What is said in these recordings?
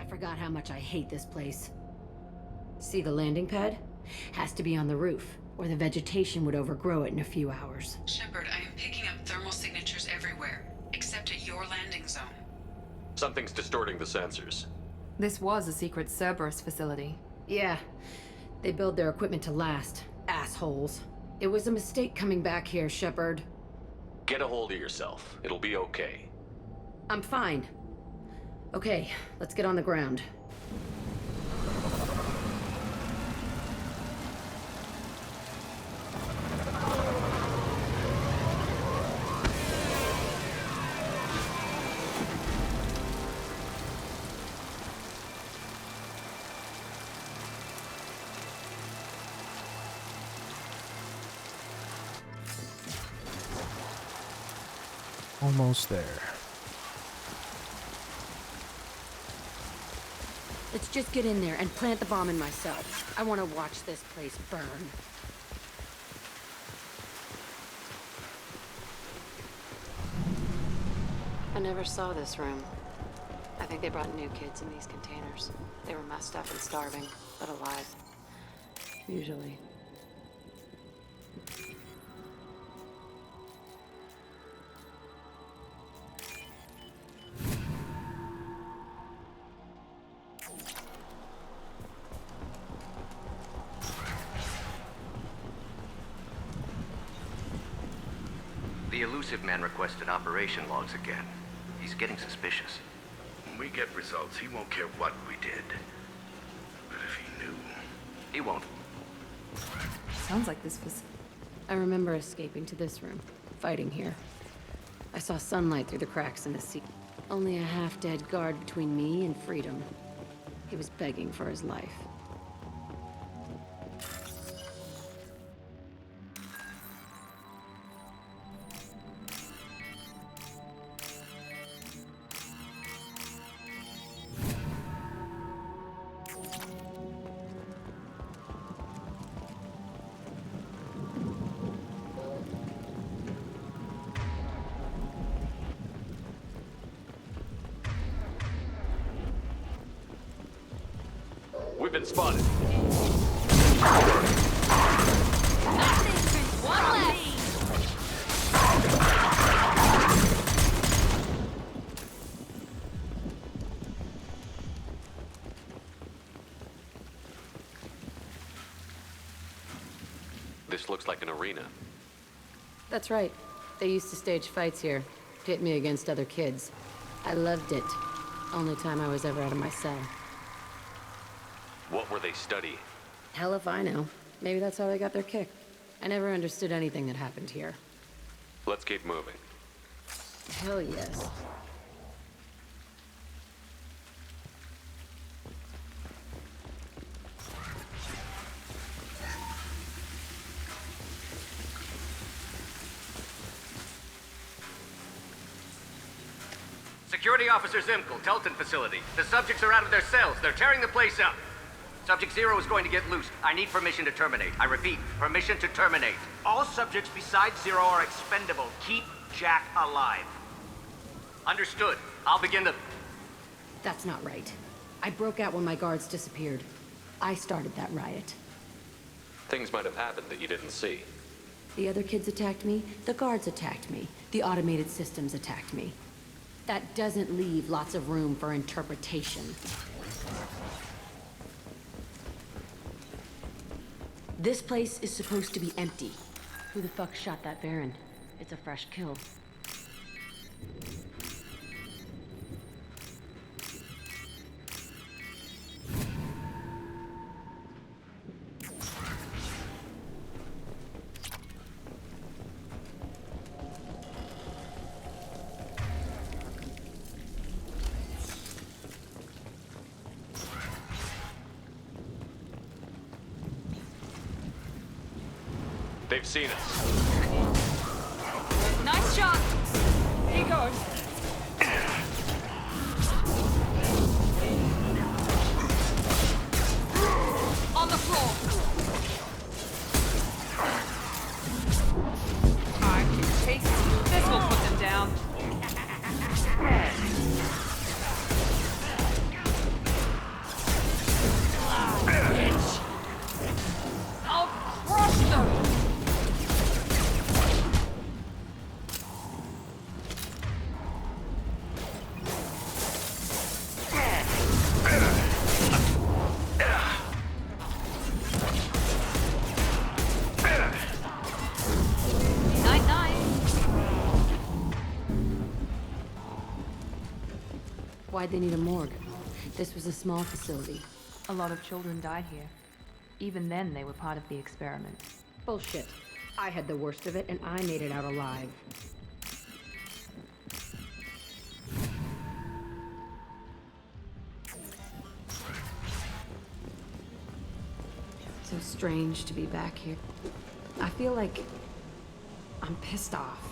forgot how much I hate this place. See the landing pad? Has to be on the roof, or the vegetation would overgrow it in a few hours. Shepard, I am picking up thermal signatures everywhere, except at your landing zone. Something's distorting the sensors. This was a secret Cerberus facility. Yeah, they build their equipment to last. Assholes. It was a mistake coming back here, Shepard. Get a hold of yourself. It'll be okay. I'm fine. Okay, let's get on the ground. Almost there. Let's just get in there and plant the bomb in myself. I want to watch this place burn. I never saw this room. I think they brought new kids in these containers. They were messed up and starving, but alive. Usually. The elusive man requested operation logs again. He's getting suspicious. When we get results, he won't care what we did. But if he knew... He won't. Sounds like this was... I remember escaping to this room, fighting here. I saw sunlight through the cracks in the ceiling. Only a half-dead guard between me and freedom. He was begging for his life. We've been spotted. This looks like an arena. That's right. They used to stage fights here, pit me against other kids. I loved it. Only time I was ever out of my cell. What were they studying? Hell if I know. Maybe that's how they got their kick. I never understood anything that happened here. Let's keep moving. Hell yes. Security Officer Zimkel, Telton facility. The subjects are out of their cells. They're tearing the place up. Subject Zero is going to get loose. I need permission to terminate. I repeat, permission to terminate. All subjects besides Zero are expendable. Keep Jack alive. Understood. I'll begin the... That's not right. I broke out when my guards disappeared. I started that riot. Things might have happened that you didn't see. The other kids attacked me, the guards attacked me, the automated systems attacked me. That doesn't leave lots of room for interpretation. This place is supposed to be empty. Who the fuck shot that Baron? It's a fresh kill. They've seen us. Nice shot! Here goes. On the floor. I can take it. This will put them down. Why'd they need a morgue? This was a small facility. A lot of children died here. Even then, they were part of the experiment. Bullshit. I had the worst of it, and I made it out alive. So strange to be back here. I feel like I'm pissed off.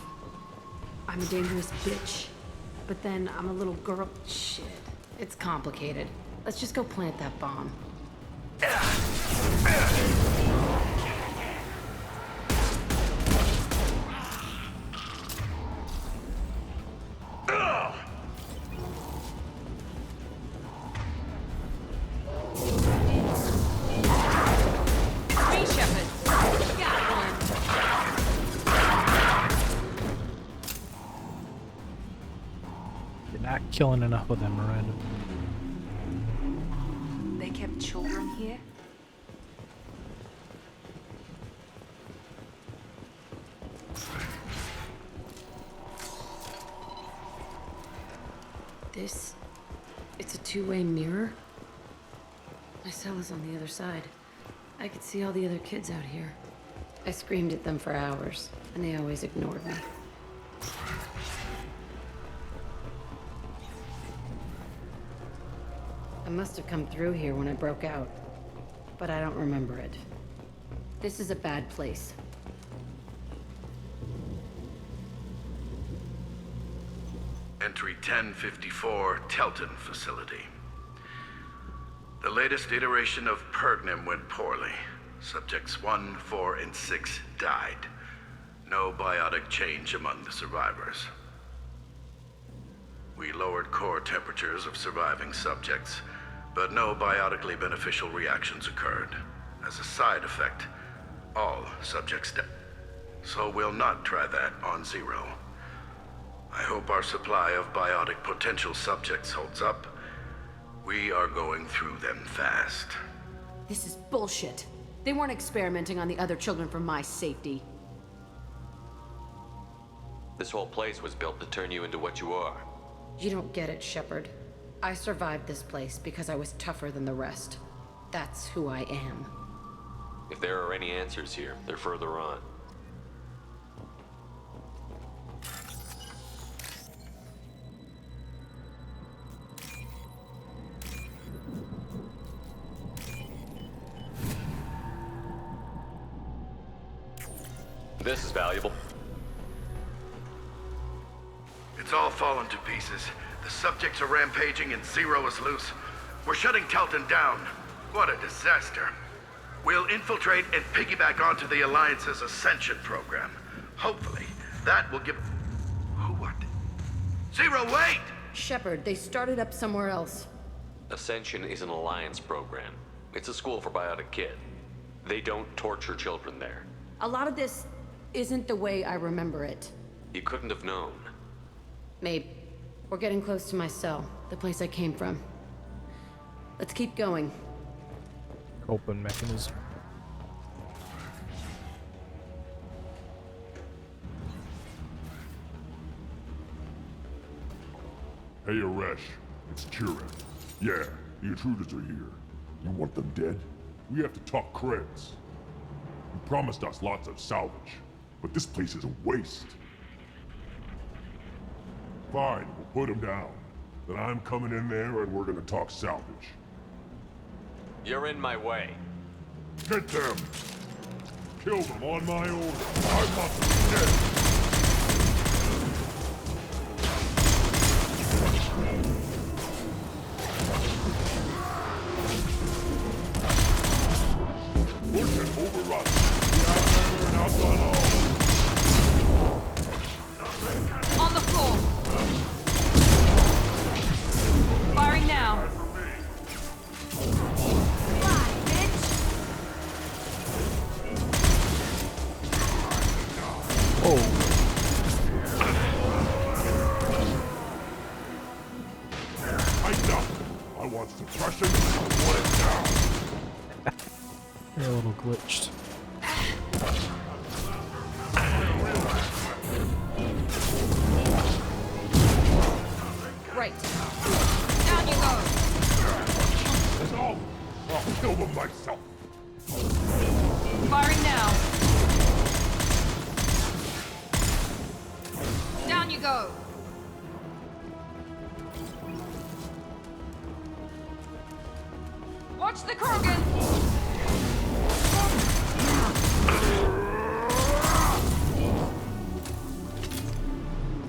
I'm a dangerous bitch. But then I'm a little girl. Shit. It's complicated. Let's just go plant that bomb. Free Shepard! Got one. You're not killing enough of them, Miranda. They kept children here? It's a two-way mirror. My cell is on the other side. I could see all the other kids out here. I screamed at them for hours, and they always ignored me. I must have come through here when I broke out, but I don't remember it. This is a bad place. Entry 1054, Telton facility. The latest iteration of Pergnum went poorly. Subjects 1, 4, and 6 died. No biotic change among the survivors. We lowered core temperatures of surviving subjects, but no biotically beneficial reactions occurred. As a side effect, all subjects died. So we'll not try that on Zero. I hope our supply of biotic potential subjects holds up. We are going through them fast. This is bullshit. They weren't experimenting on the other children for my safety. This whole place was built to turn you into what you are. You don't get it, Shepard. I survived this place because I was tougher than the rest. That's who I am. If there are any answers here, they're further on. This is valuable. It's all fallen to pieces. The subjects are rampaging and Zero is loose. We're shutting Telton down. What a disaster. We'll infiltrate and piggyback onto the Alliance's Ascension program. Hopefully, that will give... Who what? Zero, wait! Shepard, they started up somewhere else. Ascension is an Alliance program. It's a school for biotic kids. They don't torture children there. A lot of this isn't the way I remember it. You couldn't have known. Maybe. We're getting close to my cell, the place I came from. Let's keep going. Open mechanism. Hey, Aresh. It's Kieran. Yeah, the intruders are here. You want them dead? We have to talk creds. You promised us lots of salvage, but this place is a waste. Fine, we'll put them down. Then I'm coming in there and we're gonna talk salvage. You're in my way. Get them! Kill them on my order. I want them dead! Push and overrun. The outlander and outlaw all. On the floor! Firing now! Fly, bitch! Oh, I want suppression. I want it now. they're a little glitched. Right. myself. Firing now. Down you go. Watch the Krogan.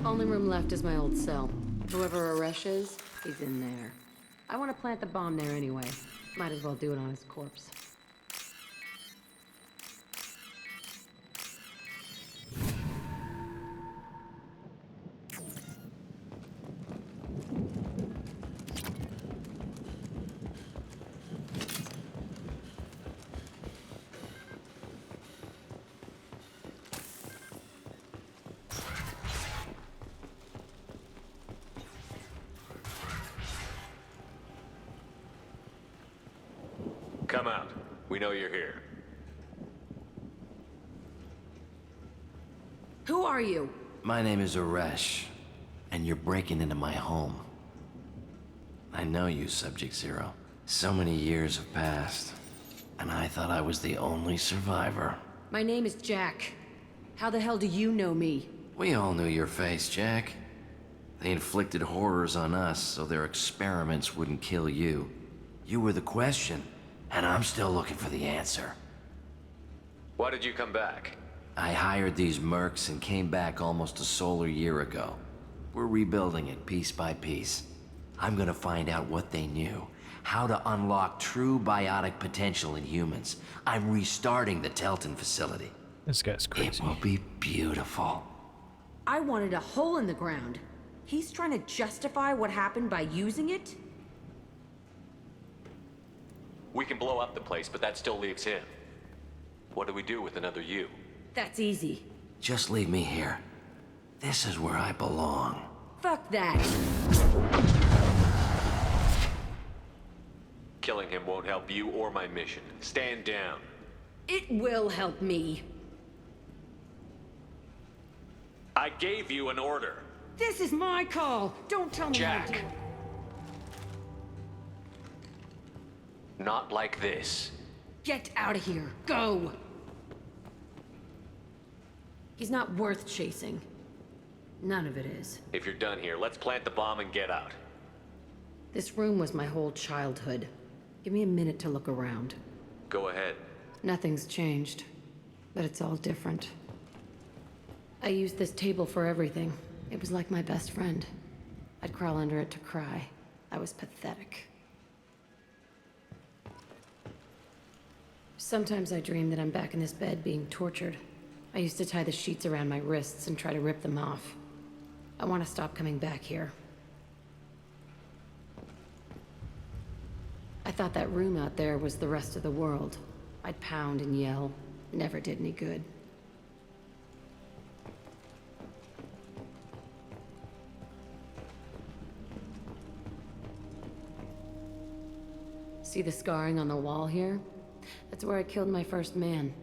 Only room left is my old cell. Whoever Aresh is, he's in there. I want to plant the bomb there anyway. Might as well do it on his corpse. Come out. We know you're here. Who are you? My name is Aresh, and you're breaking into my home. I know you, Subject Zero. So many years have passed, and I thought I was the only survivor. My name is Jack. How the hell do you know me? We all knew your face, Jack. They inflicted horrors on us so their experiments wouldn't kill you. You were the question, and I'm still looking for the answer. Why did you come back? I hired these mercs and came back almost a solar year ago. We're rebuilding it piece by piece. I'm gonna find out what they knew, how to unlock true biotic potential in humans. I'm restarting the Telton facility. This guy's It crazy. will be beautiful. I wanted a hole in the ground. He's trying to justify what happened by using it? We can blow up the place, but that still leaves him. What do we do with another you? That's easy. Just leave me here. This is where I belong. Fuck that. Killing him won't help you or my mission. Stand down. It will help me. I gave you an order. This is my call. Don't tell me how to do Jack. it. Not like this. Get out of here. Go. He's not worth chasing. None of it is. If you're done here, let's plant the bomb and get out. This room was my whole childhood. Give me a minute to look around. Go ahead. Nothing's changed, but it's all different. I used this table for everything. It was like my best friend. I'd crawl under it to cry. I was pathetic. Sometimes I dream that I'm back in this bed being tortured. I used to tie the sheets around my wrists and try to rip them off. I want to stop coming back here. I thought that room out there was the rest of the world. I'd pound and yell. Never did any good. See the scarring on the wall here? That's where I killed my first man.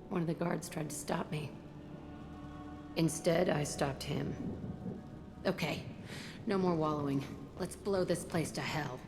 One of the guards tried to stop me. Instead, I stopped him. Okay, no more wallowing. Let's blow this place to hell.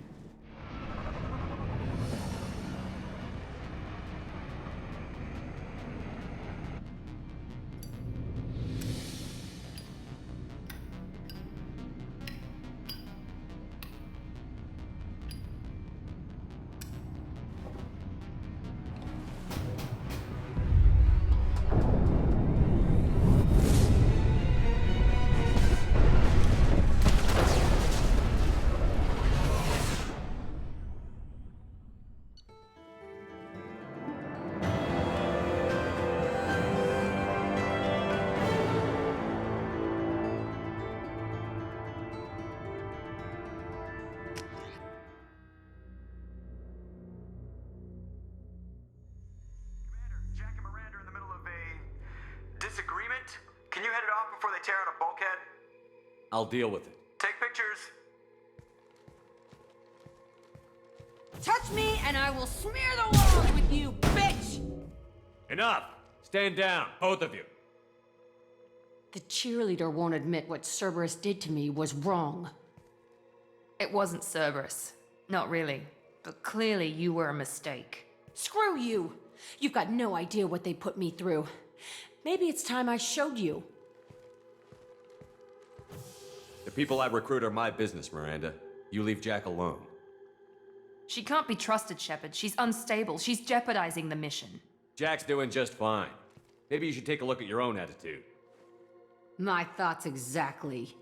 Disagreement? Can you head it off before they tear out a bulkhead? I'll deal with it. Take pictures. Touch me and I will smear the walls with you, bitch! Enough! Stand down, both of you. The cheerleader won't admit what Cerberus did to me was wrong. It wasn't Cerberus. Not really. But clearly you were a mistake. Screw you! You've got no idea what they put me through. Maybe it's time I showed you. The people I recruit are my business, Miranda. You leave Jack alone. She can't be trusted, Shepard. She's unstable. She's jeopardizing the mission. Jack's doing just fine. Maybe you should take a look at your own attitude. My thoughts exactly.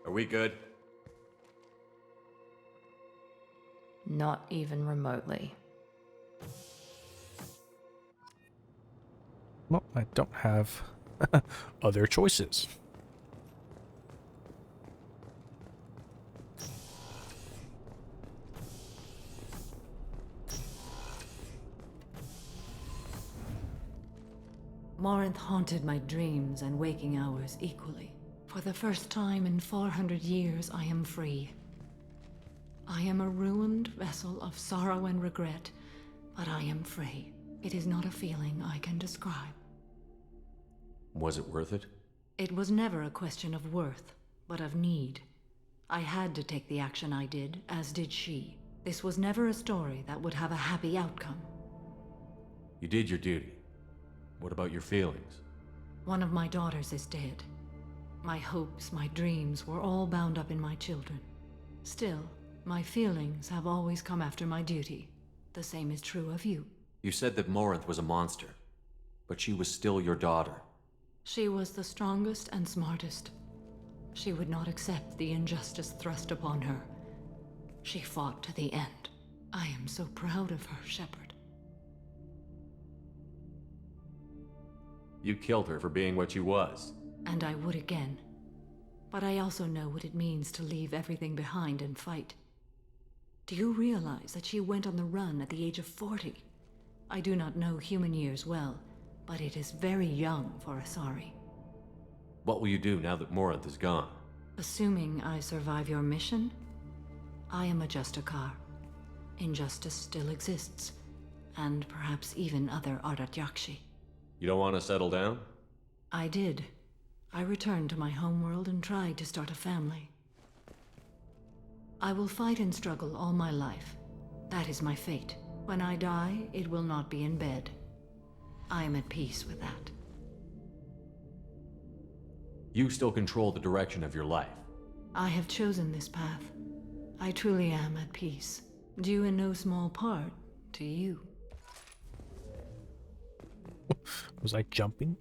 Are we good? Not even remotely. Well, I don't have other choices. Morinth haunted my dreams and waking hours equally. For the first time in 400 years, I am free. I am a ruined vessel of sorrow and regret, but I am free. It is not a feeling I can describe. Was it worth it? It was never a question of worth, but of need. I had to take the action I did, as did she. This was never a story that would have a happy outcome. You did your duty. What about your feelings? One of my daughters is dead. My hopes, my dreams were all bound up in my children. Still, my feelings have always come after my duty. The same is true of you. You said that Morinth was a monster, but she was still your daughter. She was the strongest and smartest. She would not accept the injustice thrust upon her. She fought to the end. I am so proud of her, Shepard. You killed her for being what she was. And I would again. But I also know what it means to leave everything behind and fight. Do you realize that she went on the run at the age of 40? I do not know human years well, but it is very young for Asari. What will you do now that Morinth is gone? Assuming I survive your mission, I am a Justikar. Injustice still exists, and perhaps even other Ardatyakshi. You don't want to settle down? I did. I returned to my homeworld and tried to start a family. I will fight and struggle all my life. That is my fate. When I die, it will not be in bed. I am at peace with that. You still control the direction of your life. I have chosen this path. I truly am at peace, due in no small part to you. Was I jumping?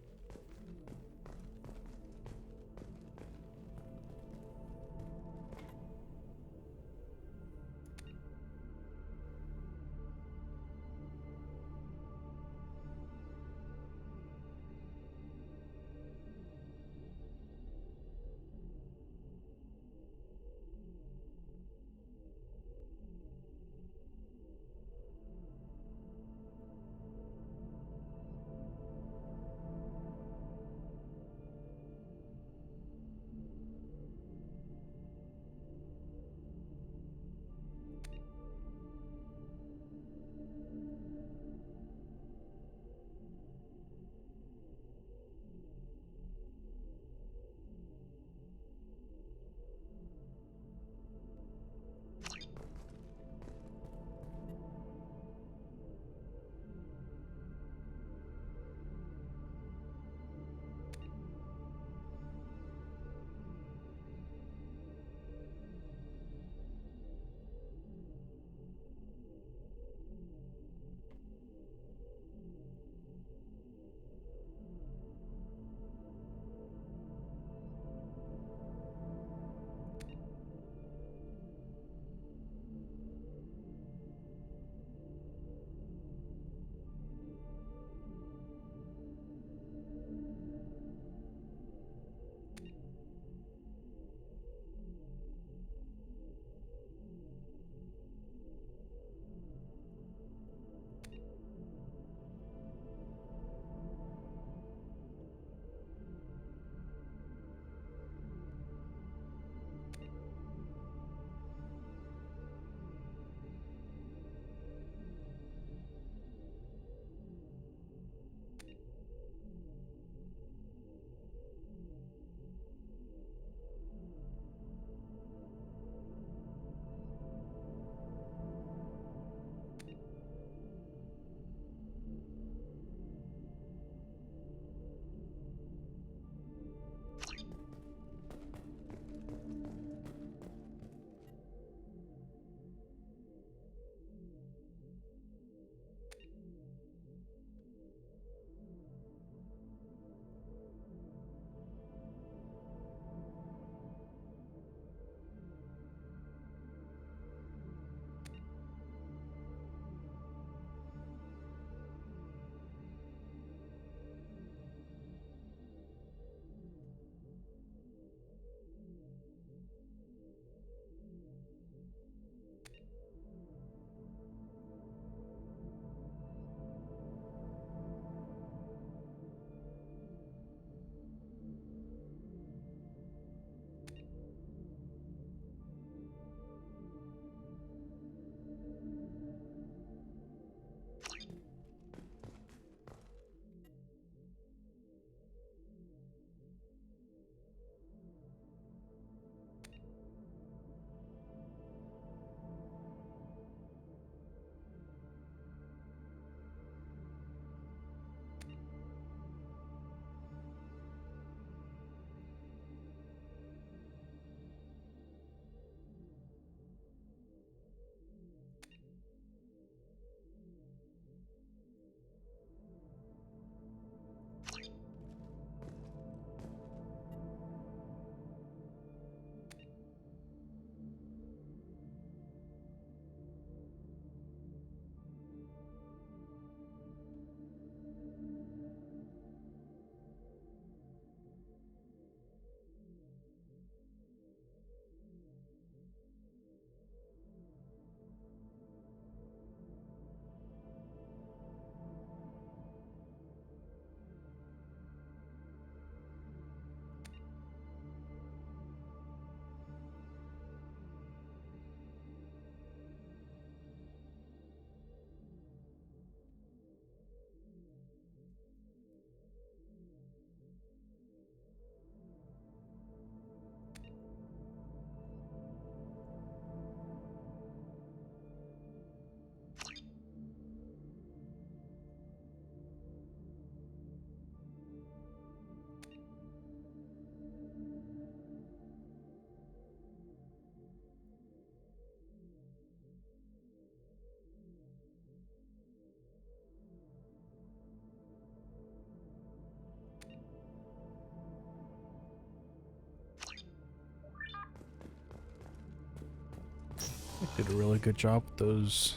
Did a really good job with those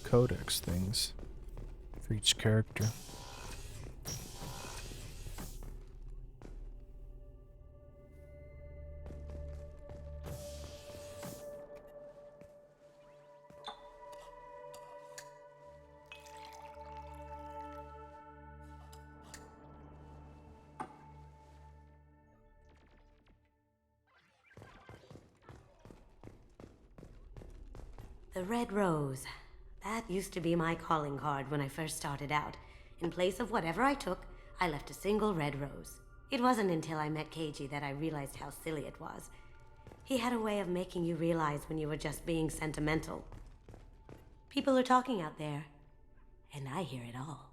codex things for each character. The red rose. That used to be my calling card when I first started out. In place of whatever I took, I left a single red rose. It wasn't until I met Keiji that I realized how silly it was. He had a way of making you realize when you were just being sentimental. People are talking out there, and I hear it all.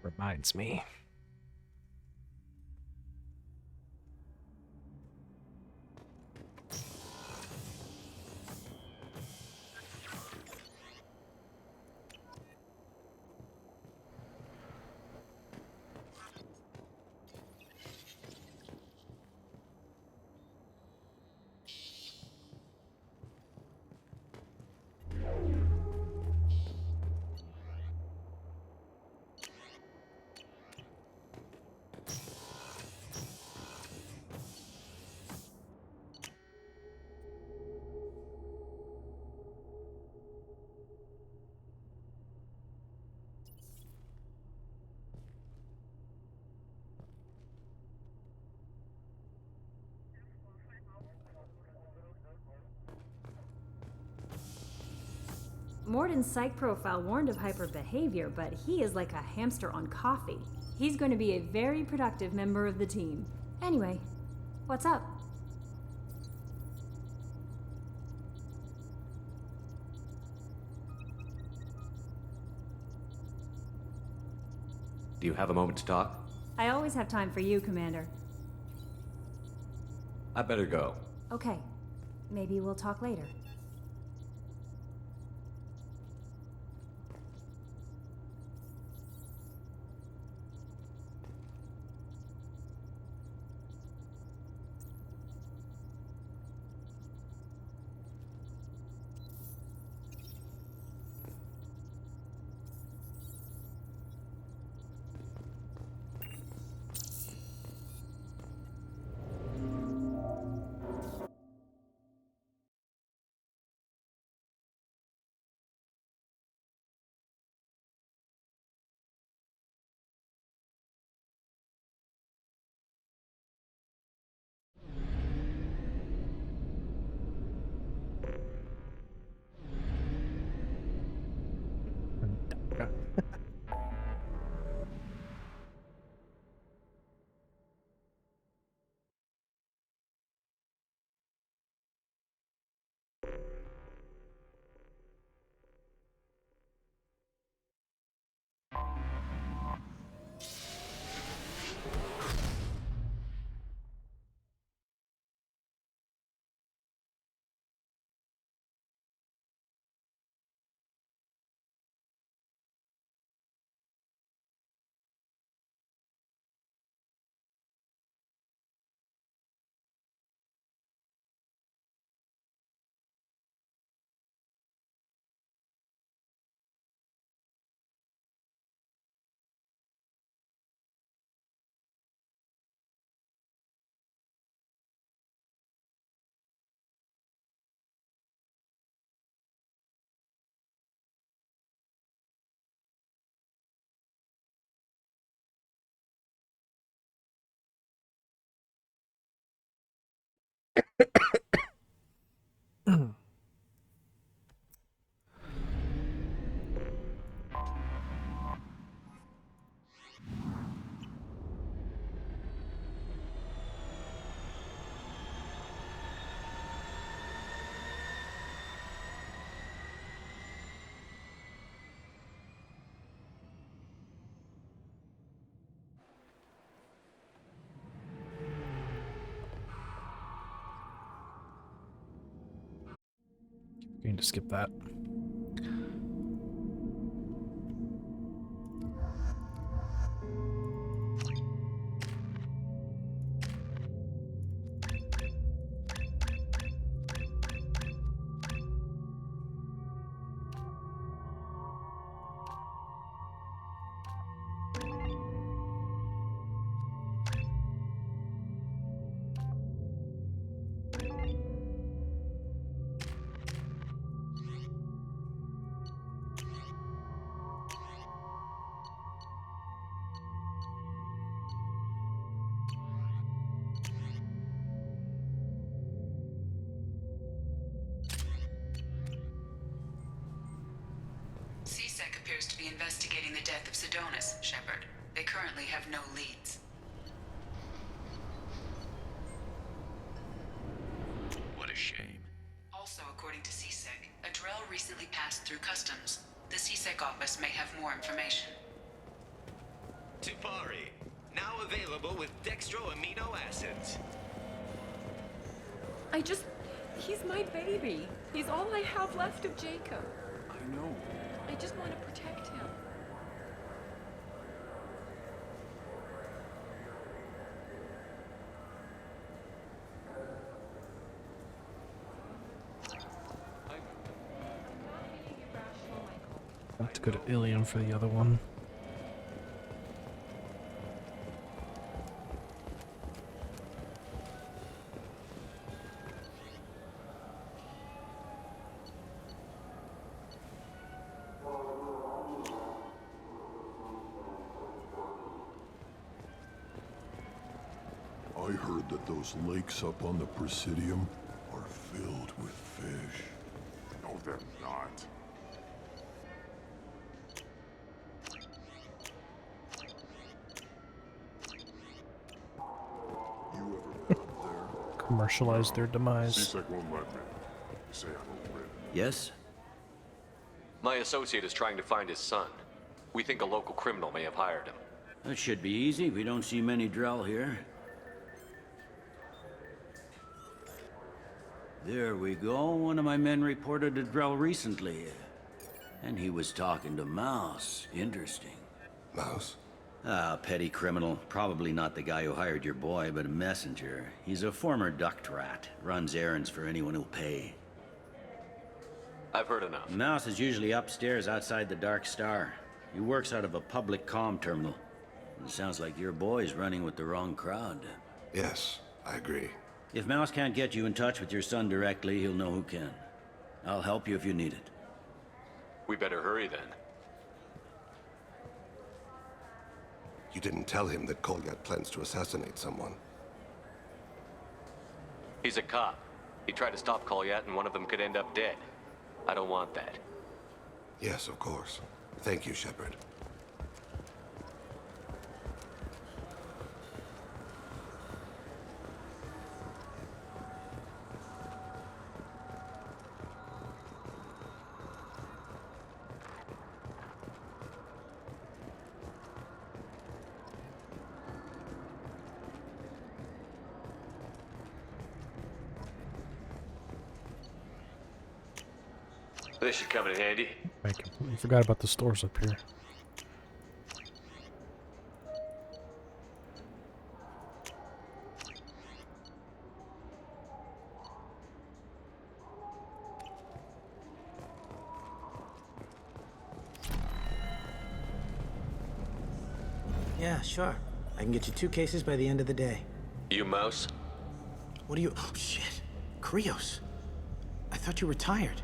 Reminds me. Morden's psych profile warned of hyper behavior, but he is like a hamster on coffee. He's going to be a very productive member of the team. Anyway, what's up? Do you have a moment to talk? I always have time for you, Commander. I better go. Okay, maybe we'll talk later. Going to skip that. appears to be investigating the death of Sidonis, Shepard. They currently have no leads. What a shame. Also, according to CSEC, a Drell recently passed through customs. The CSEC office may have more information. Tupari, now available with dextro amino acids. He's my baby. He's all I have left of Jacob. I know. I just want to protect him. I have to go to Ilium for the other one. I heard that those lakes up on the Presidium are filled with fish. No, they're not. You ever been up there? Commercialize their demise. CSEC won't let me. Say I'm a win. Yes? My associate is trying to find his son. We think a local criminal may have hired him. That should be easy. We don't see many Drell here. There we go. One of my men reported a Drell recently. And he was talking to Mouse. Interesting. Mouse? Ah, petty criminal. Probably not the guy who hired your boy, but a messenger. He's a former duct rat. Runs errands for anyone who'll pay. I've heard enough. Mouse is usually upstairs outside the Dark Star. He works out of a public comm terminal. It sounds like your boy's running with the wrong crowd. Yes, I agree. If Mouse can't get you in touch with your son directly, he'll know who can. I'll help you if you need it. We better hurry then. You didn't tell him that Kolyat plans to assassinate someone. He's a cop. He tried to stop Kolyat and one of them could end up dead. I don't want that. Yes, of course. Thank you, Shepard. This should come in handy. I completely forgot about the stores up here. Yeah, sure. I can get you 2 cases by the end of the day. You Mouse? What are you... Oh, shit. Krios. I thought you were retired.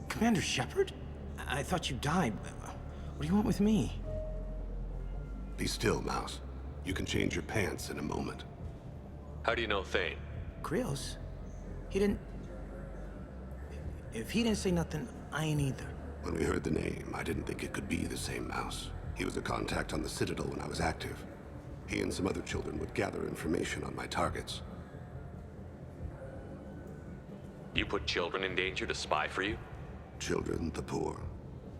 Commander Shepard? I thought you died. What do you want with me? Be still, Mouse. You can change your pants in a moment. How do you know Thane? Krios? He didn't... If he didn't say nothing, I ain't either. When we heard the name, I didn't think it could be the same Mouse. He was a contact on the Citadel when I was active. He and some other children would gather information on my targets. You put children in danger to spy for you? Children, the poor.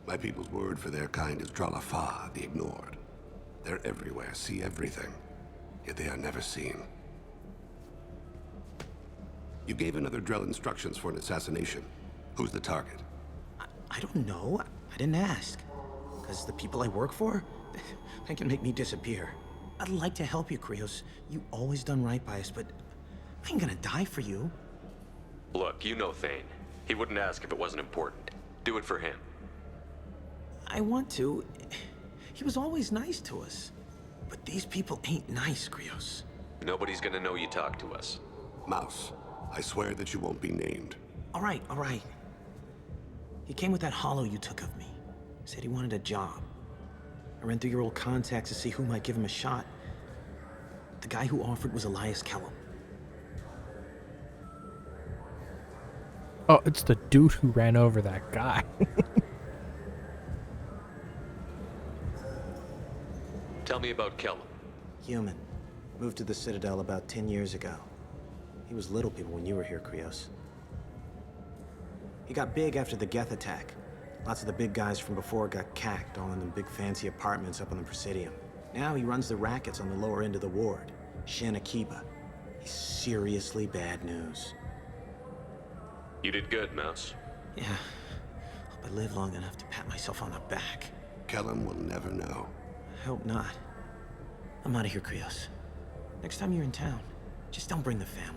My people's word for their kind is Dralafa, the ignored. They're everywhere, see everything, yet they are never seen. You gave another Drell instructions for an assassination. Who's the target? I don't know. I didn't ask. Because the people I work for, they can make me disappear. I'd like to help you, Krios. You always done right by us, but I ain't gonna die for you. Look, you know Thane. He wouldn't ask if it wasn't important. Do it for him. I want to. He was always nice to us. But these people ain't nice, Krios. Nobody's gonna know you talk to us. Mouse, I swear that you won't be named. All right, all right. He came with that hollow you took of me. Said he wanted a job. I ran through your old contacts to see who might give him a shot. The guy who offered was Elias Kellum. Oh, it's the dude who ran over that guy. Tell me about Kellum. Human. Moved to the Citadel about 10 years ago. He was little people when you were here, Krios. He got big after the Geth attack. Lots of the big guys from before got cacked, all in them big fancy apartments up on the Presidium. Now he runs the rackets on the lower end of the ward, Shin Akiba. He's seriously bad news. You did good, Mouse. Yeah. Hope I live long enough to pat myself on the back. Kellum will never know. I hope not. I'm out of here, Krios. Next time you're in town, just don't bring the family.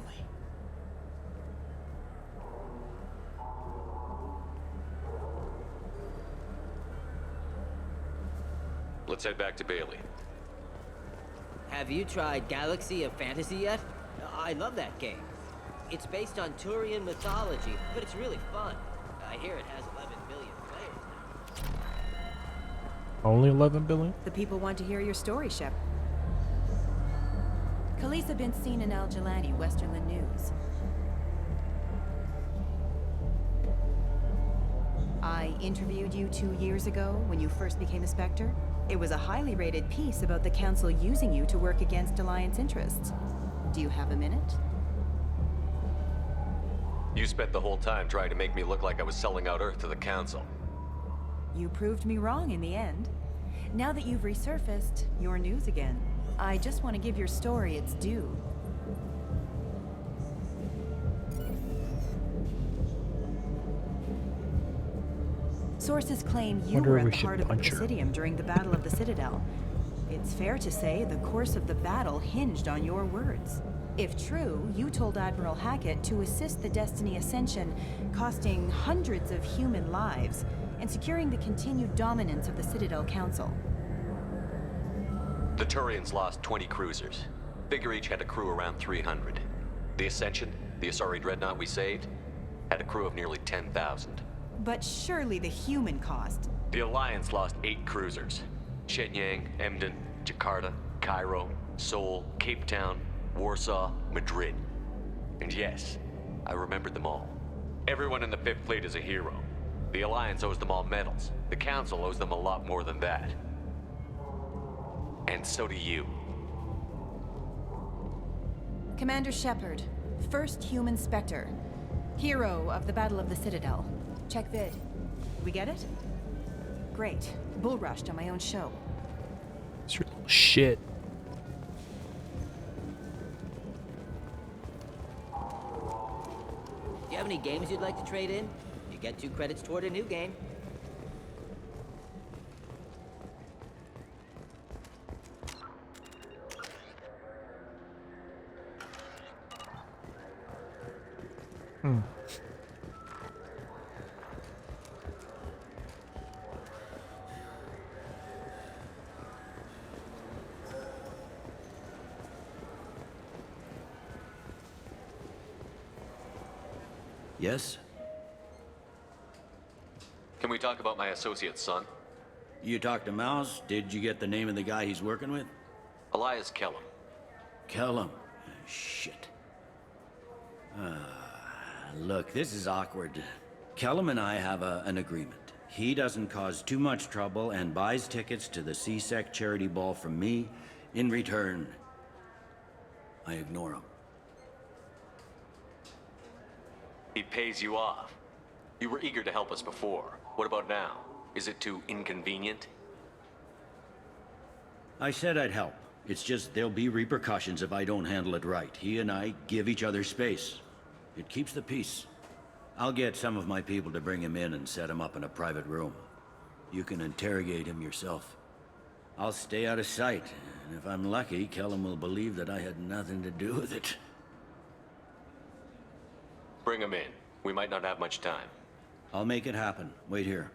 Let's head back to Bailey. Have you tried Galaxy of Fantasy yet? I love that game. It's based on Turian mythology, but it's really fun. I hear it has 11 billion players now. Only 11 billion? The people want to hear your story, Shep. Khaleesa been seen in Al Jelani, Westerland News. I interviewed you 2 years ago when you first became a Spectre. It was a highly rated piece about the Council using you to work against Alliance interests. Do you have a minute? You spent the whole time trying to make me look like I was selling out Earth to the Council. You proved me wrong in the end. Now that you've resurfaced, you're news again. I just want to give your story its due. Sources claim you were at the heart of the Presidium during the Battle of the Citadel. It's fair to say the course of the battle hinged on your words. If true, you told Admiral Hackett to assist the Destiny Ascension, costing hundreds of human lives, and securing the continued dominance of the Citadel Council. The Turians lost 20 cruisers. Figure each had a crew around 300. The Ascension, the Asari dreadnought we saved, had a crew of nearly 10,000. But surely the human cost. The Alliance lost 8 cruisers. Shenyang, Emden, Jakarta, Cairo, Seoul, Cape Town, Warsaw, Madrid. And yes, I remembered them all. Everyone in the Fifth Fleet is a hero. The Alliance owes them all medals. The Council owes them a lot more than that. And so do you. Commander Shepard, first human Spectre. Hero of the Battle of the Citadel. Check vid. We get it? Great. Bull rushed on my own show. It's your little shit. Do you have any games you'd like to trade in? You get 2 credits toward a new game. Yes? Can we talk about my associate's son? You talked to Mouse? Did you get the name of the guy he's working with? Elias Kellum. Kellum? Shit. Look, this is awkward. Kellum and I have an agreement. He doesn't cause too much trouble and buys tickets to the C-Sec charity ball from me. In return, I ignore him. He pays you off. You were eager to help us before. What about now? Is it too inconvenient? I said I'd help. It's just there'll be repercussions if I don't handle it right. He and I give each other space. It keeps the peace. I'll get some of my people to bring him in and set him up in a private room. You can interrogate him yourself. I'll stay out of sight, and if I'm lucky, Kellum will believe that I had nothing to do with it. Bring him in. We might not have much time. I'll make it happen. Wait here.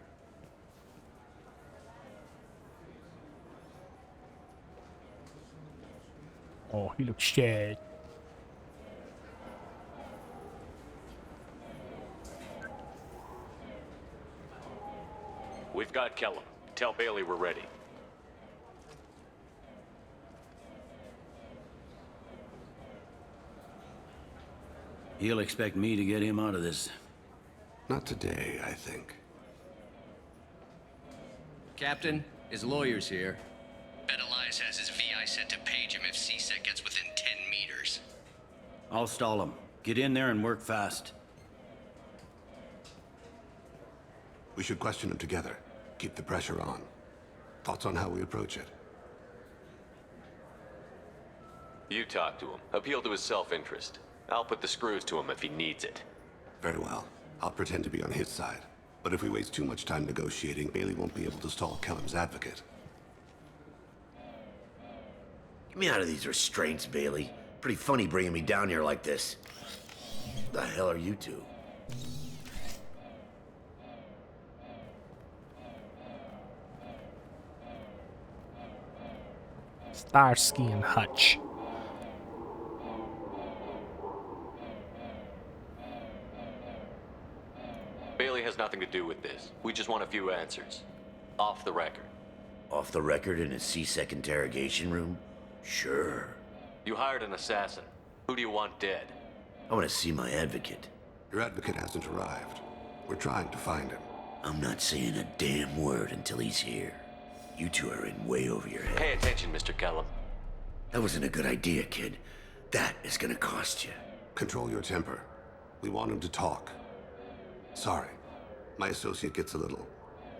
Oh, he looks sad. We've got Kellum. Tell Bailey we're ready. He'll expect me to get him out of this. Not today, I think. Captain, his lawyer's here. Bet Elias Elias has his VI set to page him if C-Sec gets within 10 meters. I'll stall him. Get in there and work fast. We should question him together. Keep the pressure on. Thoughts on how we approach it? You talk to him. Appeal to his self-interest. I'll put the screws to him if he needs it. Very well. I'll pretend to be on his side. But if we waste too much time negotiating, Bailey won't be able to stall Kellum's advocate. Get me out of these restraints, Bailey. Pretty funny bringing me down here like this. The hell are you two? Starsky and Hutch. Bailey has nothing to do with this. We just want a few answers. Off the record. Off the record in a C-Sec interrogation room? Sure. You hired an assassin. Who do you want dead? I want to see my advocate. Your advocate hasn't arrived. We're trying to find him. I'm not saying a damn word until he's here. You two are in way over your head. Pay attention, Mr. Kellum. That wasn't a good idea, kid. That is gonna cost you. Control your temper. We want him to talk. Sorry. My associate gets a little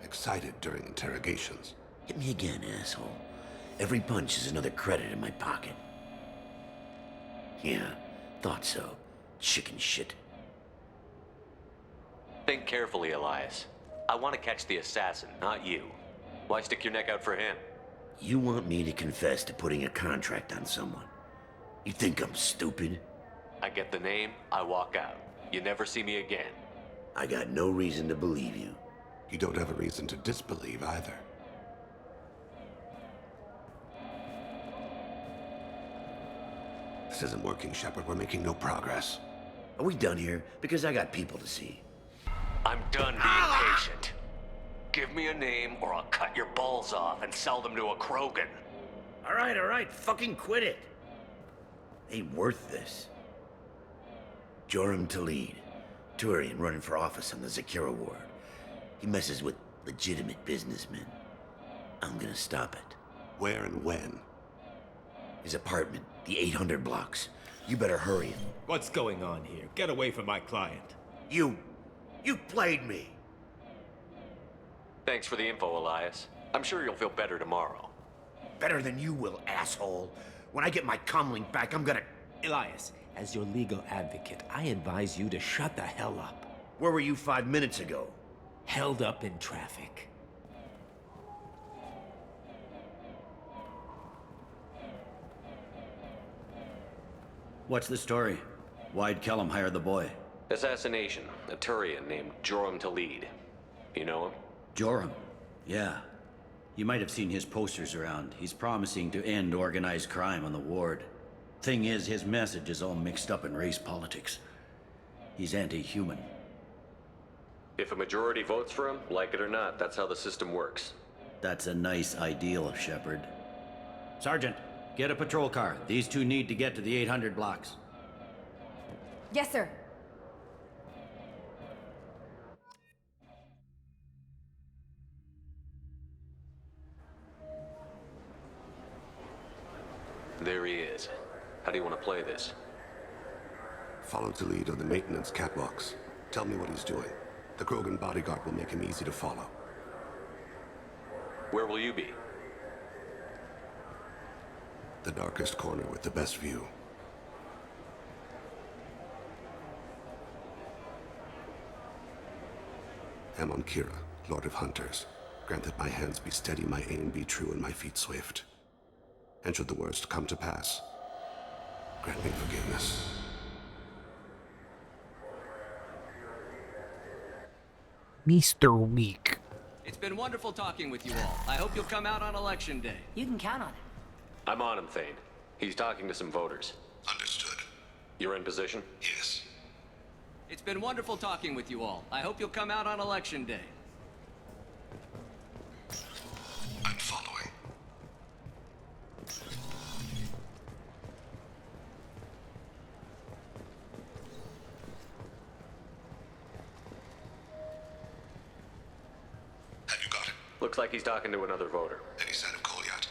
excited during interrogations. Hit me again, asshole. Every punch is another credit in my pocket. Yeah, thought so. Chicken shit. Think carefully, Elias. I want to catch the assassin, not you. Why stick your neck out for him? You want me to confess to putting a contract on someone? You think I'm stupid? I get the name, I walk out. You never see me again. I got no reason to believe you. You don't have a reason to disbelieve either. This isn't working, Shepard. We're making no progress. Are we done here? Because I got people to see. I'm done being patient. Give me a name or I'll cut your balls off and sell them to a Krogan. All right. Fucking quit it. Ain't worth this. Joram Talid. Turian running for office on the Zakira ward. He messes with legitimate businessmen. I'm gonna stop it. Where and when? His apartment, the 800 blocks. You better hurry him. What's going on here? Get away from my client. You played me. Thanks for the info, Elias. I'm sure you'll feel better tomorrow. Better than you will, asshole. When I get my comlink back, I'm gonna... Elias, as your legal advocate, I advise you to shut the hell up. Where were you 5 minutes ago? Held up in traffic. What's the story? Why'd Kellum hire the boy? Assassination. A Turian named Joram Talid. You know him? Joram? Yeah. You might have seen his posters around. He's promising to end organized crime on the ward. Thing is, his message is all mixed up in race politics. He's anti-human. If a majority votes for him, like it or not, that's how the system works. That's a nice ideal, Shepard. Sergeant, get a patrol car. These two need to get to the 800 blocks. Yes, sir. There he is. How do you want to play this? Follow Talid on the maintenance catwalks. Tell me what he's doing. The Krogan bodyguard will make him easy to follow. Where will you be? The darkest corner with the best view. Amon Kira, Lord of Hunters. Grant that my hands be steady, my aim be true, and my feet swift. And should the worst come to pass, grant me forgiveness. Mr. Weak. It's been wonderful talking with you all. I hope you'll come out on election day. You can count on it. I'm on him, Thane. He's talking to some voters. Understood. You're in position? Yes. It's been wonderful talking with you all. I hope you'll come out on election day. I'm following. Have you got it? Looks like he's talking to another voter. Any sign of Kolyat?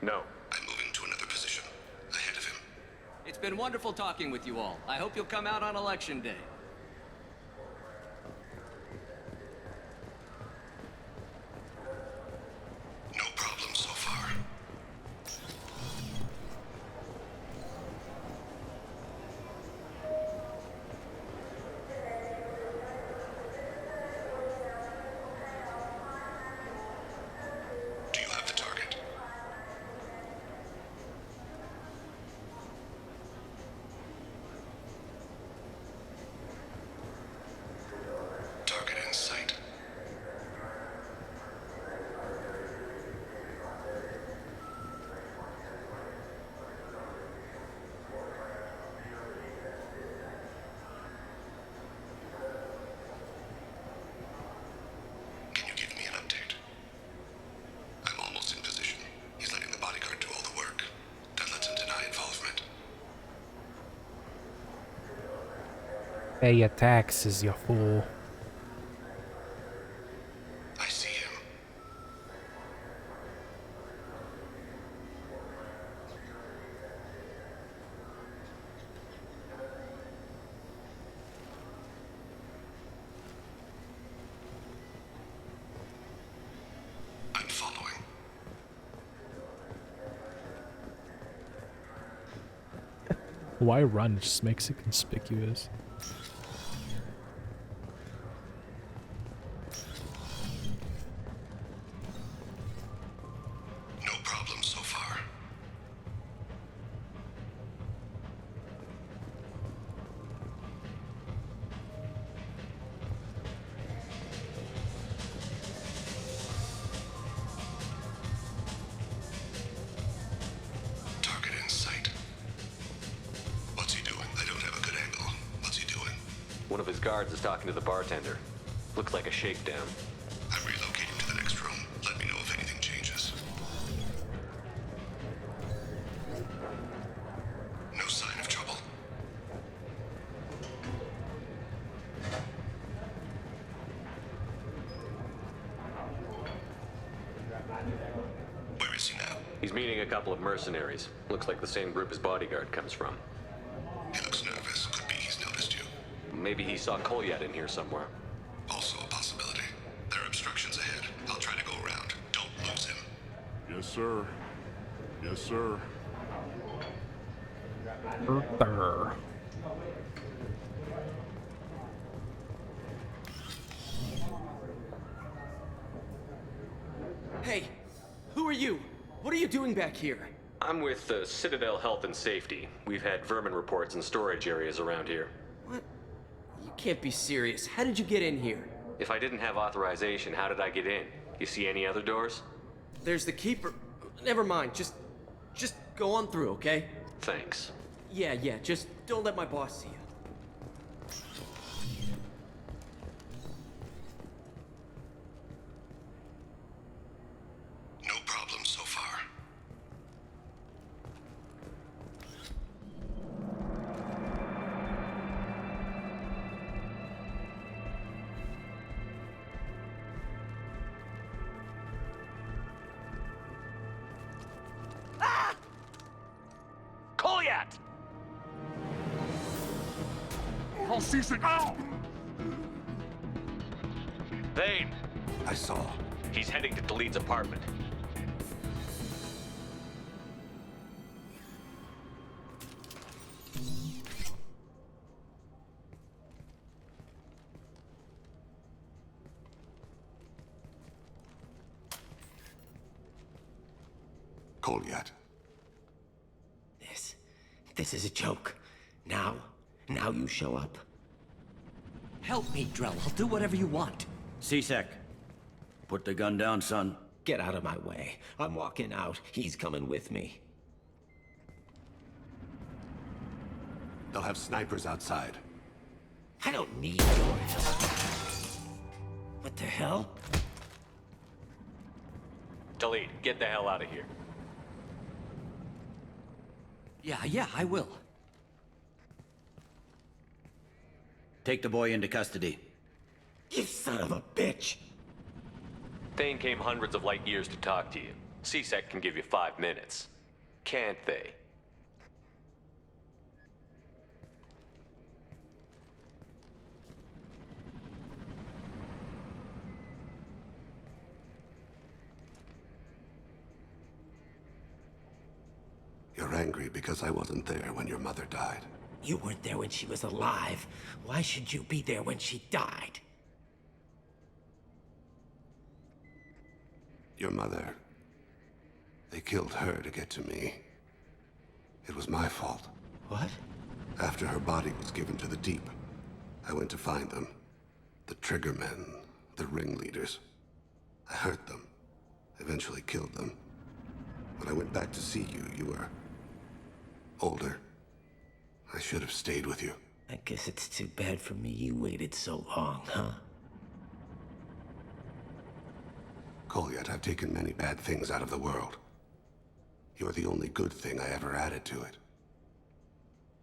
No. I'm moving to another position, ahead of him. It's been wonderful talking with you all. I hope you'll come out on Election Day. No problem so far. Do you have the target? Target in sight. Can you give me an update? I'm almost in position. He's letting the bodyguard do all the work. That lets him deny involvement. Pay your taxes, you fool. I see him. I'm following. Why run? It just makes it conspicuous. No problem so far. Target in sight. What's he doing? I don't have a good angle. What's he doing? One of his guards is talking to the bartender. Looks like a shakedown. I'm relocating to the next room. Let me know if anything changes. No sign of trouble. Where is he now? He's meeting a couple of mercenaries. Looks like the same group his bodyguard comes from. He looks nervous. Could be he's noticed you. Maybe he saw Kolyat in here somewhere. Also a possibility. There are obstructions ahead. I'll try to go around. Don't lose him. Yes, sir. Yes, sir. Arthur. Hey, who are you? What are you doing back here? I'm with Citadel Health and Safety. We've had vermin reports in storage areas around here. What? You can't be serious. How did you get in here? If I didn't have authorization, how did I get in? You see any other doors? There's the keeper. Never mind. Just go on through, okay? Thanks. Yeah, just don't let my boss see you. No problem so far. Kolyat! I'll cease it now! Vane! I saw. He's heading to Delete's apartment. Kolyat. This is a joke. Now you show up. Help me, Drell. I'll do whatever you want. C-Sec, put the gun down, son. Get out of my way. I'm walking out. He's coming with me. They'll have snipers outside. I don't need your help. What the hell? Delete, get the hell out of here. Yeah, I will. Take the boy into custody. You son of a bitch! Thane came hundreds of light years to talk to you. CSEC can give you 5 minutes. Can't they? You're angry because I wasn't there when your mother died. You weren't there when she was alive. Why should you be there when she died? Your mother. They killed her to get to me. It was my fault. What? After her body was given to the Deep, I went to find them. The Triggermen, the ringleaders. I hurt them. Eventually killed them. When I went back to see you, you were older. I should have stayed with you. I guess it's too bad for me you waited so long, huh? Kolyat, I've taken many bad things out of the world. You're the only good thing I ever added to it.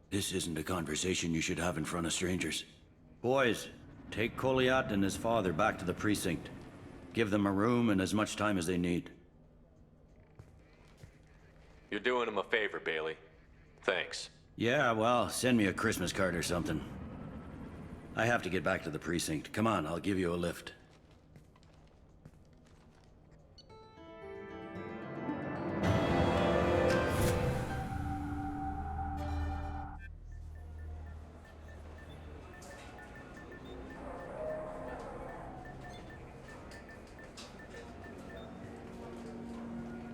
This isn't a conversation you should have in front of strangers. Boys, take Kolyat and his father back to the precinct. Give them a room and as much time as they need. You're doing him a favor, Bailey. Thanks. Yeah, well, send me a Christmas card or something. I have to get back to the precinct. Come on, I'll give you a lift.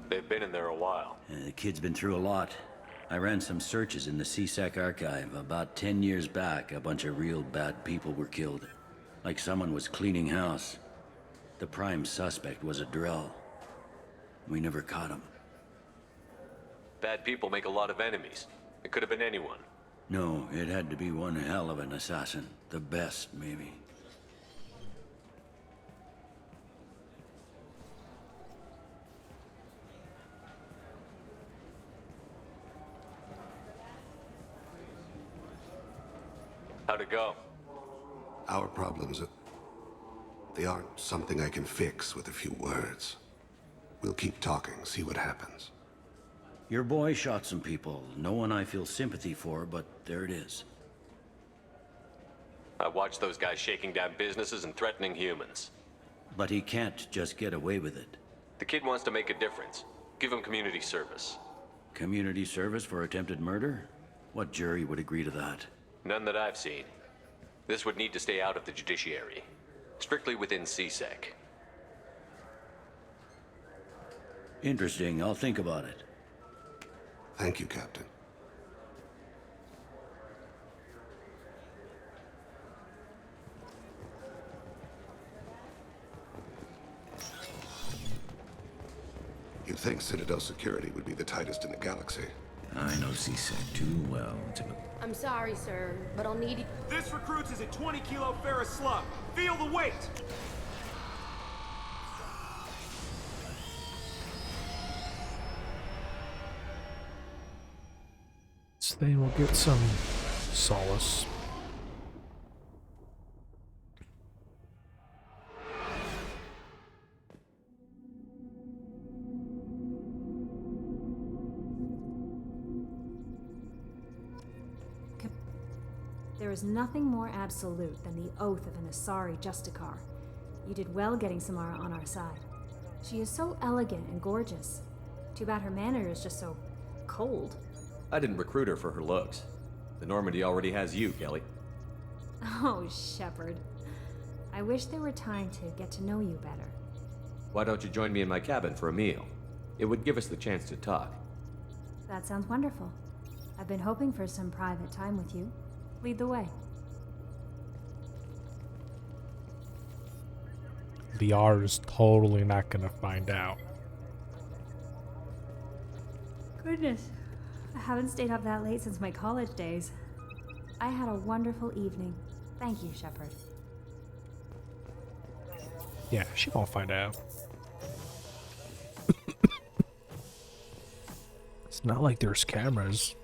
They've been in there a while. The kid's been through a lot. I ran some searches in the CSEC archive. About 10 years back, a bunch of real bad people were killed. Like someone was cleaning house. The prime suspect was a Drell. We never caught him. Bad people make a lot of enemies. It could have been anyone. No, it had to be one hell of an assassin. The best, maybe. How'd it go? Our problems, they aren't something I can fix with a few words. We'll keep talking, see what happens. Your boy shot some people. No one I feel sympathy for, but there it is. I watched those guys shaking down businesses and threatening humans. But he can't just get away with it. The kid wants to make a difference. Give him community service. Community service for attempted murder? What jury would agree to that? None that I've seen. This would need to stay out of the judiciary. Strictly within CSEC. Interesting. I'll think about it. Thank you, Captain. You'd think Citadel security would be the tightest in the galaxy. I know CSEC too well to... I'm sorry, sir, but I'll need you. This recruits is a 20-kilo ferrous slug. Feel the weight! So they will get some solace. There is nothing more absolute than the oath of an Asari Justicar. You did well getting Samara on our side. She is so elegant and gorgeous. Too bad her manner is just so cold. I didn't recruit her for her looks. The Normandy already has you, Kelly. Oh, Shepard. I wish there were time to get to know you better. Why don't you join me in my cabin for a meal? It would give us the chance to talk. That sounds wonderful. I've been hoping for some private time with you. Lead the way. VR is totally not gonna find out. Goodness. I haven't stayed up that late since my college days. I had a wonderful evening. Thank you, Shepard. Yeah, she won't find out. It's not like there's cameras.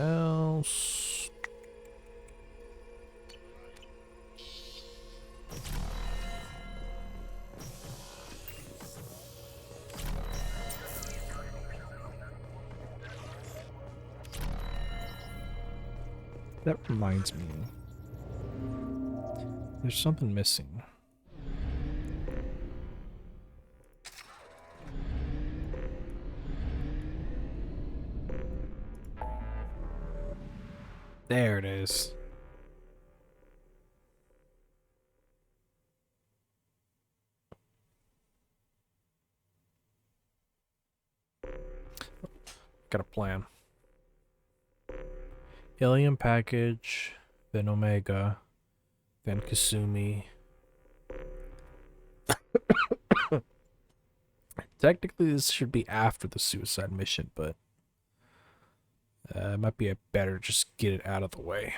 else? That reminds me. There's something missing. There it is. Got a plan. Alien package, then Omega, then Kasumi. Technically, this should be after the suicide mission, but it might be better just get it out of the way.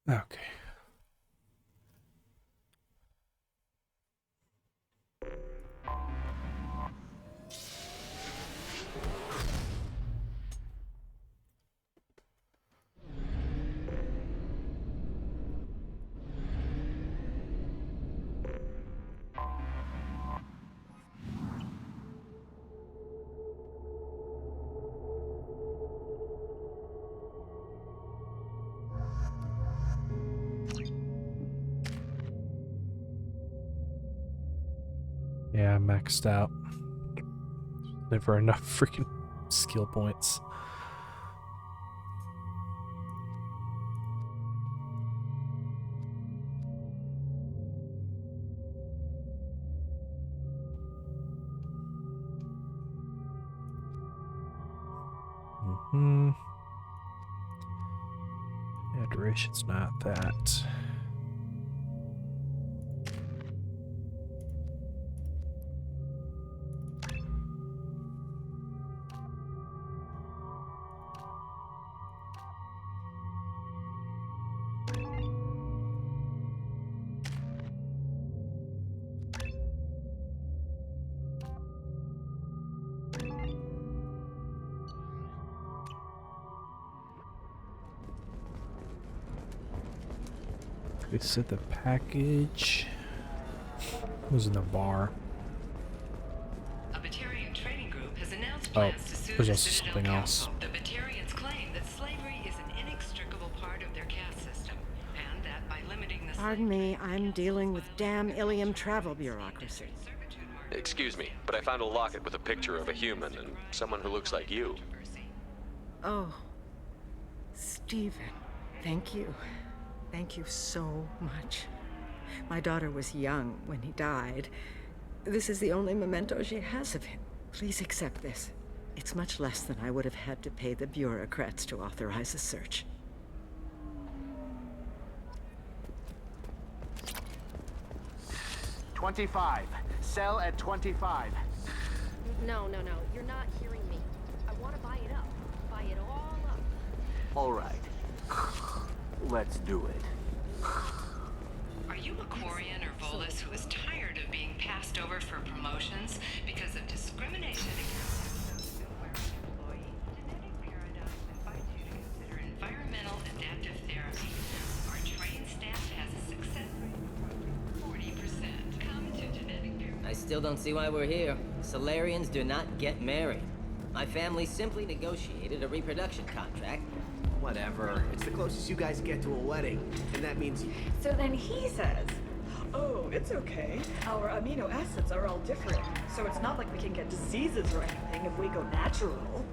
Okay. Yeah, I'm maxed out. Never enough freaking skill points. Yeah, duration's not that. They said the package was in the bar. A Batarian trading group has announced plans to sue there's the also Citadel something else. Council. The Batarians Pardon me, I'm dealing with damn Ilium travel bureaucracy. Excuse me, but I found a locket with a picture of a human and someone who looks like you. Oh, Stephen, thank you. Thank you so much. My daughter was young when he died. This is the only memento she has of him. Please accept this. It's much less than I would have had to pay the bureaucrats to authorize a search. $25. Sell at $25. No. You're not hearing me. I want to buy it up. Buy it all up. All right. Let's do it. Are you a Quarian or Volus who is tired of being passed over for promotions because of discrimination against those employees? Genetic Paradigm invites you to consider environmental adaptive therapy. Our trained staff has a success rate of 40%. Come to Genetic Paradigm. I still don't see why we're here. Solarians do not get married. My family simply negotiated a reproduction contract. Whatever. It's the closest you guys get to a wedding, and that means. So then he says, oh, it's okay. Our amino acids are all different, so it's not like we can get diseases or anything if we go natural.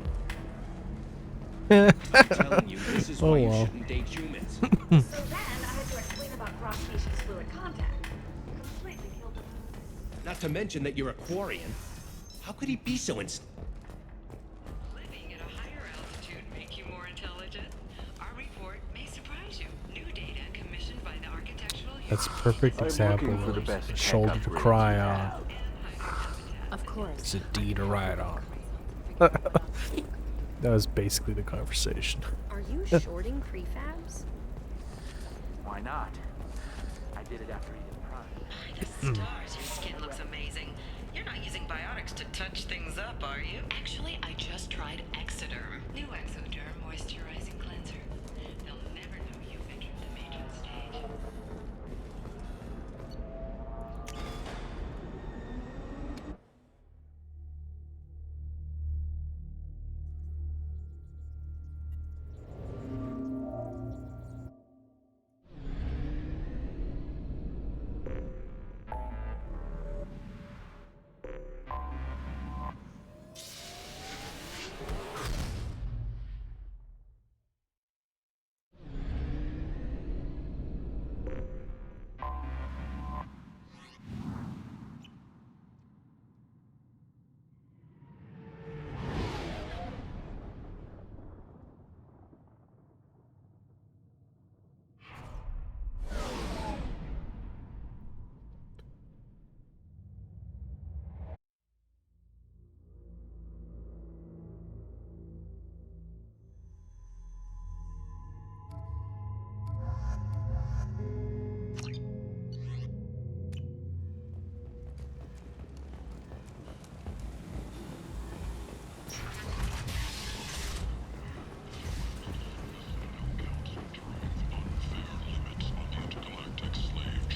I'm telling you, this is why you shouldn't date humans. So then I had to explain about cross-species fluid contact. Completely killed him. Not to mention that you're a Quarian. How could he be so Living at a higher altitude make you more intelligent? Our report may surprise you. New data commissioned by the Architectural That's a perfect example of a shoulder to cry on. Of course. It's a D to ride on. That was basically the conversation. Are you shorting prefabs? Why not? I did it after he did Prime. By the stars, your skin looks amazing. You're not using biotics to touch things up, are you? Actually, I just tried Exoderm. New Exoderm moisturizing cleanser. They'll never know you've entered the matron stage.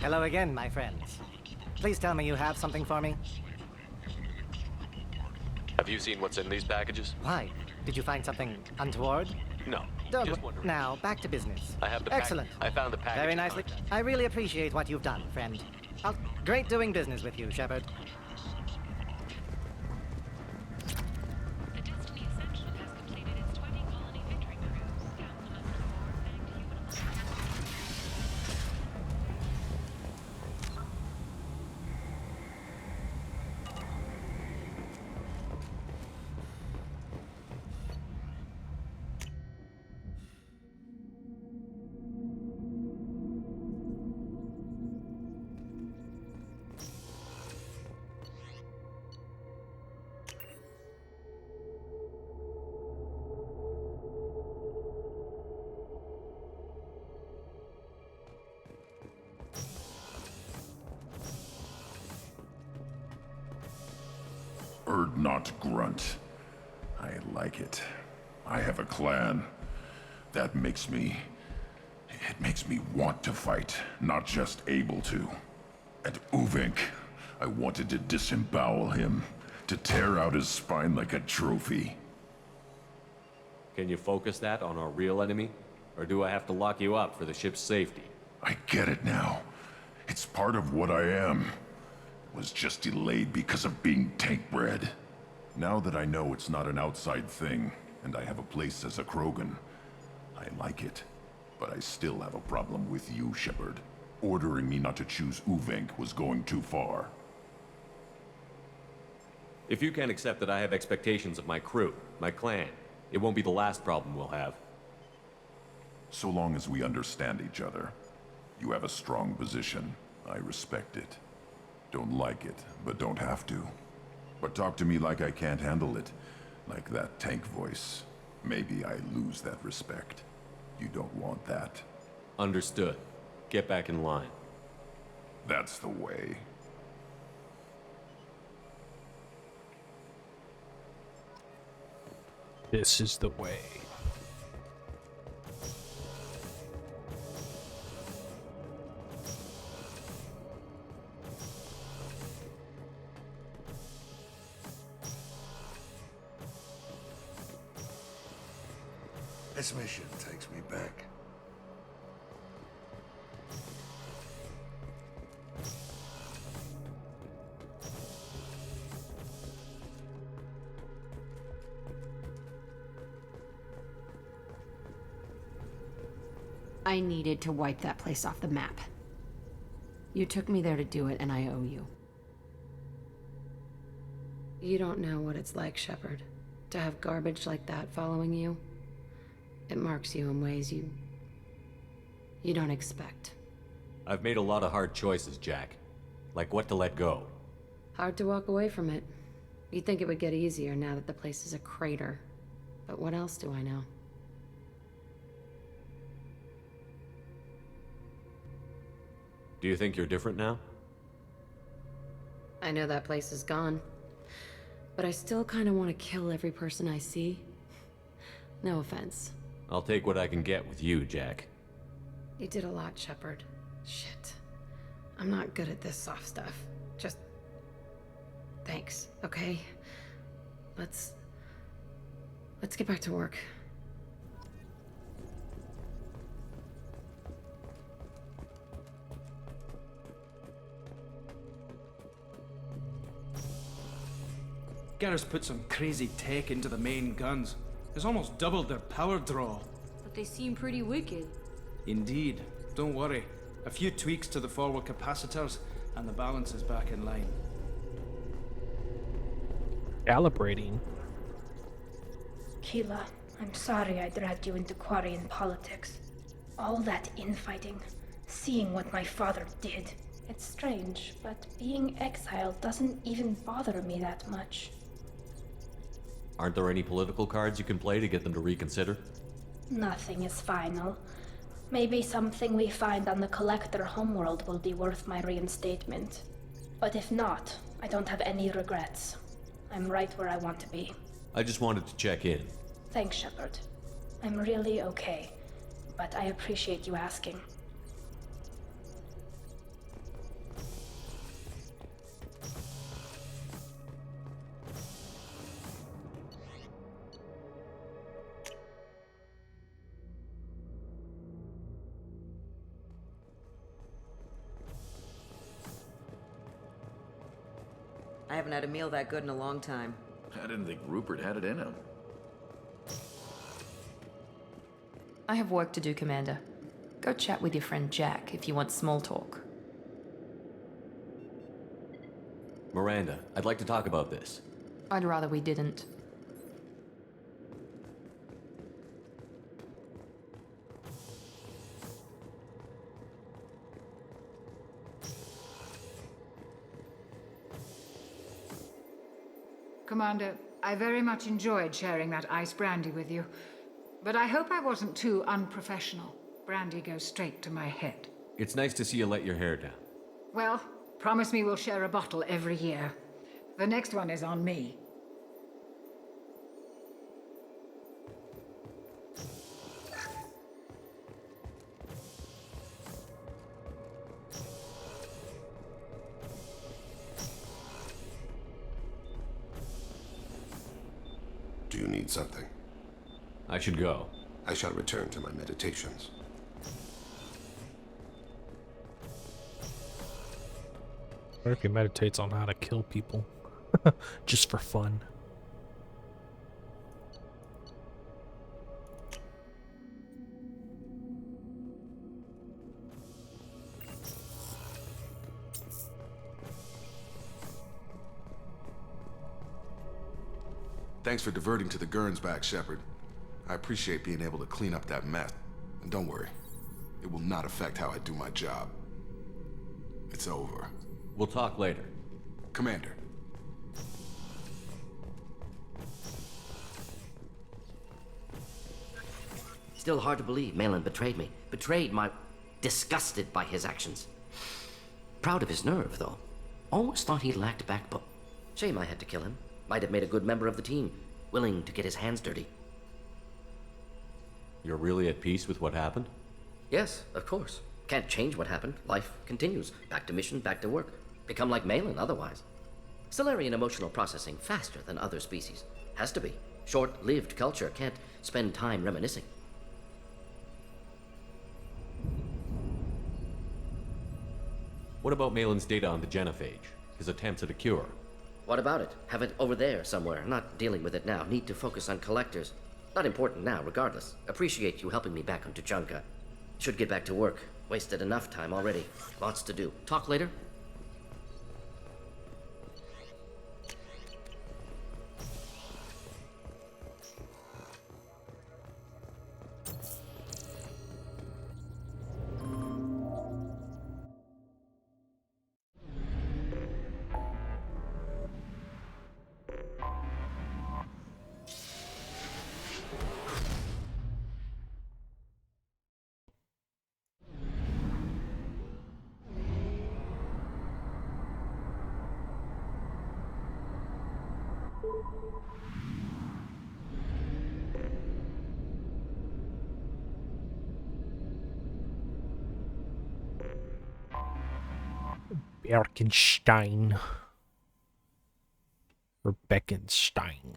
Hello again, my friends. Please tell me you have something for me. Have you seen what's in these packages? Why? Did you find something untoward? No. Don't Just wo- wondering. Now, back to business. I have the Excellent. I found the package. Very nicely. I really appreciate what you've done, friend. Great doing business with you, Shepard. Erd not grunt. I like it. I have a clan. That makes me... It makes me want to fight, not just able to. And Uvink, I wanted to disembowel him, to tear out his spine like a trophy. Can you focus that on our real enemy? Or do I have to lock you up for the ship's safety? I get it now. It's part of what I am. Was just delayed because of being tank bred. Now that I know it's not an outside thing, and I have a place as a Krogan, I like it. But I still have a problem with you, Shepard. Ordering me not to choose Uvenk was going too far. If you can't accept that I have expectations of my crew, my clan, it won't be the last problem we'll have. So long as we understand each other. You have a strong position. I respect it. Don't like it, but don't have to. But talk to me like I can't handle it. Like that tank voice. Maybe I lose that respect. You don't want that. Understood. Get back in line. That's the way. This is the way. This mission takes me back. I needed to wipe that place off the map. You took me there to do it, and I owe you. You don't know what it's like, Shepard, to have garbage like that following you. It marks you in ways you don't expect. I've made a lot of hard choices, Jack. Like what to let go. Hard to walk away from it. You'd think it would get easier now that the place is a crater. But what else do I know? Do you think you're different now? I know that place is gone. But I still kind of want to kill every person I see. No offense. I'll take what I can get with you, Jack. You did a lot, Shepard. Shit. I'm not good at this soft stuff. Just... thanks, okay? Let's get back to work. Garrus put some crazy tech into the main guns. It's almost doubled their power draw. But they seem pretty wicked. Indeed. Don't worry. A few tweaks to the forward capacitors, and the balance is back in line. Calibrating. Keela, I'm sorry I dragged you into Quarian politics. All that infighting, seeing what my father did. It's strange, but being exiled doesn't even bother me that much. Aren't there any political cards you can play to get them to reconsider? Nothing is final. Maybe something we find on the Collector homeworld will be worth my reinstatement. But if not, I don't have any regrets. I'm right where I want to be. I just wanted to check in. Thanks, Shepard. I'm really okay, but I appreciate you asking. I haven't had a meal that good in a long time. I didn't think Rupert had it in him. I have work to do, Commander. Go chat with your friend Jack if you want small talk. Miranda, I'd like to talk about this. I'd rather we didn't. Commander, I very much enjoyed sharing that ice brandy with you. But I hope I wasn't too unprofessional. Brandy goes straight to my head. It's nice to see you let your hair down. Well, promise me we'll share a bottle every year. The next one is on me. Do you need something? I should go. I shall return to my meditations. What if he meditates on how to kill people? Just for fun. Thanks for diverting to the Gurns back, Shepard. I appreciate being able to clean up that mess. And don't worry, it will not affect how I do my job. It's over. We'll talk later. Commander. Still hard to believe Malin betrayed me. Betrayed my... Disgusted by his actions. Proud of his nerve, though. Almost thought he lacked backbone. Shame I had to kill him. Might have made a good member of the team. Willing to get his hands dirty. You're really at peace with what happened? Yes, of course. Can't change what happened. Life continues. Back to mission, back to work. Become like Malin otherwise. Solarian emotional processing faster than other species. Has to be. Short-lived culture can't spend time reminiscing. What about Malin's data on the genophage? His attempts at a cure? What about it? Have it over there somewhere. Not dealing with it now. Need to focus on collectors. Not important now, regardless. Appreciate you helping me back on Tuchanka. Should get back to work. Wasted enough time already. Lots to do. Talk later? Berkenstein. Or Beckenstein.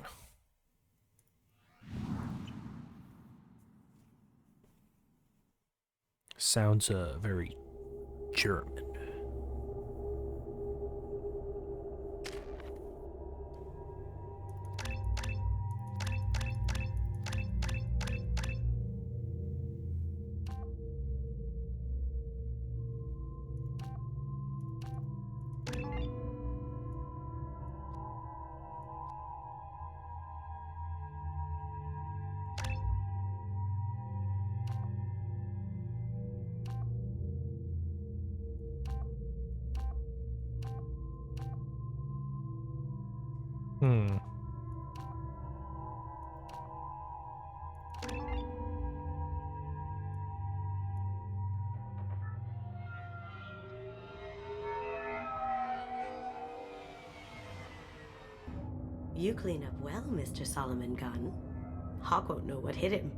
Sounds very German. You clean up well, Mr. Solomon Gunn. Hawk won't know what hit him.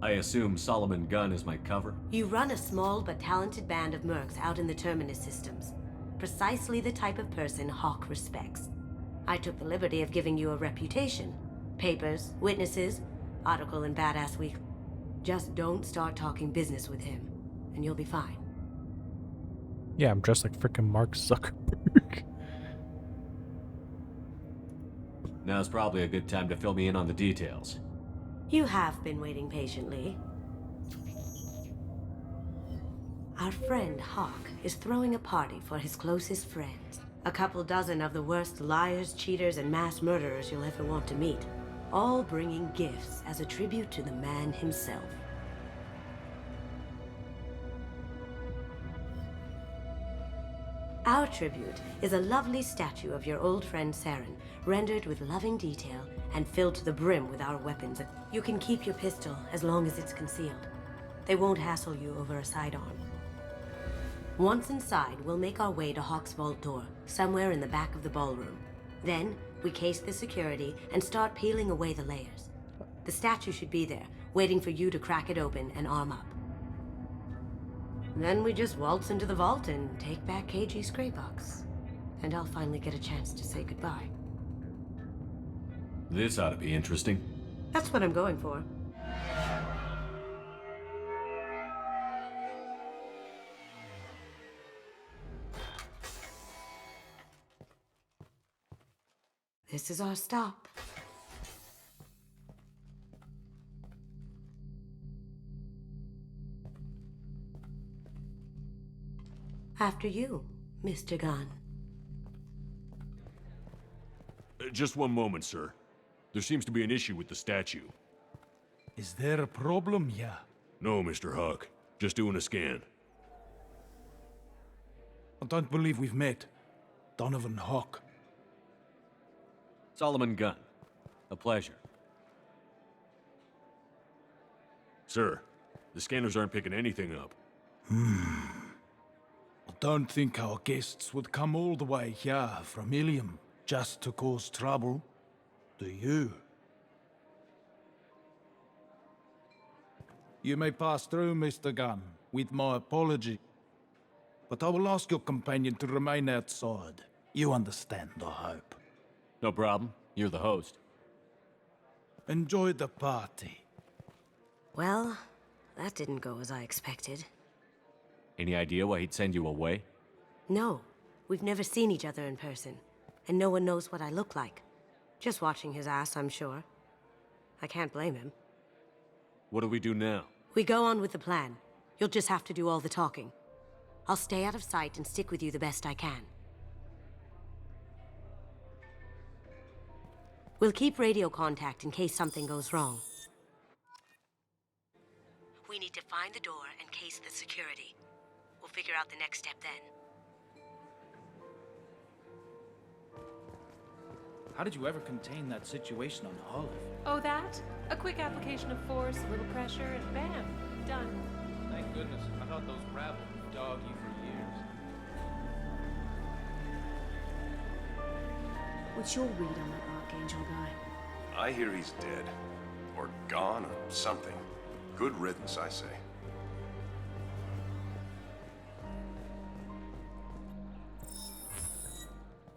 I assume Solomon Gunn is my cover? You run a small but talented band of mercs out in the Terminus systems. Precisely the type of person Hawk respects. I took the liberty of giving you a reputation. Papers, witnesses, article in Badass Week. Just don't start talking business with him, and you'll be fine. Yeah, I'm dressed like frickin' Mark Zuckerberg. Now's probably a good time to fill me in on the details. You have been waiting patiently. Our friend Hawk is throwing a party for his closest friends. A couple dozen of the worst liars, cheaters, and mass murderers you'll ever want to meet. All bringing gifts as a tribute to the man himself. Our tribute is a lovely statue of your old friend Saren, rendered with loving detail and filled to the brim with our weapons. You can keep your pistol as long as it's concealed. They won't hassle you over a sidearm. Once inside, we'll make our way to Hawk's vault door, somewhere in the back of the ballroom. Then, we case the security and start peeling away the layers. The statue should be there, waiting for you to crack it open and arm up. Then we just waltz into the vault and take back KG's gray box. And I'll finally get a chance to say goodbye. This ought to be interesting. That's what I'm going for. This is our stop. After you, Mr. Gunn. Just one moment, sir. There seems to be an issue with the statue. Is there a problem here? No, Mr. Huck. Just doing a scan. I don't believe we've met. Donovan Huck. Solomon Gunn. A pleasure. Sir, the scanners aren't picking anything up. I don't think our guests would come all the way here from Ilium just to cause trouble. Do you? You may pass through, Mr. Gunn, with my apology. But I will ask your companion to remain outside. You understand, I hope. No problem. You're the host. Enjoy the party. Well, that didn't go as I expected. Any idea why he'd send you away? No, we've never seen each other in person, and no one knows what I look like. Just watching his ass, I'm sure. I can't blame him. What do we do now? We go on with the plan. You'll just have to do all the talking. I'll stay out of sight and stick with you the best I can. We'll keep radio contact in case something goes wrong. We need to find the door and case the security. We'll figure out the next step then. How did you ever contain that situation on Olive? Oh, that? A quick application of force, a little pressure, and bam, done. Thank goodness. I thought those rabble would dog you for years. What's your read on that Archangel guy? I hear he's dead. Or gone, or something. Good riddance, I say.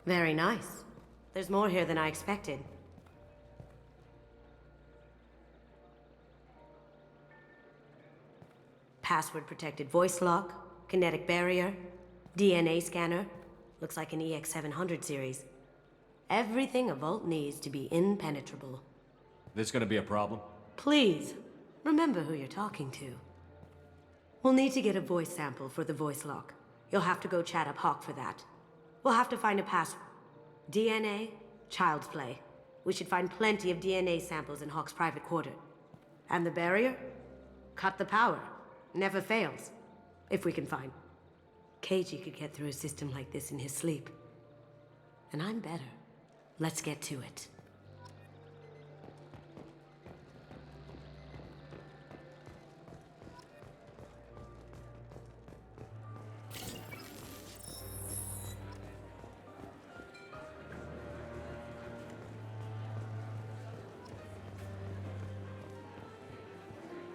Very nice. There's more here than I expected. Password-protected voice lock, kinetic barrier, DNA scanner. Looks like an EX700 series. Everything a Vault needs to be impenetrable. This gonna be a problem? Please, remember who you're talking to. We'll need to get a voice sample for the voice lock. You'll have to go chat up Hawk for that. We'll have to find a password. DNA, child's play. We should find plenty of DNA samples in Hawk's private quarter. And the barrier? Cut the power. Never fails. If we can find. KG could get through a system like this in his sleep. And I'm better. Let's get to it.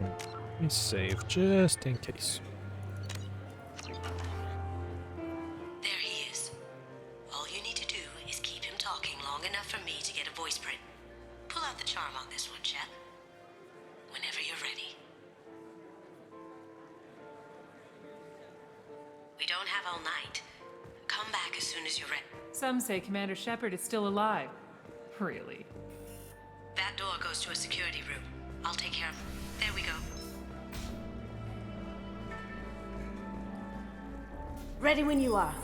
Let me save just in case. There he is. All you need to do is keep him talking long enough for me to get a voice print. Pull out the charm on this one, Chet. Whenever you're ready. We don't have all night. Come back as soon as you're ready. Some say Commander Shepard is still alive. Really? That door goes to a security room. I'll take care of it. There we go. Ready when you are.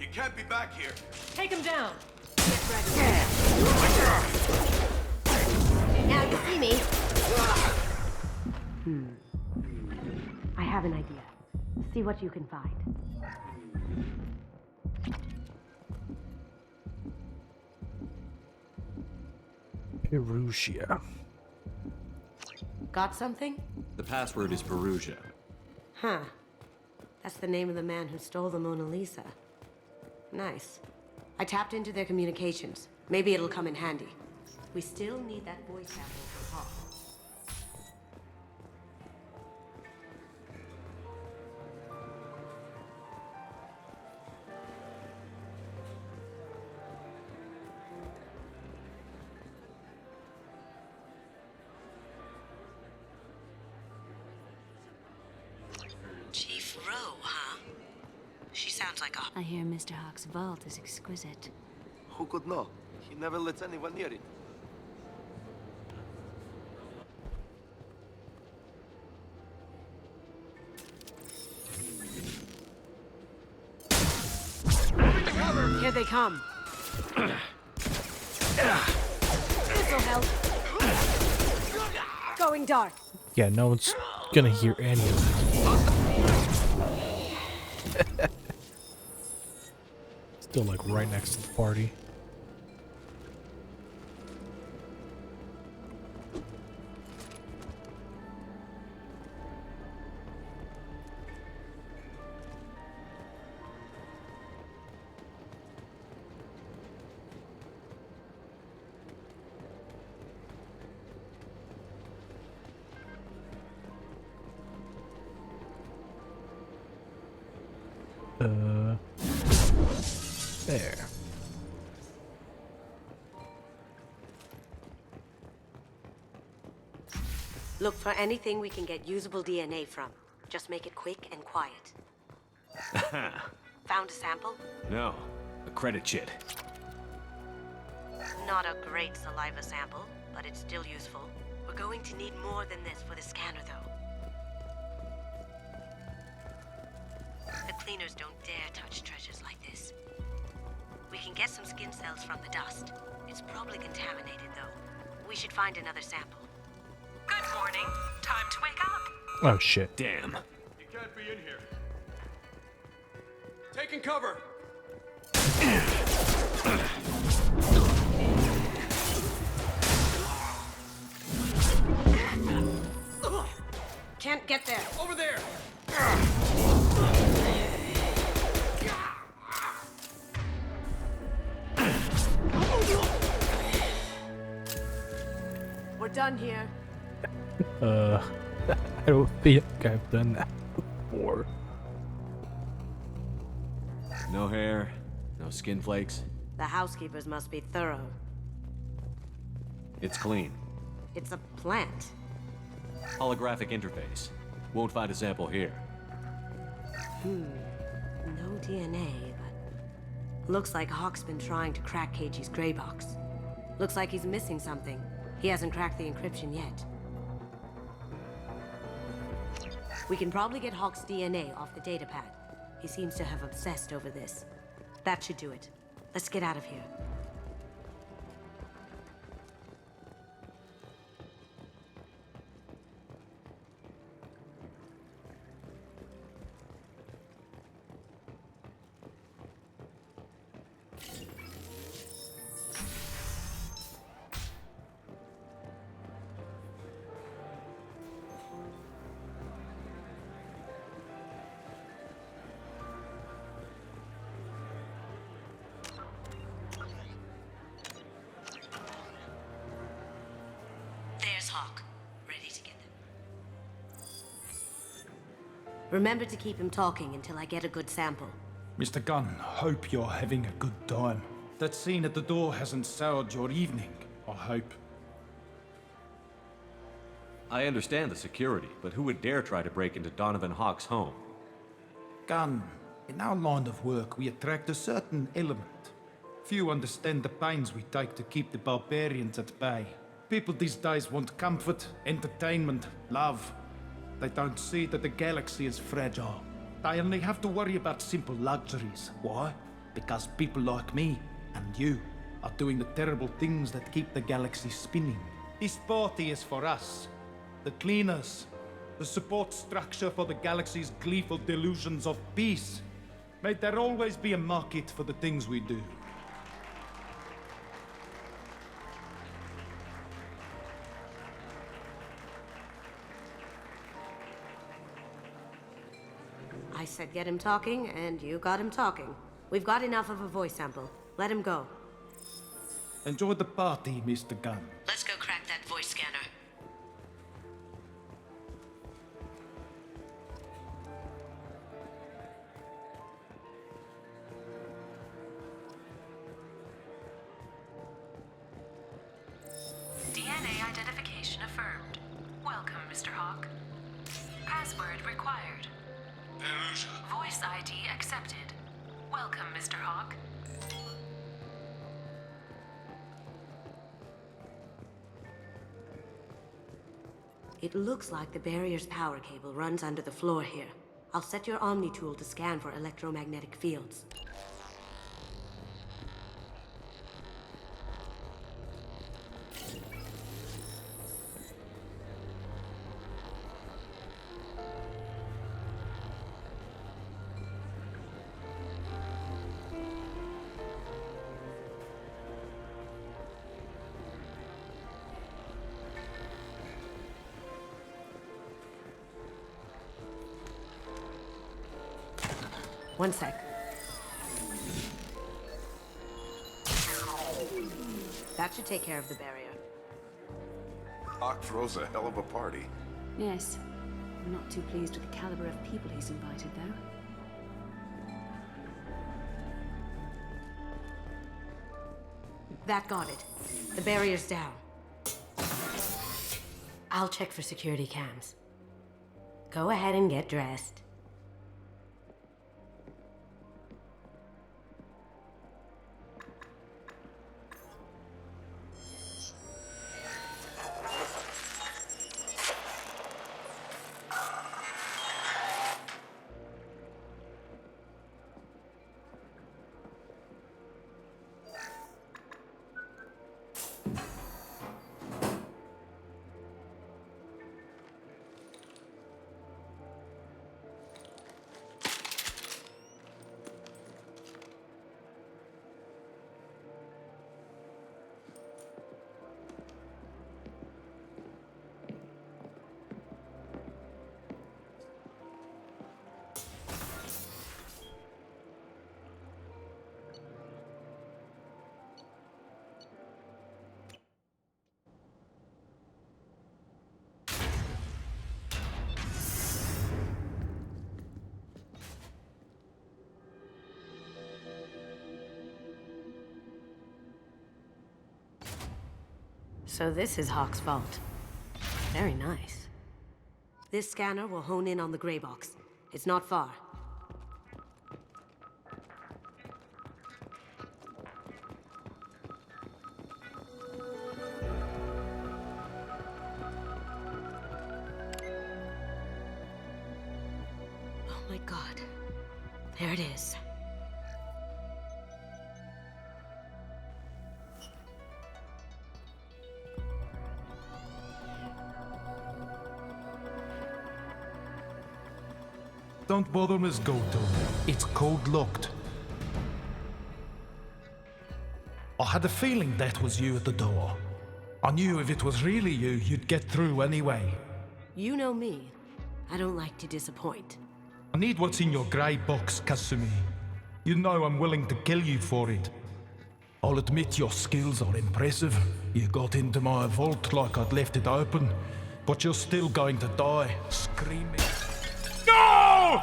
You can't be back here. Take him down. Now you see me. I have an idea. See what you can find. Perugia. Got something? The password is Perugia. Huh. That's the name of the man who stole the Mona Lisa. Nice. I tapped into their communications. Maybe it'll come in handy. We still need that voice sample from Hawk. huh? She sounds like a... I hear Mr. Hawk's vault is exquisite. Who could know? He never lets anyone near it. Here they come. This'll help. Going dark. Yeah, no one's gonna hear any of it. Still like right next to the party. There. Look for anything we can get usable DNA from. Just make it quick and quiet. Found a sample? No, a credit chit. Not a great saliva sample, but it's still useful. We're going to need more than this for the scanner, though. The cleaners don't dare touch treasures like this. We can get some skin cells from the dust. It's probably contaminated, though. We should find another sample. Good morning. Time to wake up. Oh shit. Damn. You can't be in here. Taking cover. Can't get there. Over there. We're done here. I don't think I've done that before. No hair, no skin flakes. The housekeepers must be thorough. It's clean. It's a plant. Holographic interface. Won't find a sample here. No DNA, but... Looks like Hawk's been trying to crack KG's gray box. Looks like he's missing something. He hasn't cracked the encryption yet. We can probably get Hawk's DNA off the datapad. He seems to have obsessed over this. That should do it. Let's get out of here. There's Hawk, ready to get them. Remember to keep him talking until I get a good sample. Mr. Gunn, hope you're having a good time. That scene at the door hasn't soured your evening, I hope. I understand the security, but who would dare try to break into Donovan Hawk's home? Gunn, in our line of work, we attract a certain element. Few understand the pains we take to keep the barbarians at bay. People these days want comfort, entertainment, love. They don't see that the galaxy is fragile. They only have to worry about simple luxuries. Why? Because people like me and you are doing the terrible things that keep the galaxy spinning. This party is for us, the cleaners, the support structure for the galaxy's gleeful delusions of peace. May there always be a market for the things we do. I said get him talking, and you got him talking. We've got enough of a voice sample. Let him go. Enjoy the party, Mr. Gunn. Let's go crack that voice scanner. DNA identification affirmed. Welcome, Mr. Hawk. Password required. Voice ID accepted. Welcome, Mr. Hawk. It looks like the barrier's power cable runs under the floor here. I'll set your Omni tool to scan for electromagnetic fields. One sec. That should take care of the barrier. Hawk throws a hell of a party. Yes. I'm not too pleased with the caliber of people he's invited, though. That got it. The barrier's down. I'll check for security cams. Go ahead and get dressed. So this is Hawk's vault. Very nice. This scanner will hone in on the gray box. It's not far. Oh my God. There it is. Don't bother, Miss Goto. It's code-locked. I had a feeling that was you at the door. I knew if it was really you, you'd get through anyway. You know me. I don't like to disappoint. I need what's in your grey box, Kasumi. You know I'm willing to kill you for it. I'll admit your skills are impressive. You got into my vault like I'd left it open, but you're still going to die, screaming. No!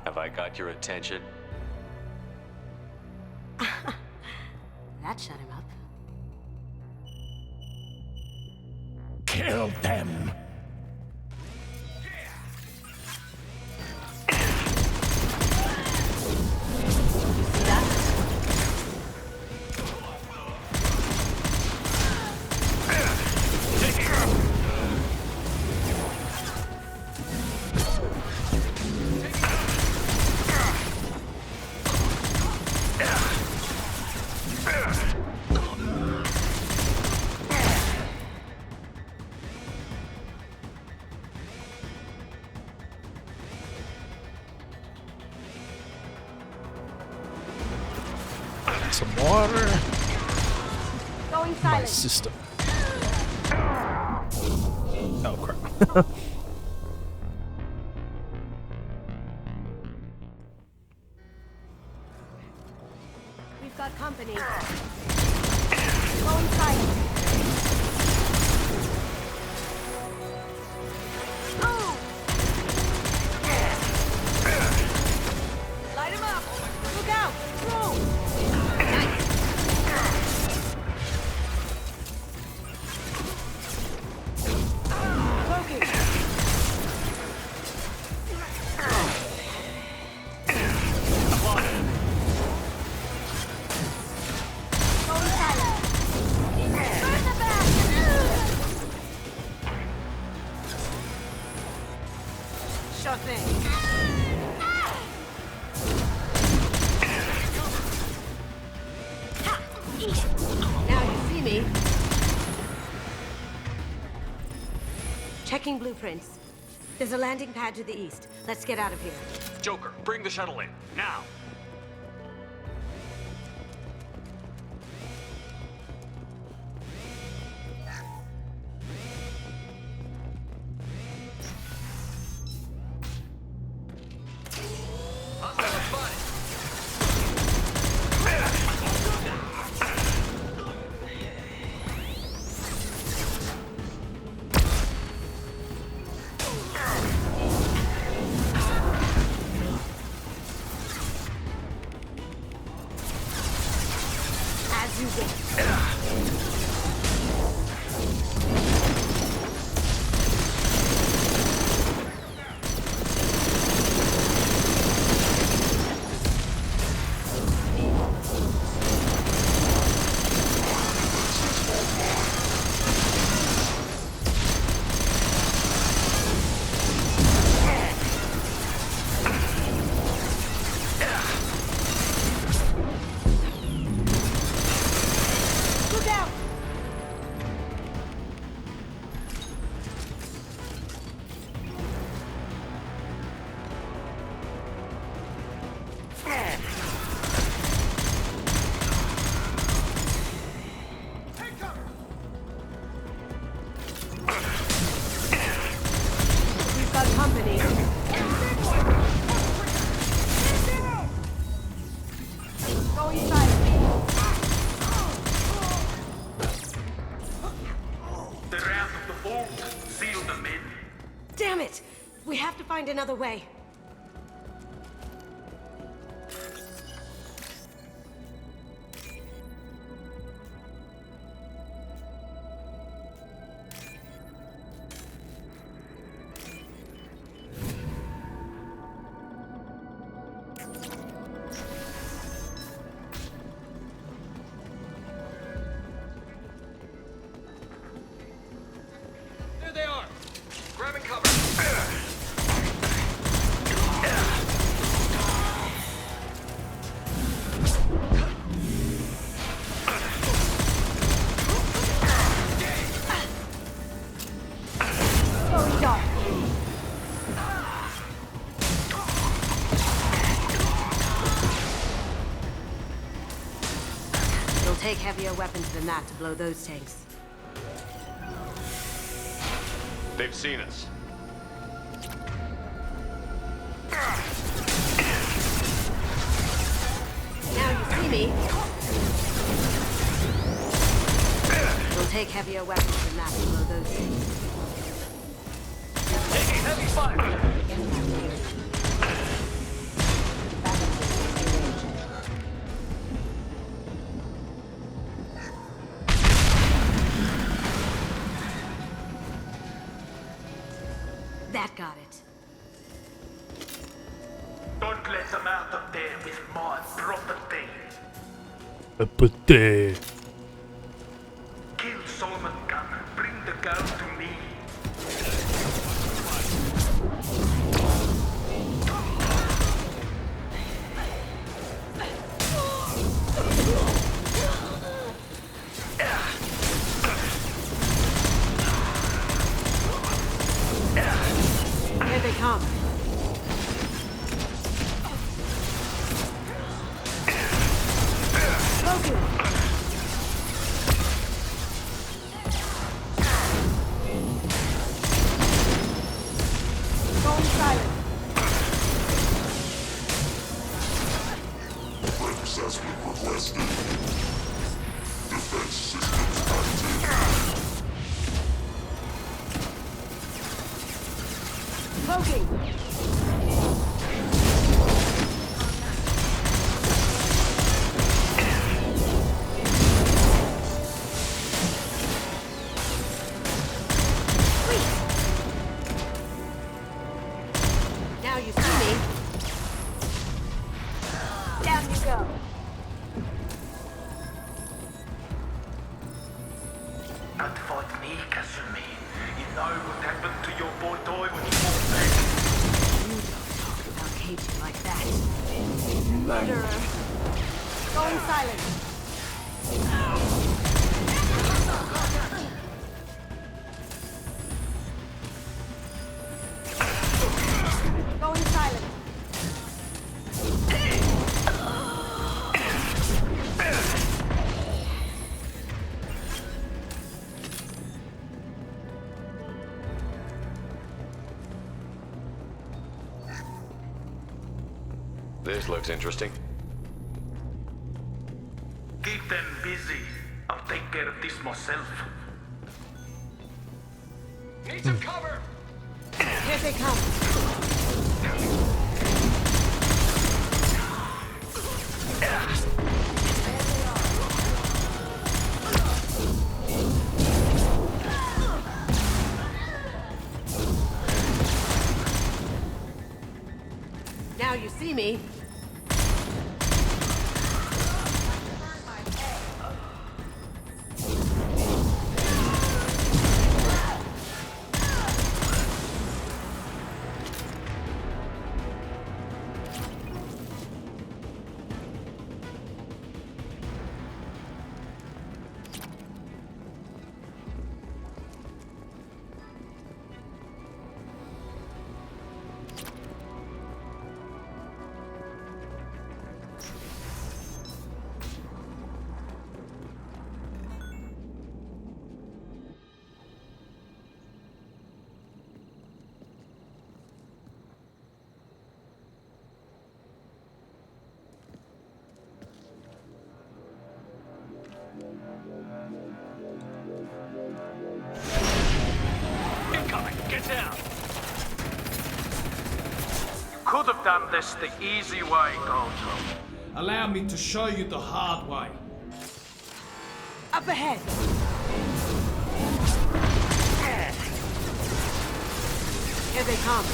Have I got your attention? That shut him up. Kill them! Some water. Going My silent. system. Oh crap. We've got company. Going silent. Light him up! Look out! Through! Sure thing. Now you see me. Checking blueprints. There's a landing pad to the east. Let's get out of here. Joker, bring the shuttle in, now! As you wish. Look out! We've got company. Go inside. The ramp of the vault. Seal them in. Damn it! We have to find another way. There they are! Grabbing cover! Going dark. It'll take heavier weapons than that to blow those tanks. They've seen us. Now you see me. It'll take heavier weapons than that to blow those things. Taking heavy fire! That got it. Don't let them out of there with my property. But Kill Solomon Gunn. Bring the girl to me. Here they come. Logan! Going silent. Access requested. Defense systems active. Logan! Now you see me. Down you go. Not fight me, Kasumi. You know what happened to your boy toy when you fought back. Murderer. Going silent. Going silent. This looks interesting. Keep them busy. I'll take care of this myself. Need some cover! Here they come. Now you see me. Incoming! Get down! You could have done this the easy way, Gojo. Allow me to show you the hard way. Up ahead. Here they come.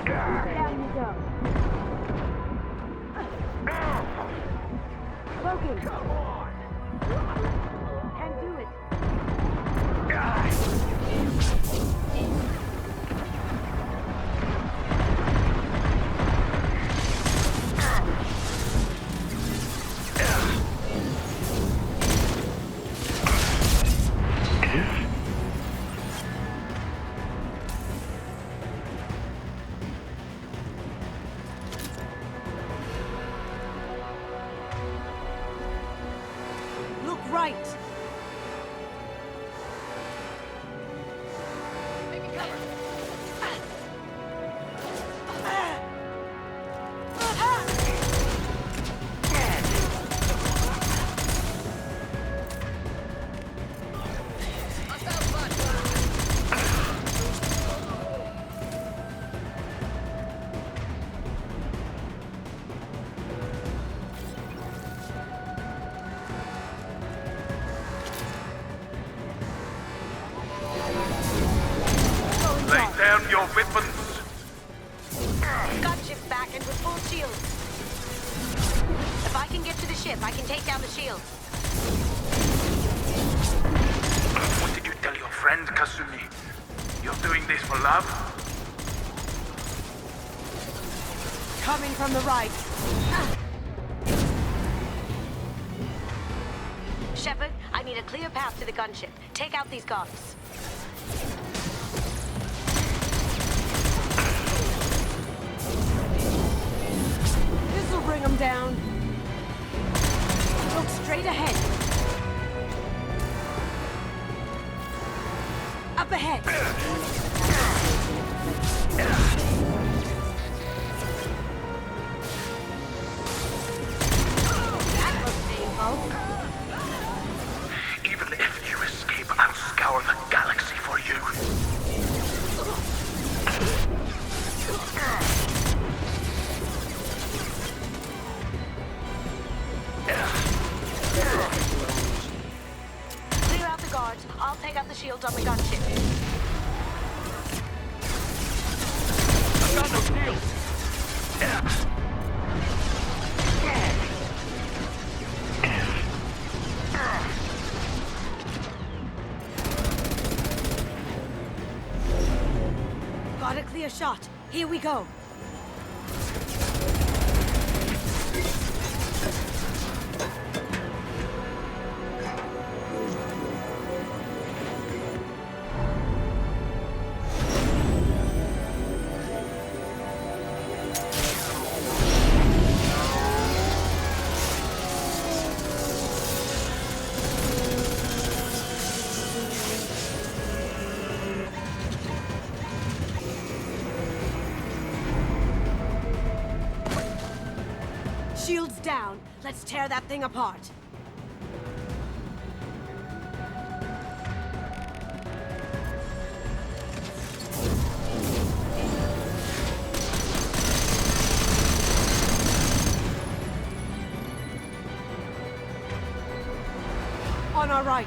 Down you go. Logan. Come on. Can do it. Look right. Lay down your weapons. Gunship back and with full shields. If I can get to the ship, I can take down the shield. What did you tell your friend, Kasumi? You're doing this for love? Coming from the right. Shepard, I need a clear path to the gunship. Take out these guards. This'll bring them down. Look straight ahead. Up ahead. That looks painful. Even if you escape, I'll scour the galaxy for you. Clear out the guards. I'll take out the shields on the gunship. I've got no shields! Got a clear shot. Here we go. Shields down. Let's tear that thing apart. On our right.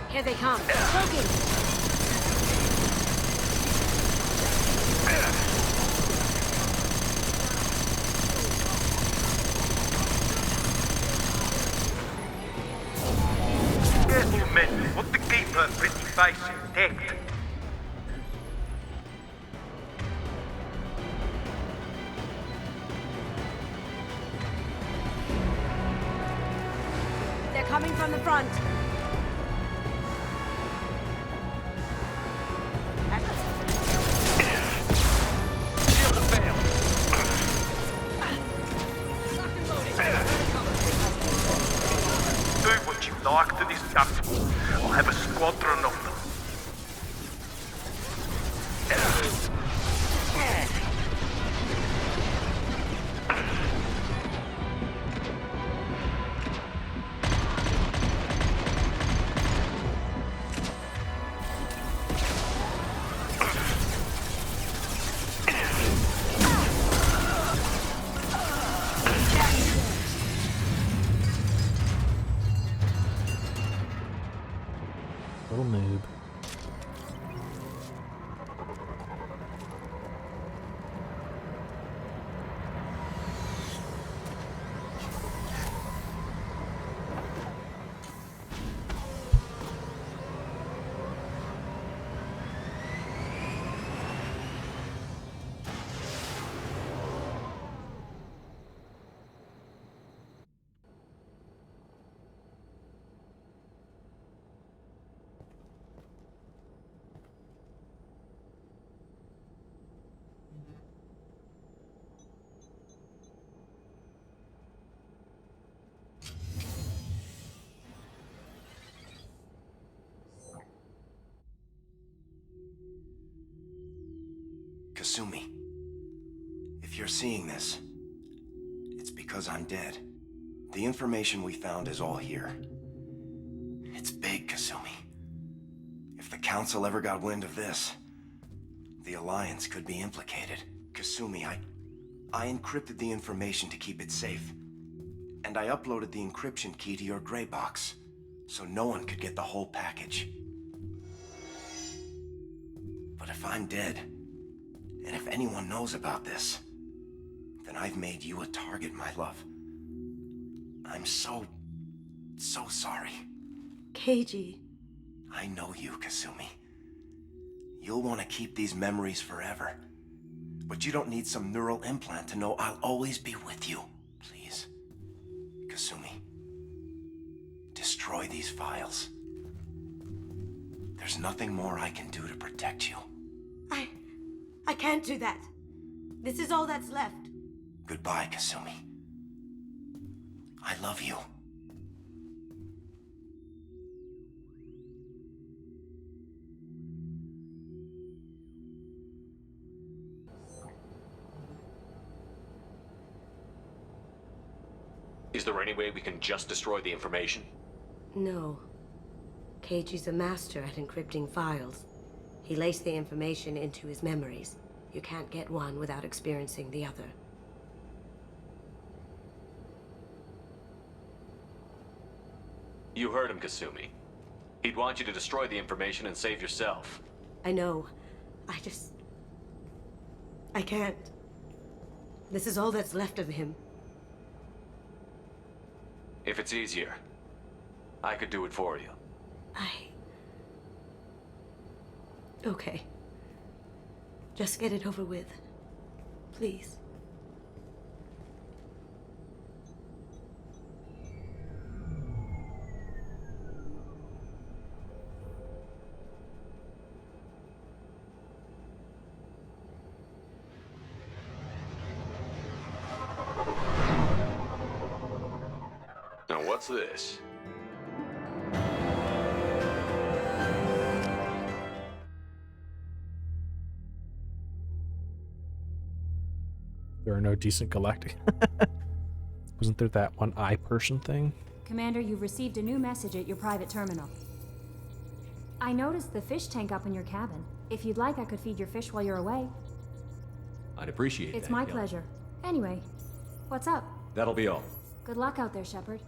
Here they come. Smoking. What the keeper pretty face intact. They're coming from the front. Do what you like to this duct. I'll have a squadron of them. Little noob. Kasumi, if you're seeing this, it's because I'm dead. The information we found is all here. It's big, Kasumi. If the Council ever got wind of this, the Alliance could be implicated. Kasumi, I encrypted the information to keep it safe. And I uploaded the encryption key to your gray box, so no one could get the whole package. But if I'm dead, and if anyone knows about this, then I've made you a target, my love. I'm so sorry. Keiji. I know you, Kasumi. You'll want to keep these memories forever. But you don't need some neural implant to know I'll always be with you. Please, Kasumi, destroy these files. There's nothing more I can do to protect you. I can't do that. This is all that's left. Goodbye, Kasumi. I love you. Is there any way we can just destroy the information? No. Keiji's a master at encrypting files. He laced the information into his memories. You can't get one without experiencing the other. You heard him, Kasumi. He'd want you to destroy the information and save yourself. I know. I can't. This is all that's left of him. If it's easier, I could do it for you. Okay. Just get it over with. Please. Now what's this? There are no decent galactic. Wasn't there that one eye person thing? Commander, you've received a new message at your private terminal. I noticed the fish tank up in your cabin. If you'd like, I could feed your fish while you're away. I'd appreciate that. It's my Gil. pleasure. Anyway, what's up? That'll be all. Good luck out there, Shepard.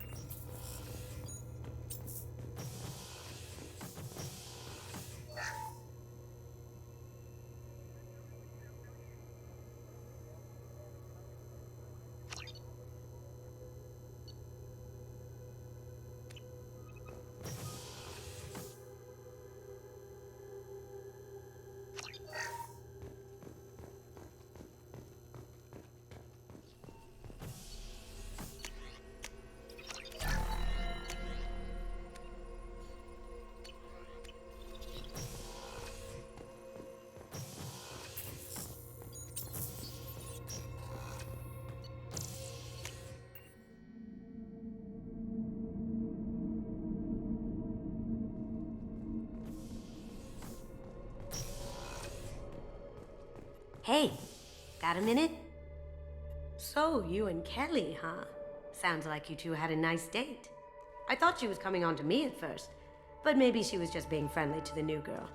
Hey, got a minute? So, you and Kelly, huh? Sounds like you two had a nice date. I thought she was coming on to me at first, but maybe she was just being friendly to the new girl.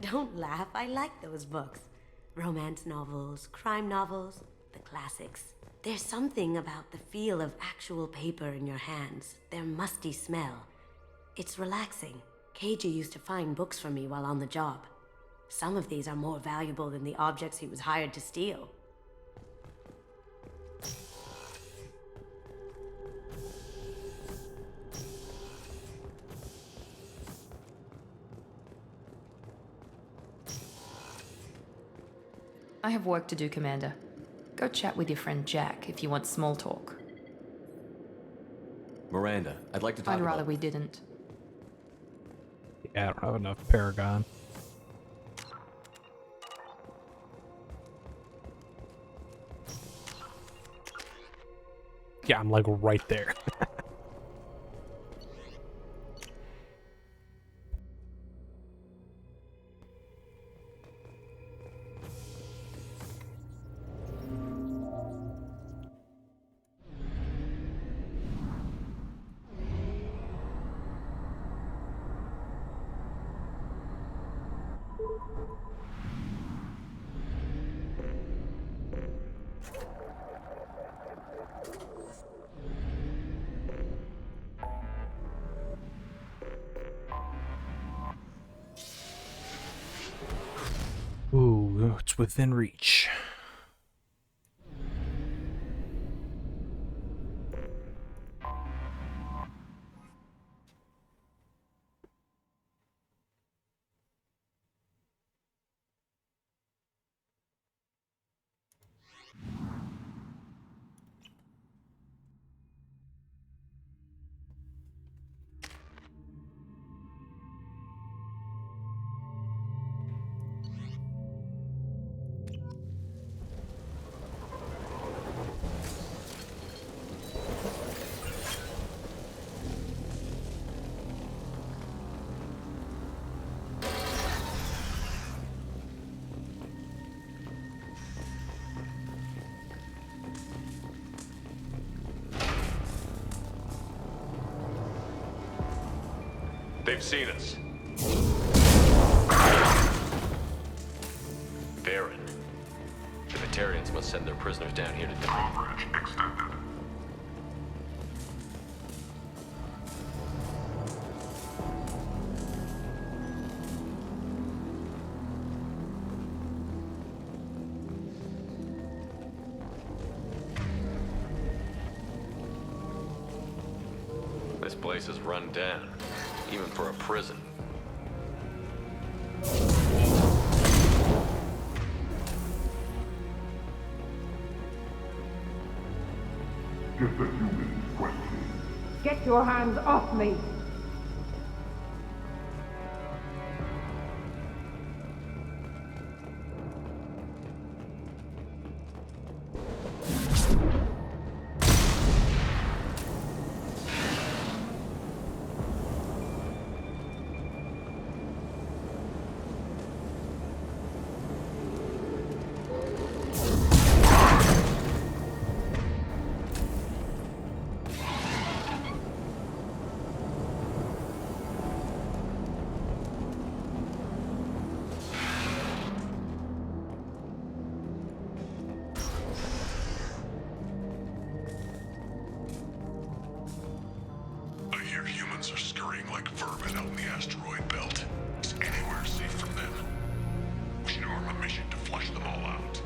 Don't laugh, I like those books. Romance novels, crime novels, the classics. There's something about the feel of actual paper in your hands, their musty smell. It's relaxing. Keiji used to find books for me while on the job. Some of these are more valuable than the objects he was hired to steal. I have work to do, Commander. Go chat with your friend Jack if you want small talk. Miranda, I'd like to talk I'd rather about... we didn't. Yeah, I don't have enough Paragon. Yeah, I'm like right there. Ooh, it's within reach. They've seen us. Baron. The Batarians must send their prisoners down here to die. Coverage extended. This place is run down. even for a prison. Get the humans quickly. Get your hands off me! I hear humans are scurrying like vermin out in the asteroid belt. Is anywhere safe from them? We should arm a mission to flush them all out.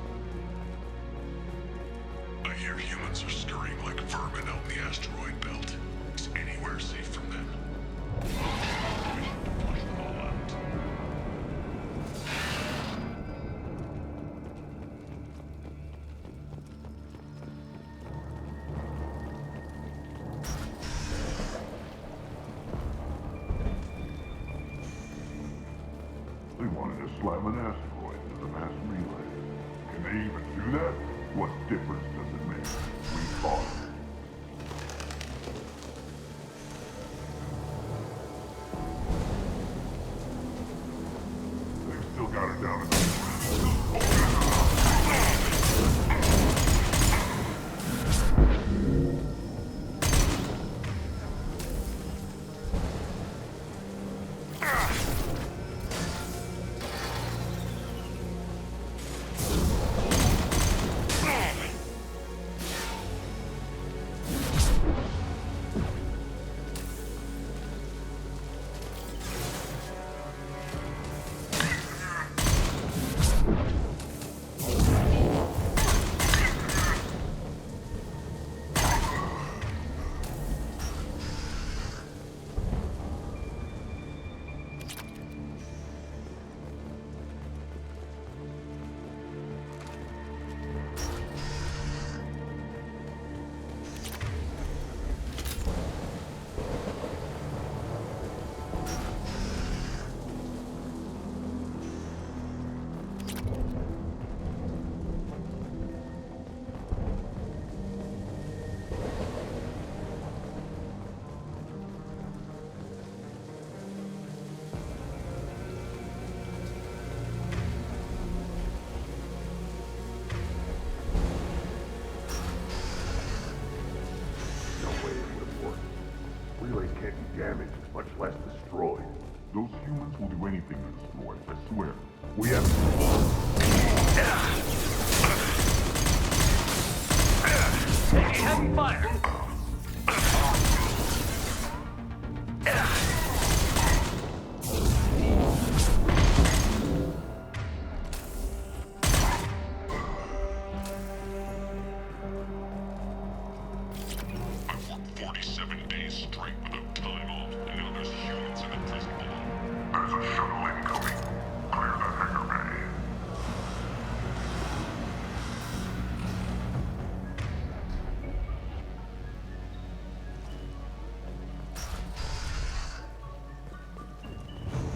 I hear humans are scurrying like vermin out in the asteroid belt. Is anywhere safe from them? We should arm a mission to flush them all out. They wanted to slam an asteroid into the mass relay. Can they even do that? What difference does it make? We fought. They've still got it down in the... Relay can't be damaged, much less destroyed. Those humans will do anything to destroy it, I swear. We have... Taking heavy fire! I've worked 47 days straight without time off, and now there's humans in the prison below. There's a shuttle incoming. Clear the hangar bay.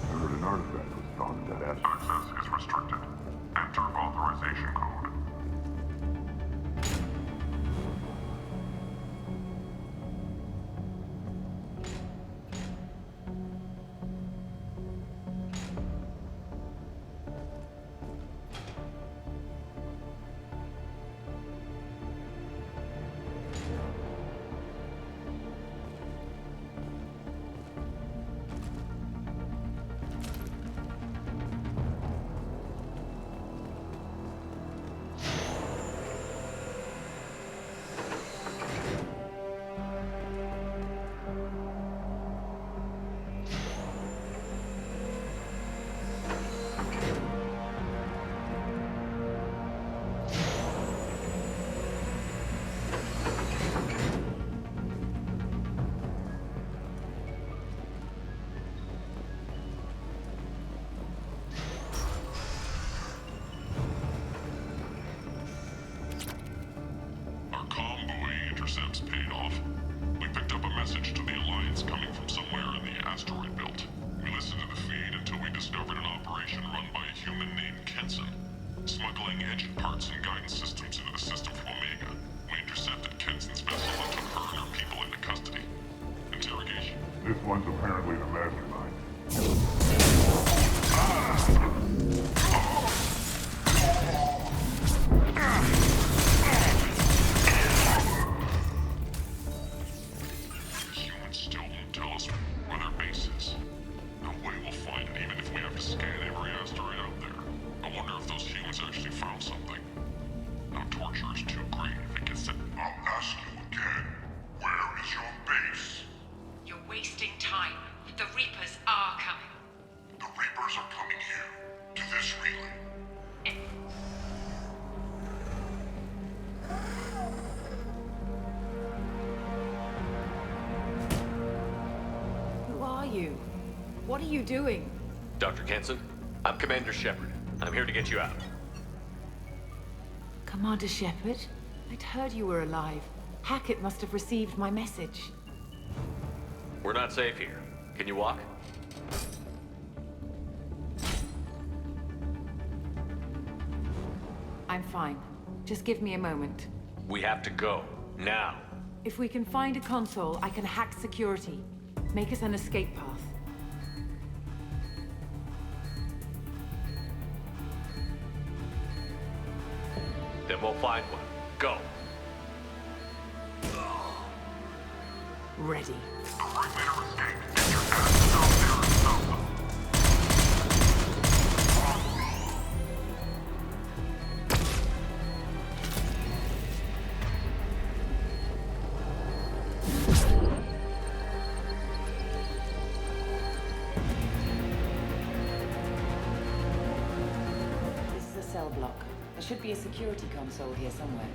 I heard an artifact was found in that asteroid. Access is restricted. Enter authorization code. intercepts paid off. We picked up a message to the Alliance coming from somewhere in the asteroid belt. We listened to the feed until we discovered an operation run by a human named Kenson, smuggling engine parts and guidance systems into the system from Omega. We intercepted Kenson's vessel and took her and her people into custody. Interrogation. This one's apparently the mastermind. Humans still won't tell us where their base is. No way we'll find it, even if we have to scan every asteroid out there. I wonder if those humans actually found something. Now torture is too great if it gets to... I'll ask you again. Where is your base? You're wasting time. The Reapers are coming. The Reapers are coming here. To this relay. Who are you? What are you doing? Dr. Kenson, I'm Commander Shepard. I'm here to get you out. Commander Shepard? I'd heard you were alive. Hackett must have received my message. We're not safe here. Can you walk? I'm fine. Just give me a moment. We have to go. Now. If we can find a console, I can hack security. Make us an escape path. Then we'll find one. Go. Ready. This is a cell block. There should be a security console here somewhere.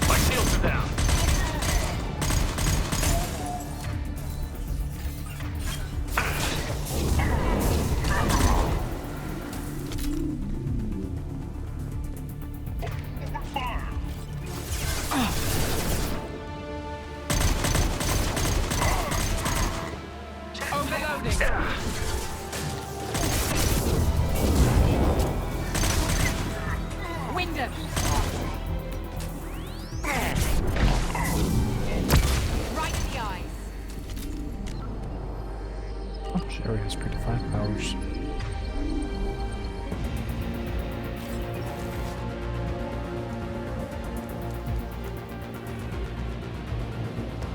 My shields are down. Wyndham! Right in the eyes. Oh, she already has predefined powers.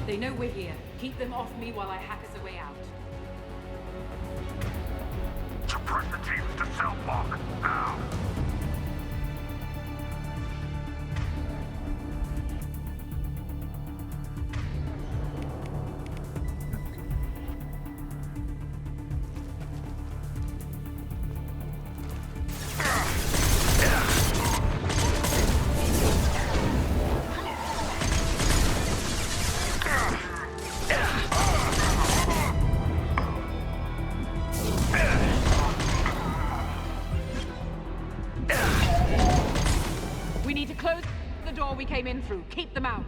They know we're here. Keep them off me while I hack us a way out. Suppress the teams to cell block, now! We need to close the door we came in through. Keep them out.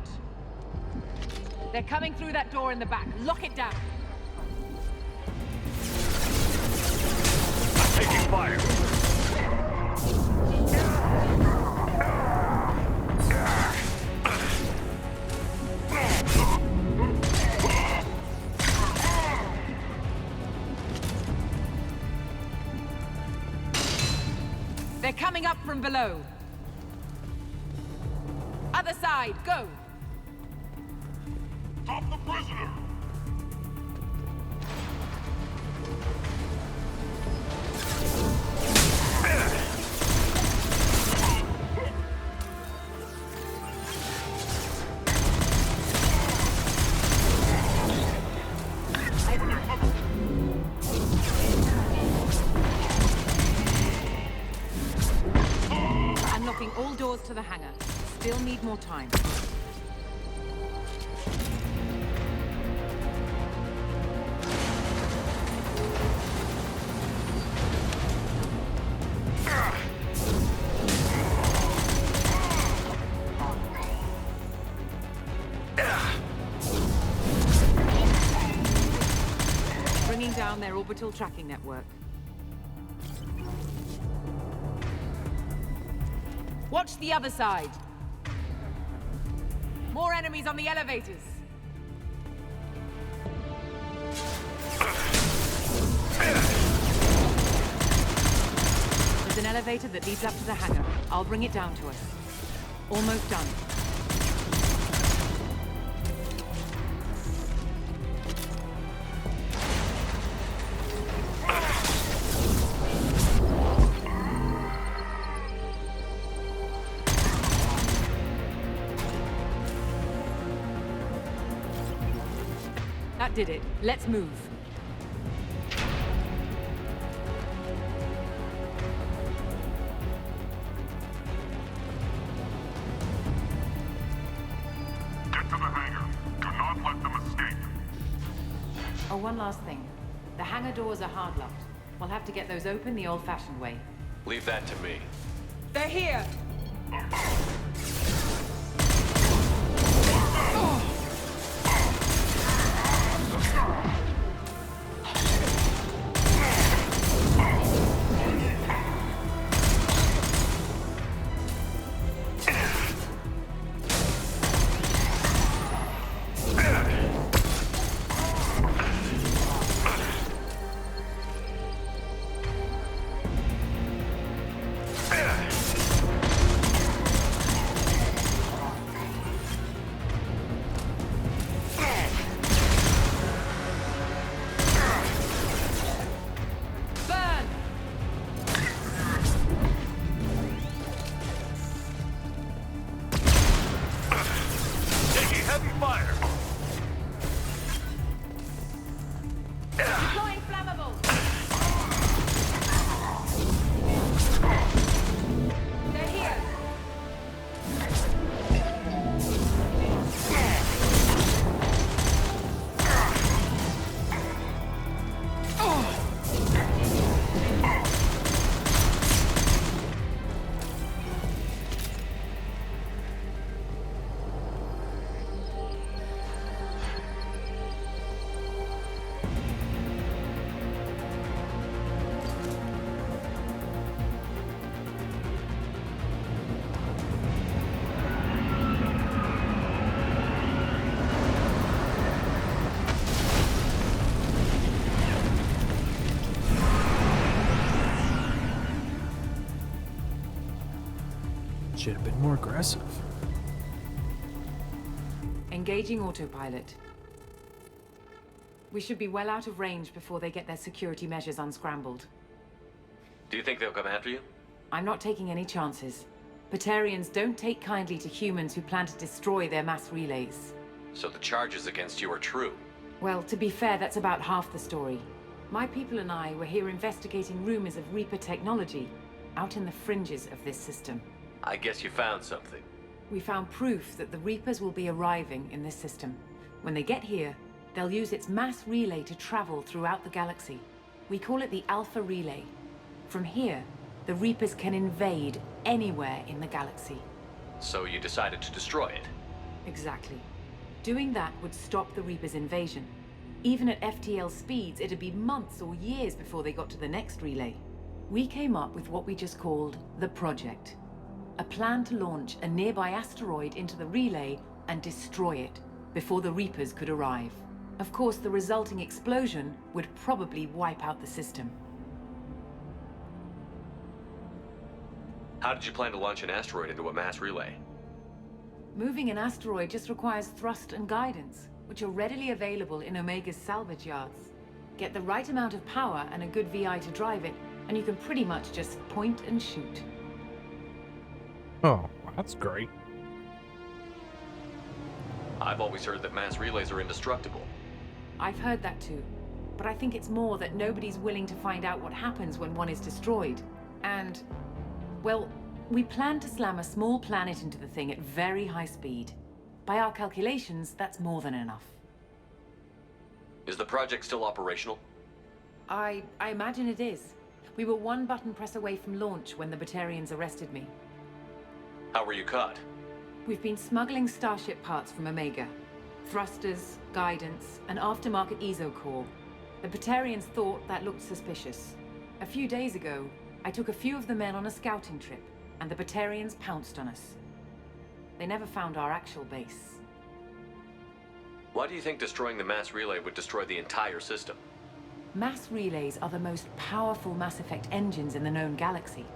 They're coming through that door in the back. Lock it down. I'm taking fire. They're coming up from below. Other side, go! Stop the prisoner! Unlocking all doors to the hangar. Still need more time. orbital tracking network. Watch the other side. More enemies on the elevators. There's an elevator that leads up to the hangar. I'll bring it down to us. Almost done. That did it. Let's move. Get to the hangar. Do not let them escape. Oh, one last thing. The hangar doors are hard locked. We'll have to get those open the old-fashioned way. Leave that to me. They're here! Deploying flammable! They're here! Should have been more aggressive. Engaging autopilot. We should be well out of range before they get their security measures unscrambled. Do you think they'll come after you? I'm not taking any chances. Batarians don't take kindly to humans who plan to destroy their mass relays. So the charges against you are true? Well, to be fair, that's about half the story. My people and I were here investigating rumors of Reaper technology out in the fringes of this system. I guess you found something. We found proof that the Reapers will be arriving in this system. When they get here, they'll use its mass relay to travel throughout the galaxy. We call it the Alpha Relay. From here, the Reapers can invade anywhere in the galaxy. So you decided to destroy it? Exactly. Doing that would stop the Reapers' invasion. Even at FTL speeds, it'd be months or years before they got to the next relay. We came up with what we just called the Project. A plan to launch a nearby asteroid into the relay and destroy it before the Reapers could arrive. Of course, the resulting explosion would probably wipe out the system. How did you plan to launch an asteroid into a mass relay? Moving an asteroid just requires thrust and guidance, which are readily available in Omega's salvage yards. Get the right amount of power and a good VI to drive it, and you can pretty much just point and shoot. Oh, that's great. I've always heard that mass relays are indestructible. I've heard that too, but I think it's more that nobody's willing to find out what happens when one is destroyed. And, well, we plan to slam a small planet into the thing at very high speed. By our calculations, that's more than enough. Is the project still operational? I imagine it is. We were one button press away from launch when the Batarians arrested me. How were you caught? We've been smuggling Starship parts from Omega. Thrusters, guidance, an aftermarket ESO core. The Batarians thought that looked suspicious. A few days ago, I took a few of the men on a scouting trip, and the Batarians pounced on us. They never found our actual base. Why do you think destroying the mass relay would destroy the entire system? Mass relays are the most powerful Mass Effect engines in the known galaxy.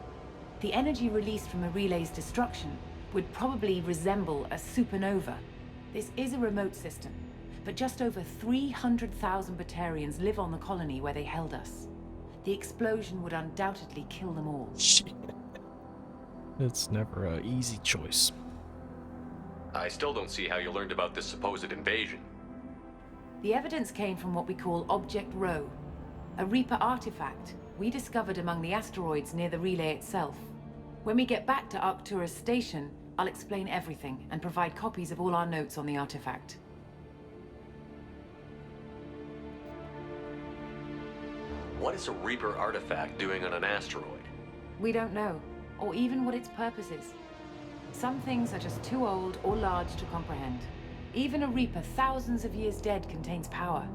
The energy released from a relay's destruction would probably resemble a supernova. This is a remote system, but just over 300,000 Batarians live on the colony where they held us. The explosion would undoubtedly kill them all. Shit. It's never an easy choice. I still don't see how you learned about this supposed invasion. The evidence came from what we call Object Rho, a Reaper artifact we discovered among the asteroids near the relay itself. When we get back to Arcturus Station, I'll explain everything and provide copies of all our notes on the artifact. What is a Reaper artifact doing on an asteroid? We don't know, or even what its purpose is. Some things are just too old or large to comprehend. Even a Reaper thousands of years dead contains power.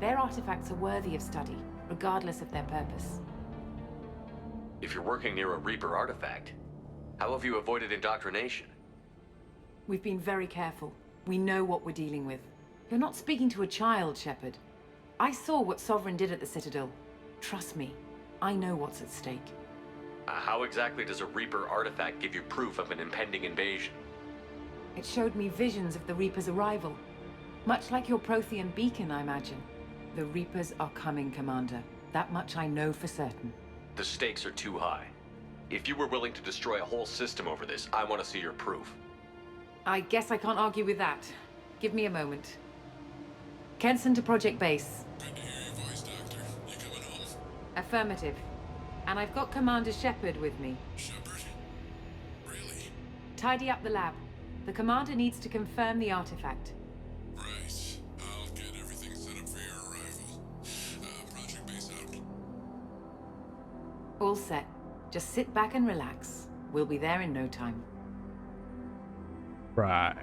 Their artifacts are worthy of study, regardless of their purpose. If you're working near a Reaper artifact, how have you avoided indoctrination? We've been very careful. We know what we're dealing with. You're not speaking to a child, Shepard. I saw what Sovereign did at the Citadel. Trust me, I know what's at stake. How exactly does a Reaper artifact give you proof of an impending invasion? It showed me visions of the Reaper's arrival. Much like your Prothean beacon, I imagine. The Reapers are coming, Commander. That much I know for certain. The stakes are too high. If you were willing to destroy a whole system over this, I want to see your proof. I guess I can't argue with that. Give me a moment. Kenson to Project Base. Good to hear your voice, Doctor. You coming home? Affirmative. And I've got Commander Shepard with me. Shepard? Really? Tidy up the lab. The Commander needs to confirm the artifact. Right. I'll get everything set up for your arrival. Project Base out. All set. Just sit back and relax. We'll be there in no time. Right.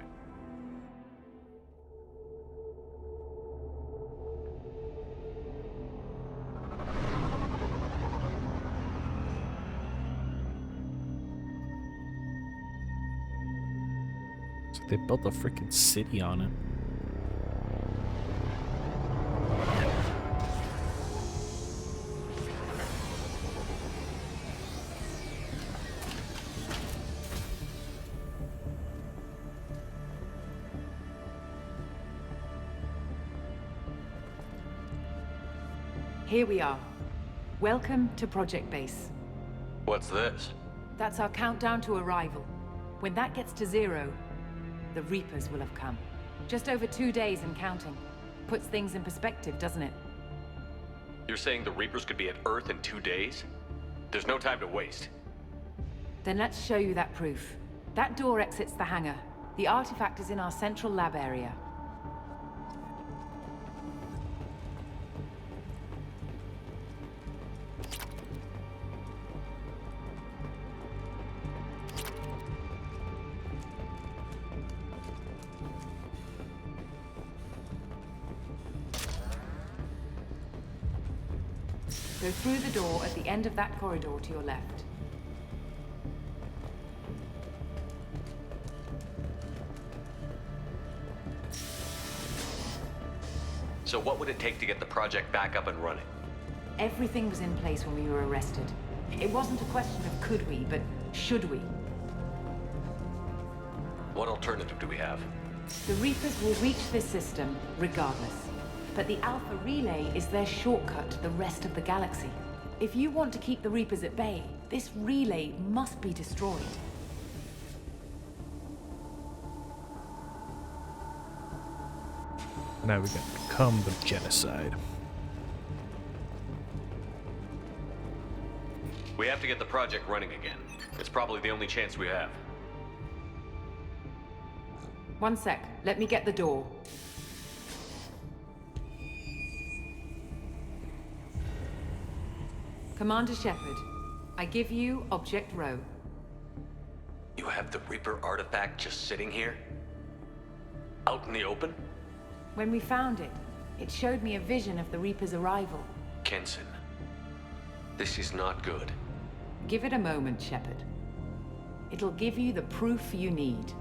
So they built a freaking city on it. Here we are. Welcome to Project Base. What's this? That's our countdown to arrival. When that gets to 0, the Reapers will have come. Just over 2 days and counting. Puts things in perspective, doesn't it? You're saying the Reapers could be at Earth in 2 days? There's no time to waste. Then let's show you that proof. That door exits the hangar. The artifact is in our central lab area. Go through the door at the end of that corridor to your left. So what would it take to get the project back up and running? Everything was in place when we were arrested. It wasn't a question of could we, but should we. What alternative do we have? The Reapers will reach this system regardless. But the Alpha Relay is their shortcut to the rest of the galaxy. If you want to keep the Reapers at bay, this relay must be destroyed. Now we got become the genocide. We have to get the project running again. It's probably the only chance we have. One sec. Let me get the door. Commander Shepard, I give you Object Rho. You have the Reaper artifact just sitting here? Out in the open? When we found it, It showed me a vision of the Reaper's arrival. Kenson, this is not good. Give it a moment, Shepard. It'll give you the proof you need.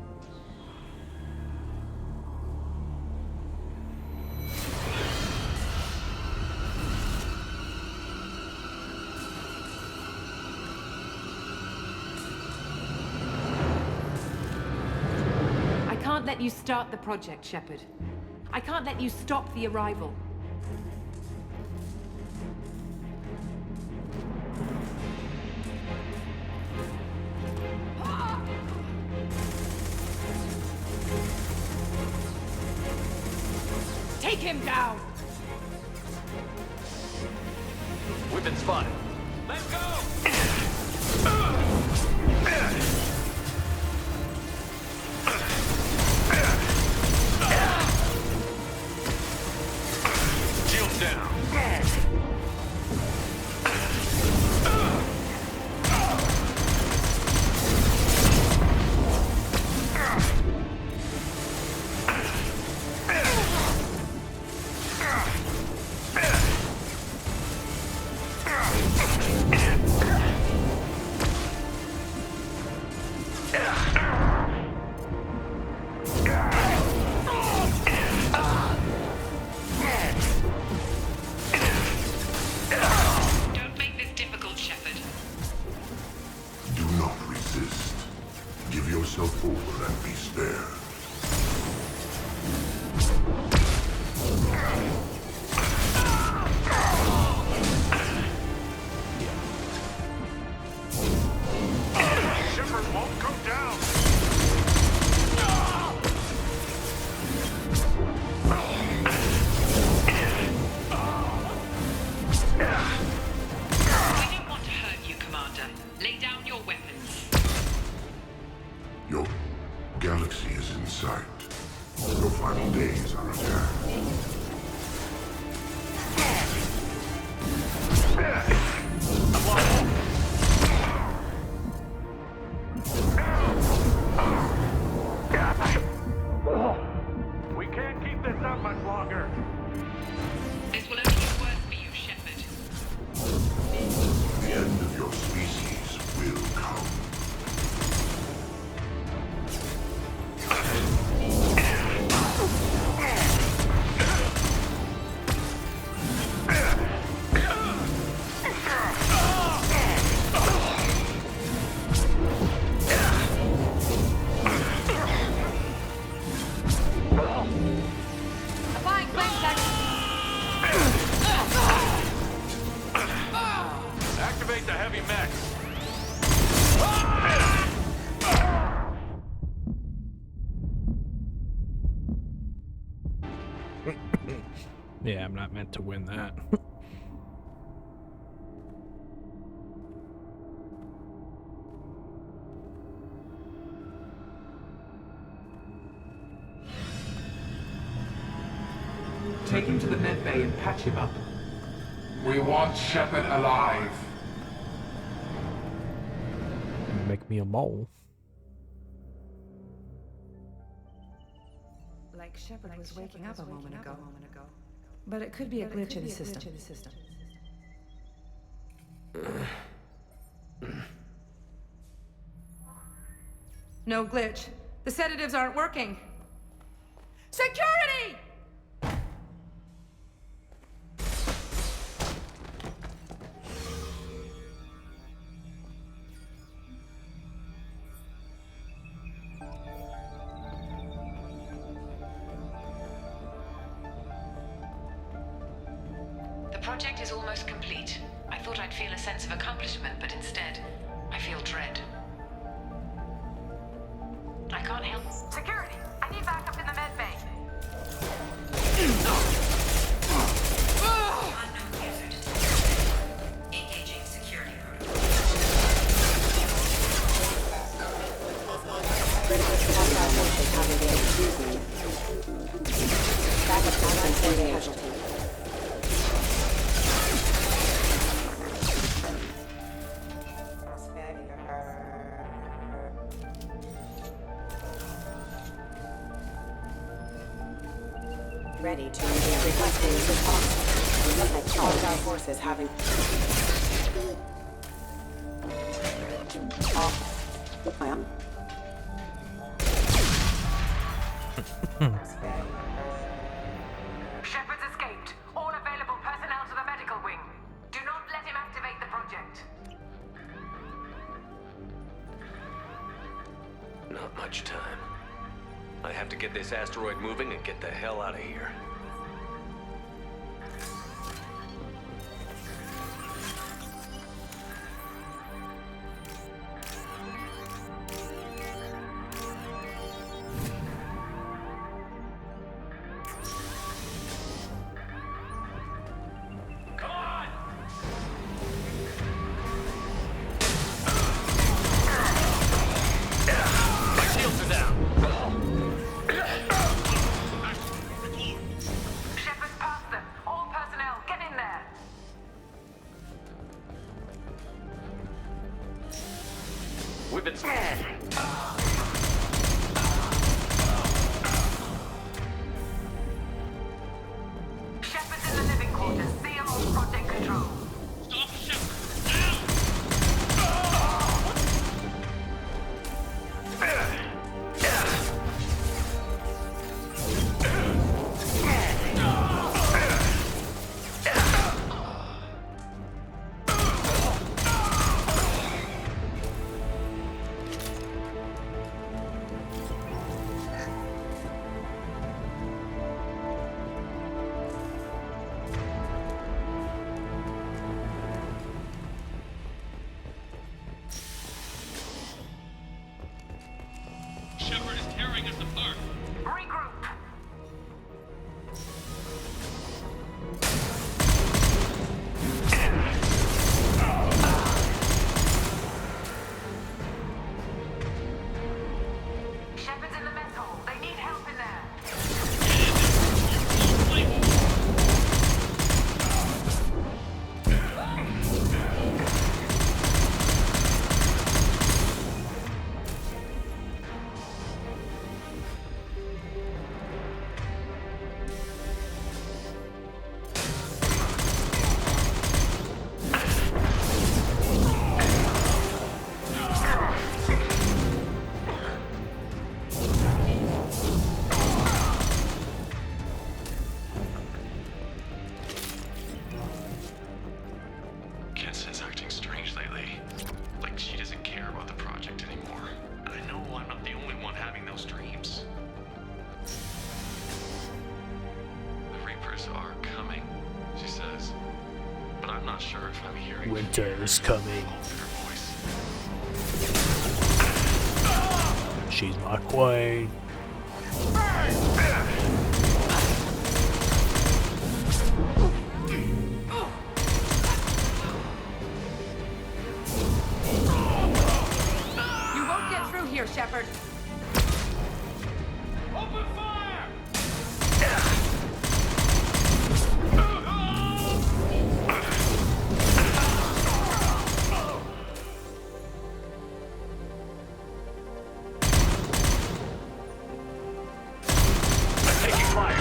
I can't let you start the project, Shepard. I can't let you stop the arrival. Take him down! Weapons spotted. Let's go! Shield down. Don't make this difficult, Shepard. Do not resist. Give yourself over and be spared. Shepard won't come down! We don't want to hurt you, Commander. Lay down your weapons. Your galaxy is in sight. Your final days are at hand. We can't keep this up much longer. This will only get worse for you, Shepard. The end of your species will come. Applying flame tech. Activate the heavy mechs. Yeah, I'm not meant to win that. Take him to the med bay and patch him up. We want Shepard alive. Make me a mole. Like Shepard was waking up a moment ago. But it could be a glitch in the system. No glitch. The sedatives aren't working. Security! The project is almost complete. I thought I'd feel a sense of accomplishment, but instead, I feel dread. I can't help. Security! I need backup in the med bay. Unknown user detected. Engaging security ready to engage requesting as possible. Like our forces having... I am. Shepard's escaped. All available personnel to the medical wing. Do not let him activate the project. Not much time. I have to get this asteroid moving and get the hell out of here. Shepard's past them. All personnel, get in there. We've been... Shepard's in the living quarters. Seal all project control. Shepard is tearing us apart. Regroup. Shepard's in the mess hall. They need help in there. Kenson's acting strange lately. Like she doesn't care about the project anymore. And I know I'm not the only one having those dreams. The Reapers are coming, she says. But I'm not sure if I'm hearing Winter's coming. her voice. She's my queen. You won't get through here, Shepard. Open fire! Taking fire.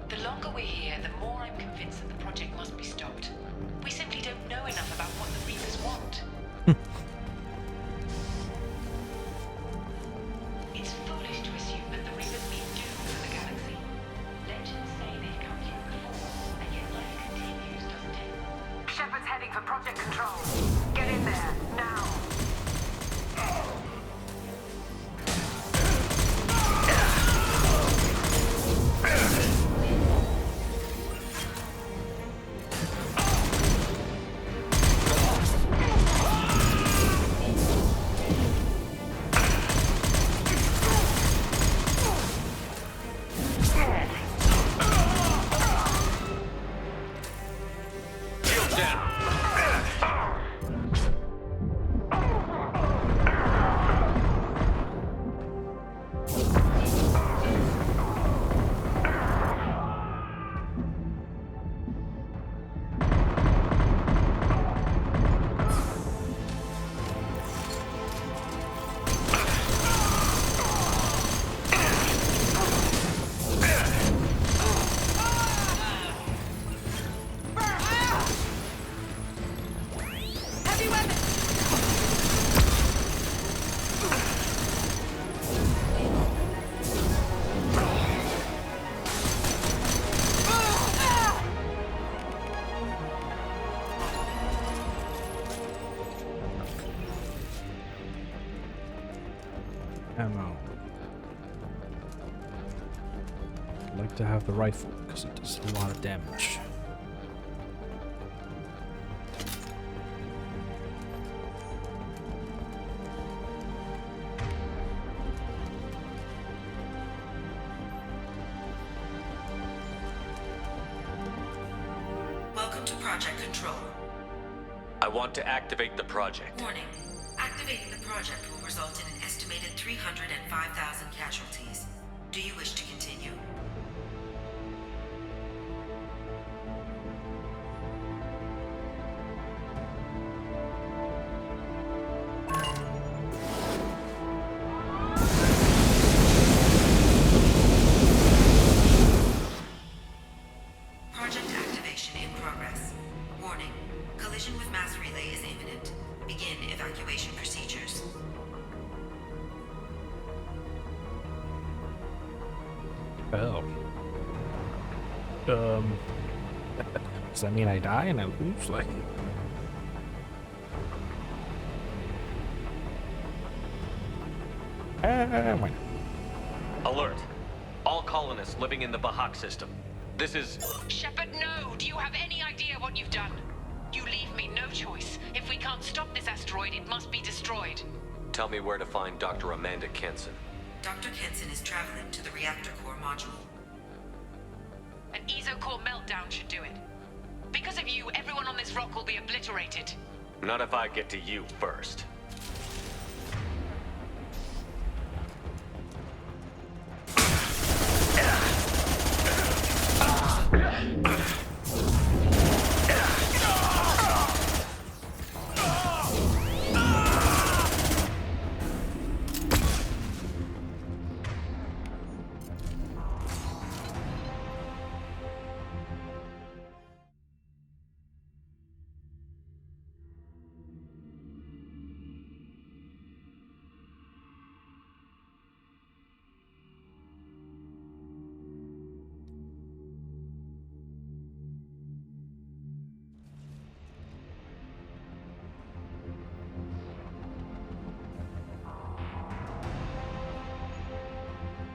The longer we're here, the more I'm convinced that the project must be stopped. We simply don't know enough about what the Reapers want. It's foolish to assume that the Reapers mean doom for the galaxy. Legends say they've come here before, and yet life continues, doesn't it? Shepard's heading for project control. Get in there, now. Shields down. ammo. I'd like to have the rifle because it does a lot of damage. Welcome to Project Control. I want to activate the project. Warning. Activating the project will result in an estimated 305,000 casualties. Do you wish to continue? Project activation in progress. Warning. Collision with mass relay is imminent. Begin evacuation procedures. Oh. Does that mean I die and I lose? Like. Why not? Alert. All colonists living in the Bahak system. This is... Shepard, no! Do you have any idea what you've done? You leave me no choice. If we can't stop this asteroid, it must be destroyed. Tell me where to find Dr. Amanda Kenson. Dr. Kenson is traveling to the reactor core module. An ESO-core meltdown should do it. Because of you, everyone on this rock will be obliterated. Not if I get to you first.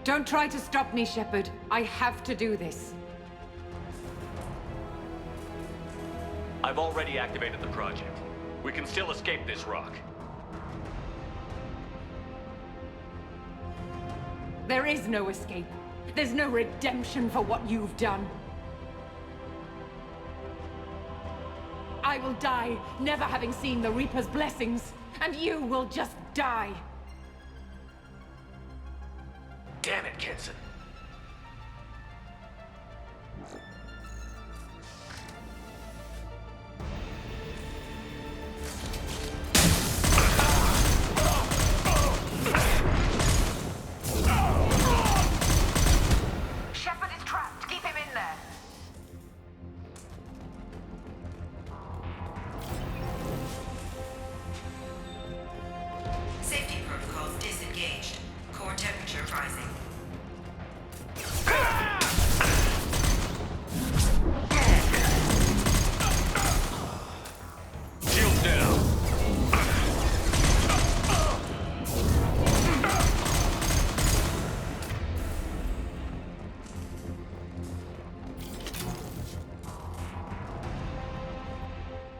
Don't try to stop me, Shepard. I have to do this. I've already activated the project. We can still escape this rock. There is no escape. There's no redemption for what you've done. I will die, never having seen the Reaper's blessings, and you will just die. Damn it, Kenson. Shepard is trapped. Keep him in there. Safety protocols disengaged. Core temperature rising. Shields down.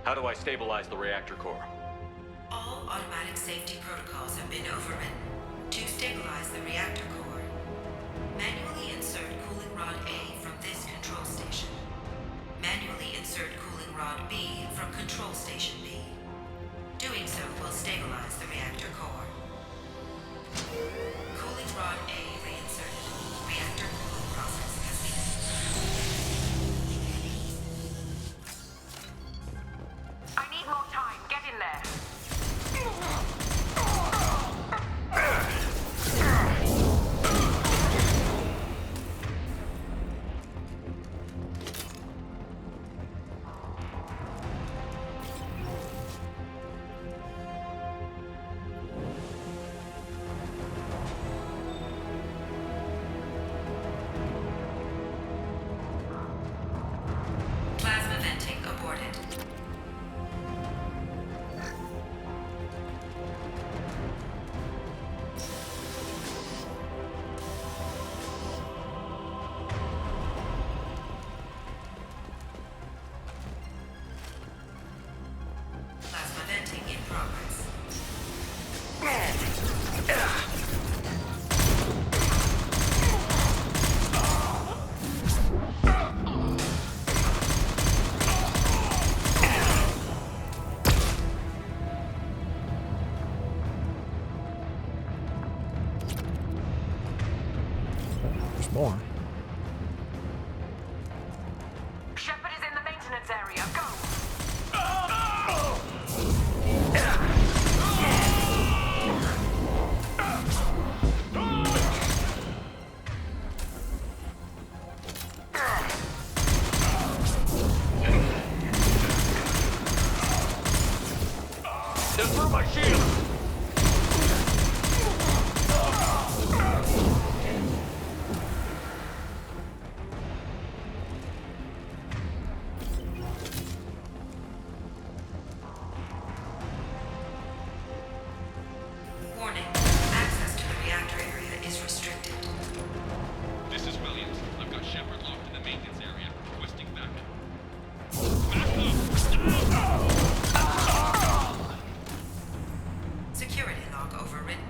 How do I stabilize the reactor core? All automatic safety protocols have been overridden. To stabilize the reactor core, manually insert cooling rod A from this control station. Manually insert cooling rod B from control station B. Doing so will stabilize the reactor core. Cooling rod A reinserted. Reactor cooling process has begun. I need more time. Get in there. more. Shepard is in the maintenance area. Go! Through my shield! Warning. Access to the reactor area is restricted. This is Williams. I've got Shepard locked in the maintenance area, requesting backup. Security log overridden.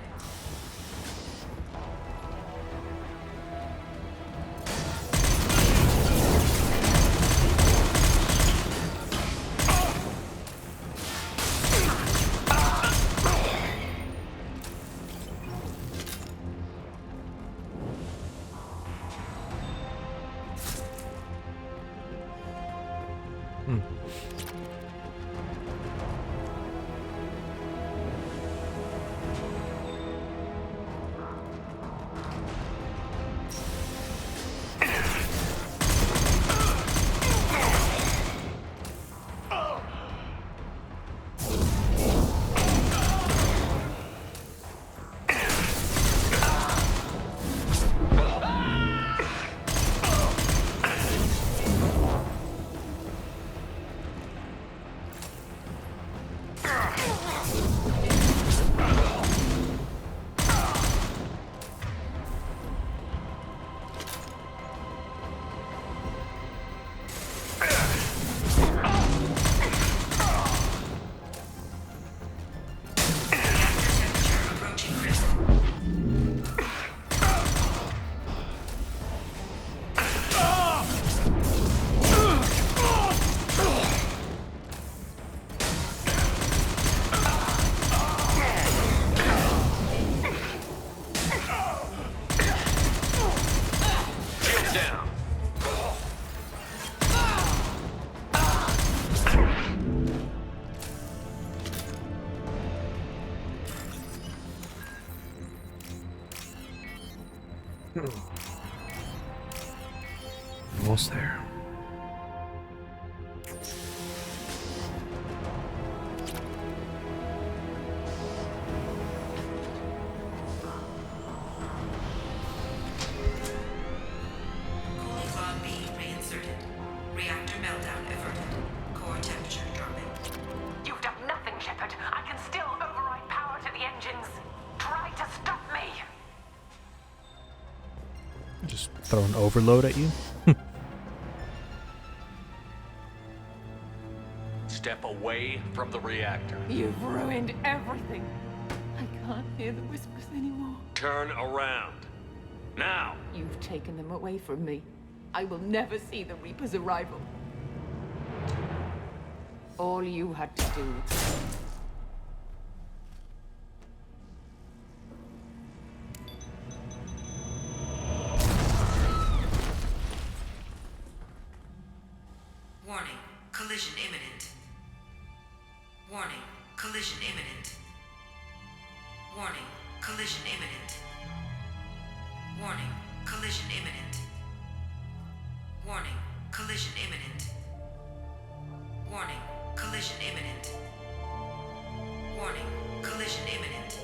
Almost there. Cooling rod B reinserted. Reactor meltdown averted. Core temperature dropping. You've done nothing, Shepard. I can still override power to the engines. Try to stop me. Just throw an overload at you? Step away from the reactor. You've ruined everything. I can't hear the whispers anymore. Turn around. Now! You've taken them away from me. I will never see the Reaper's arrival. All you had to do. Warning. Collision imminent. Warning. Collision imminent. Warning. Collision imminent. Warning. Collision imminent. Warning. Collision imminent. Warning. Collision imminent. Warning. Collision imminent.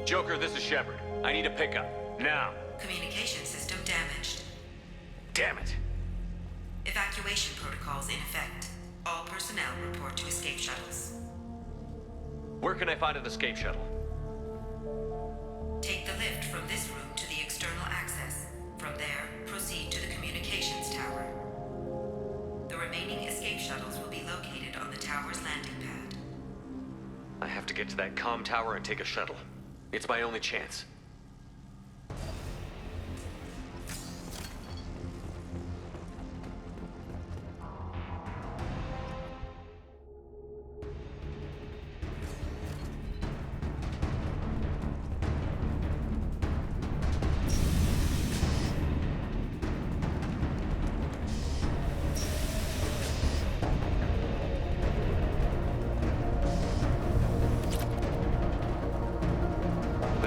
Joker, this is Shepard. I need a pickup. Now. Communication system damaged. Damn it. Evacuation protocols in effect. All personnel report to escape shuttles. Where can I find an escape shuttle? Take the lift from this room to the external access. From there, proceed to the communications tower. The remaining escape shuttles will be located on the tower's landing pad. I have to get to that comm tower and take a shuttle. It's my only chance.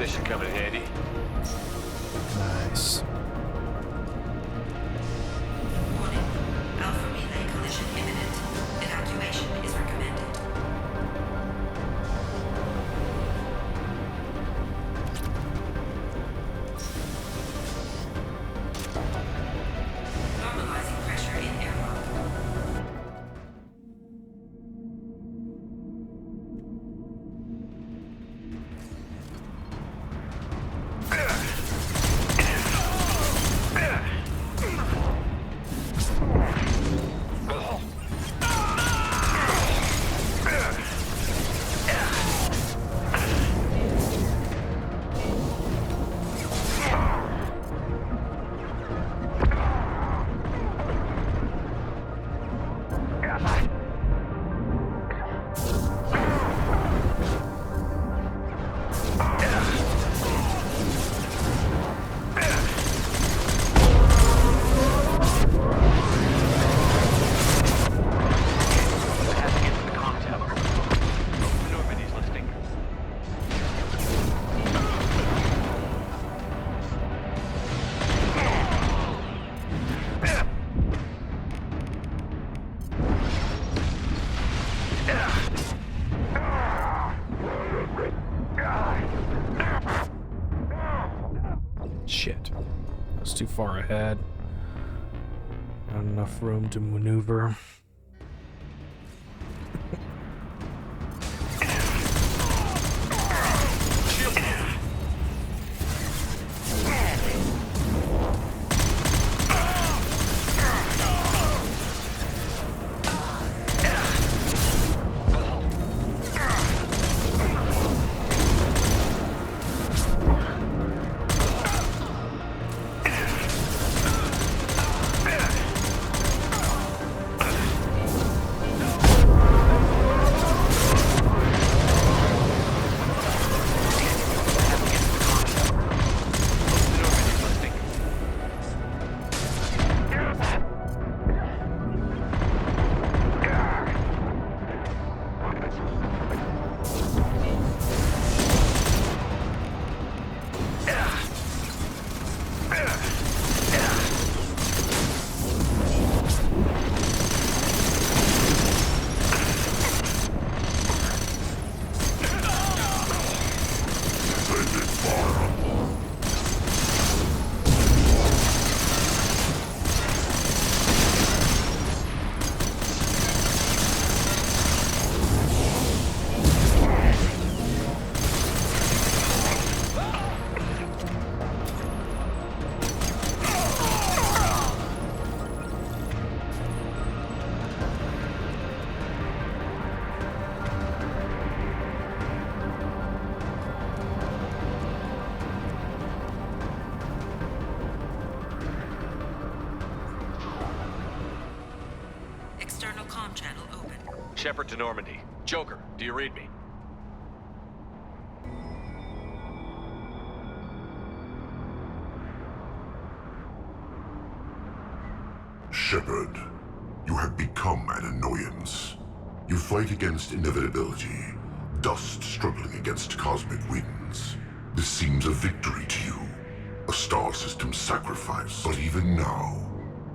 This should come in handy. Nice. Warning. Alpha relay collision imminent. Evacuation is recommended. Normalizing pressure in airlock. Shit. I was too far ahead. Not enough room to maneuver. External comm channel open. Shepard to Normandy. Joker, do you read me? Shepard, you have become an annoyance. You fight against inevitability, dust struggling against cosmic winds. This seems a victory to you, a star system sacrifice. But even now,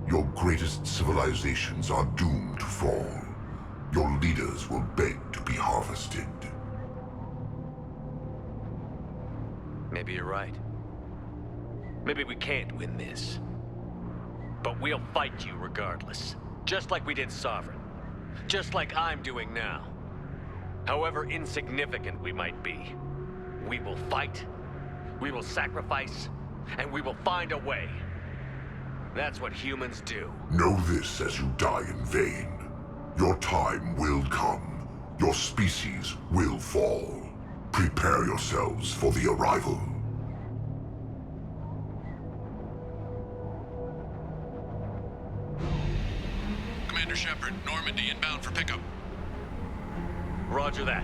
your greatest civilizations are doomed to fall. Your leaders will beg to be harvested. Maybe you're right. Maybe we can't win this. But we'll fight you regardless. Just like we did Sovereign. Just like I'm doing now. However insignificant we might be, we will fight, we will sacrifice, and we will find a way. That's what humans do. Know this as you die in vain. Your time will come. Your species will fall. Prepare yourselves for the arrival. Commander Shepard, Normandy inbound for pickup. Roger that.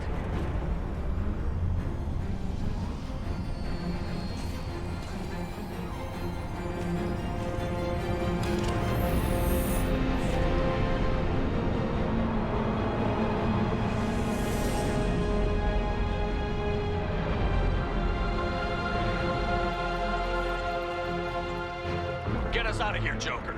out of here, Joker.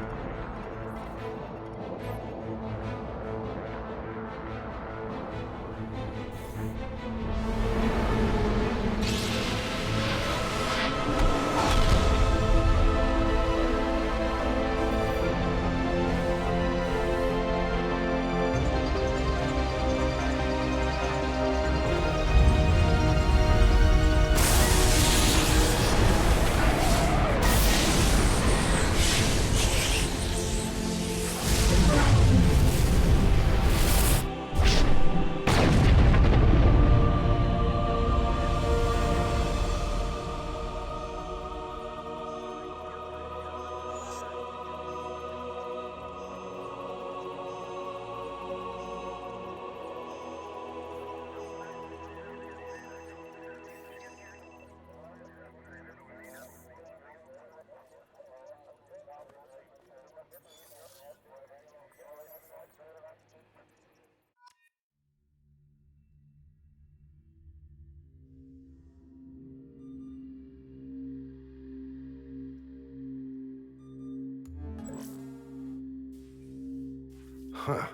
Huh.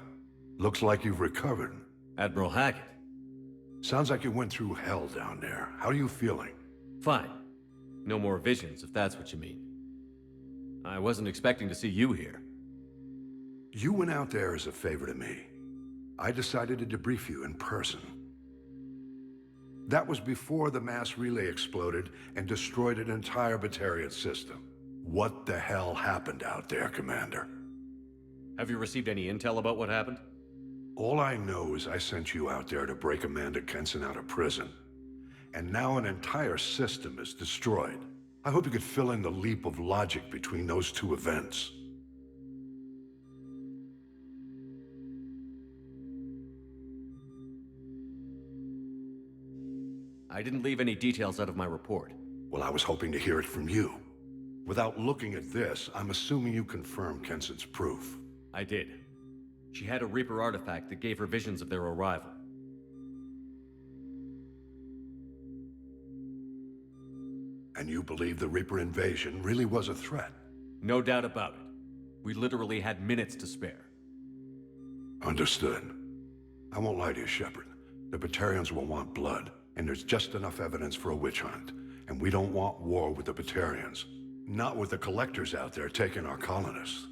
Looks like you've recovered. Admiral Hackett. Sounds like you went through hell down there. How are you feeling? Fine. No more visions, if that's what you mean. I wasn't expecting to see you here. You went out there as a favor to me. I decided to debrief you in person. That was before the mass relay exploded and destroyed an entire Batarian system. What the hell happened out there, Commander? Have you received any intel about what happened? All I know is I sent you out there to break Amanda Kenson out of prison. And now an entire system is destroyed. I hope you could fill in the leap of logic between those two events. I didn't leave any details out of my report. Well, I was hoping to hear it from you. Without looking at this, I'm assuming you confirm Kenson's proof. I did. She had a Reaper artifact that gave her visions of their arrival. And you believe the Reaper invasion really was a threat? No doubt about it. We literally had minutes to spare. Understood. I won't lie to you, Shepard. The Batarians will want blood, and there's just enough evidence for a witch hunt. And we don't want war with the Batarians. Not with the collectors out there taking our colonists.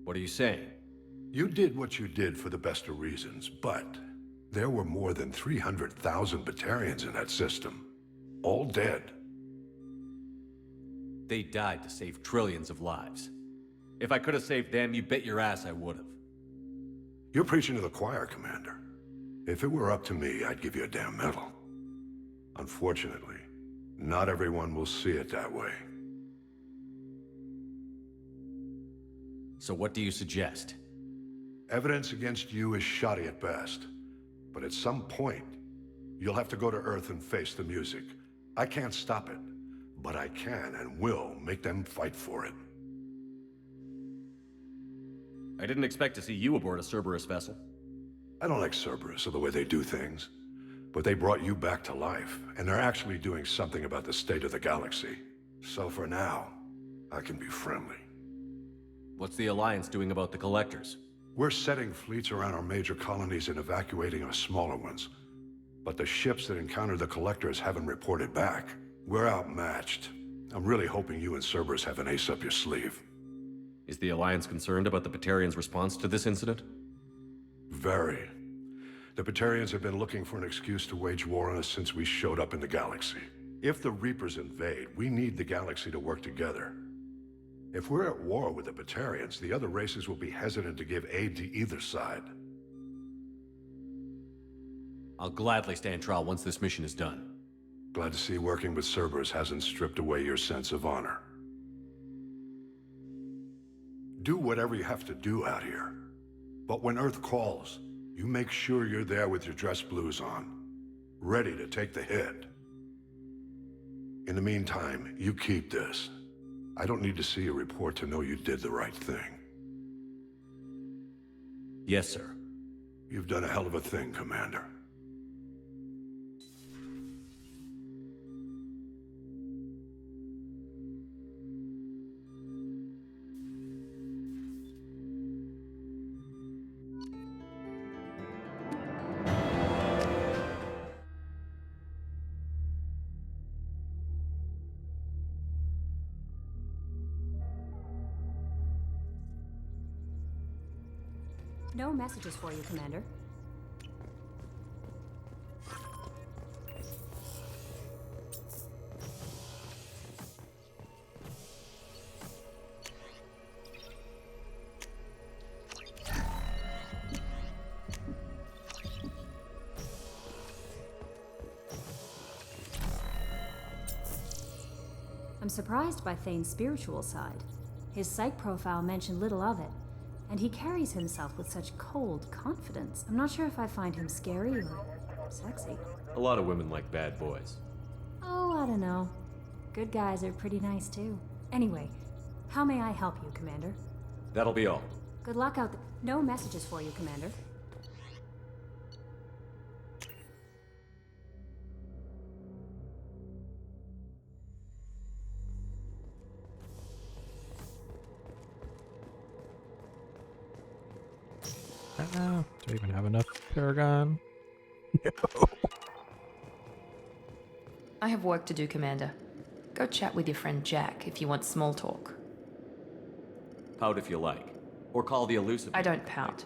What are you saying? You did what you did for the best of reasons, but there were more than 300,000 Batarians in that system. All dead. They died to save trillions of lives. If I could have saved them, you bet your ass I would have. You're preaching to the choir, Commander. If it were up to me, I'd give you a damn medal. Unfortunately, not everyone will see it that way. So what do you suggest? Evidence against you is shoddy at best. But at some point, you'll have to go to Earth and face the music. I can't stop it, but I can and will make them fight for it. I didn't expect to see you aboard a Cerberus vessel. I don't like Cerberus or the way they do things, but they brought you back to life, and they're actually doing something about the state of the galaxy. So for now, I can be friendly. What's the Alliance doing about the Collectors? We're setting fleets around our major colonies and evacuating our smaller ones. But the ships that encountered the Collectors haven't reported back. We're outmatched. I'm really hoping you and Cerberus have an ace up your sleeve. Is the Alliance concerned about the Batarians' response to this incident? Very. The Batarians have been looking for an excuse to wage war on us since we showed up in the galaxy. If the Reapers invade, we need the galaxy to work together. If we're at war with the Batarians, the other races will be hesitant to give aid to either side. I'll gladly stand trial once this mission is done. Glad to see working with Cerberus hasn't stripped away your sense of honor. Do whatever you have to do out here. But when Earth calls, you make sure you're there with your dress blues on, ready to take the hit. In the meantime, you keep this. I don't need to see a report to know you did the right thing. Yes, sir. You've done a hell of a thing, Commander. No messages for you, Commander. I'm surprised by Thane's spiritual side. His psych profile mentioned little of it, and he carries himself with such cold confidence. I'm not sure if I find him scary or sexy. A lot of women like bad boys. Oh, I don't know. Good guys are pretty nice too. Anyway, how may I help you, Commander? That'll be all. Good luck out there. No messages for you, Commander. Do I even have enough Paragon? No. I have work to do, Commander. Go chat with your friend Jack if you want small talk. Pout if you like. Or call the elusive. I don't pout.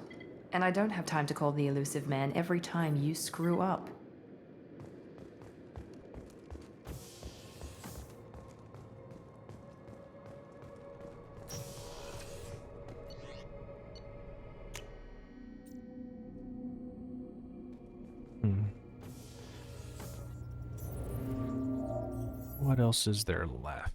And I don't have time to call the elusive man every time you screw up. What else is there left?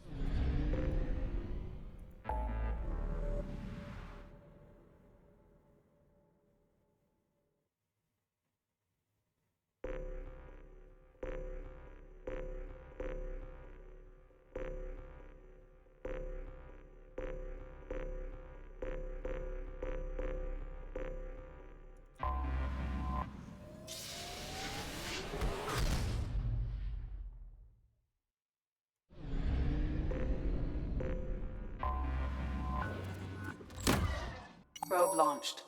Probe launched.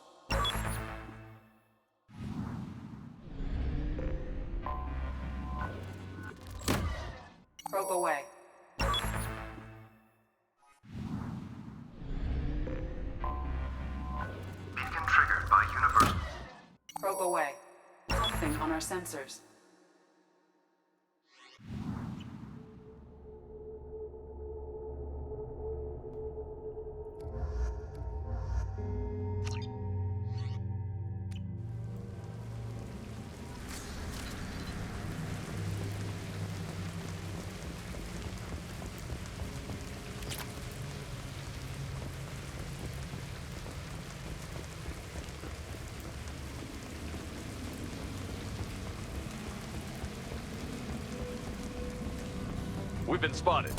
Probe away. Beacon triggered by universal. Probe away. Something on our sensors. We've been spotted.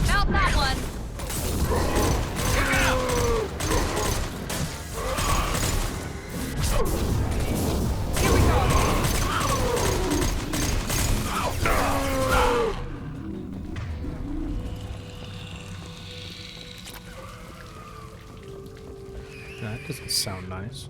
Out that one! Here we go! That doesn't sound nice.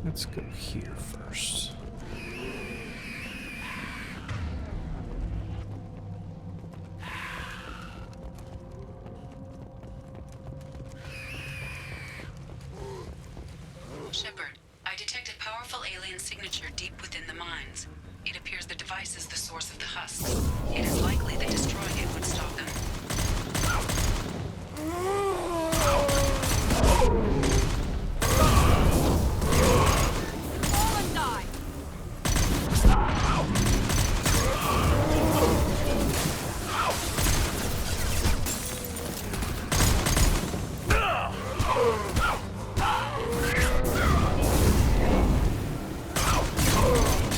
Let's go here first. Shepard, I detected powerful alien signature deep within the mines. It appears the device is the source of the husks. It is likely that destroying it would stop them. Fall and die!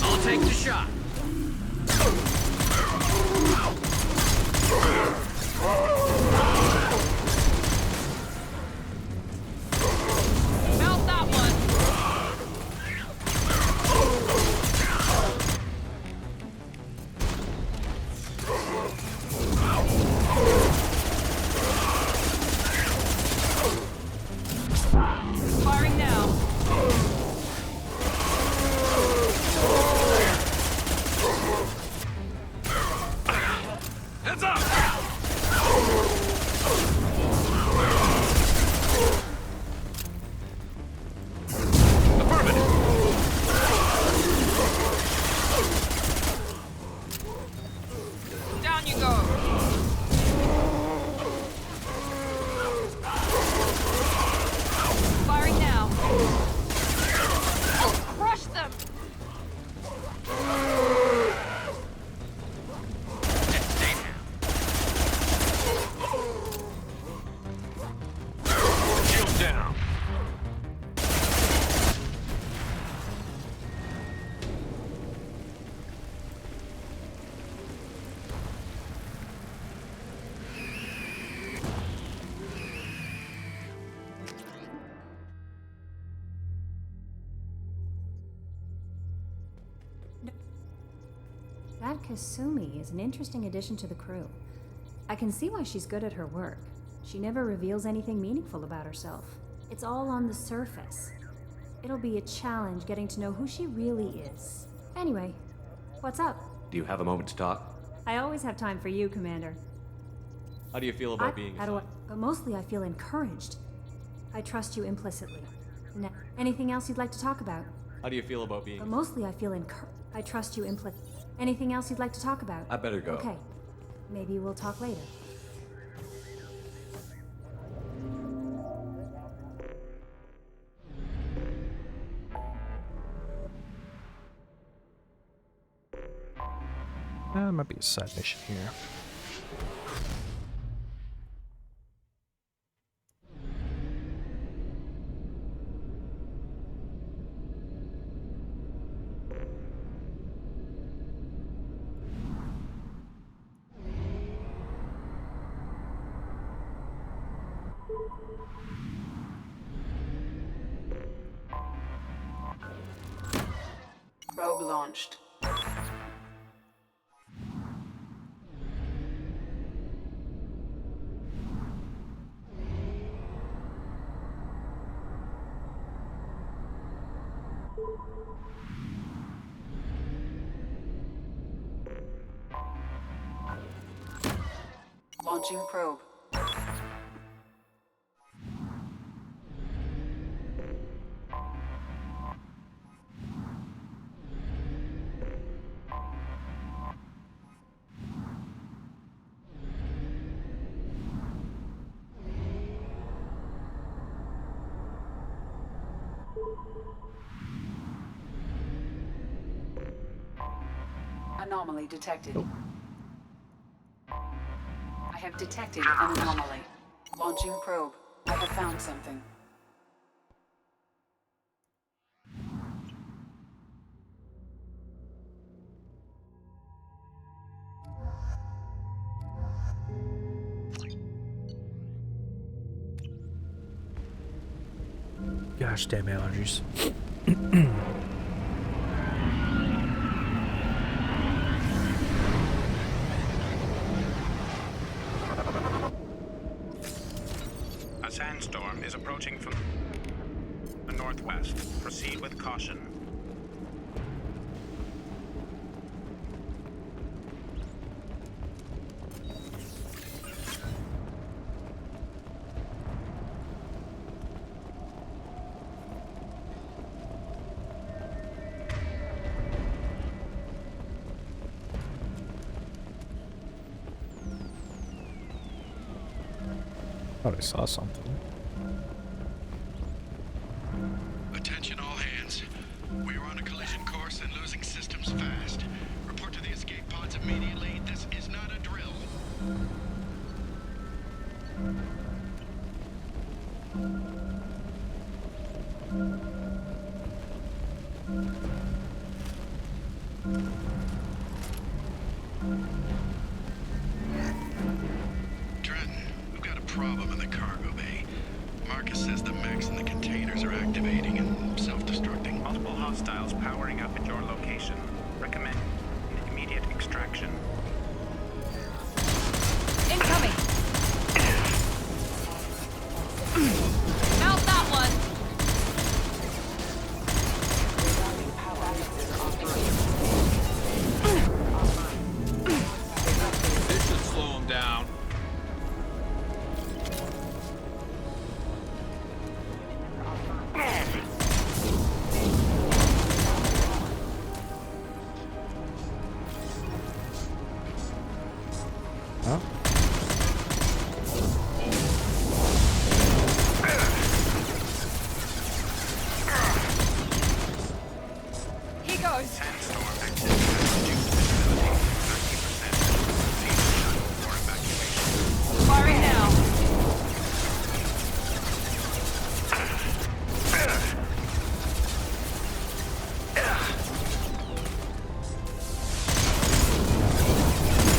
I'll take the shot. Melt that one! Firing now. Heads up! Down you go. Firing now. Crush them. Shield down. That Kasumi is an interesting addition to the crew. I can see why she's good at her work. She never reveals anything meaningful about herself. It's all on the surface. It'll be a challenge getting to know who she really is. Anyway, what's up? Do you have a moment to talk? I always have time for you, Commander. How do you feel about being How do I? But mostly I feel encouraged. I trust you implicitly. Anything else you'd like to talk about? How do you feel about being But mostly I feel I trust you implicitly. Anything else you'd like to talk about? I better go. Okay. Maybe we'll talk later. Might be a side mission here. Probe launched. Launching probe. Anomaly detected. I have detected an anomaly. Launching probe. I have found something. Gosh damn allergies. A sandstorm is approaching from the the northwest. Proceed with caution. Thought I saw something. Attention all hands. We are on a collision course and losing systems fast. Report to the escape pods immediately. This is not a drill. Trenton, we've got a problem in the cargo bay. Marcus says the mechs in the containers are activating and self-destructing. Multiple hostiles powering up at your location. Recommend immediate extraction. Incoming! Mount that one! This should slow him down. Huh? He goes! Firing now!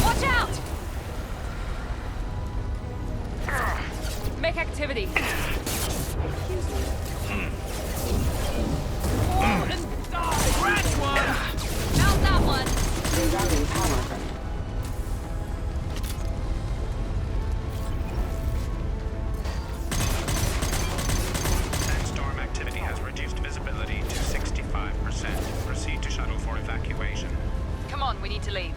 Watch out! Make activity. Fall and die! Scratch one! Mount that one! Rerouting power. Sandstorm activity has reduced visibility to 65%. Proceed to shuttle for evacuation. Come on, we need to leave.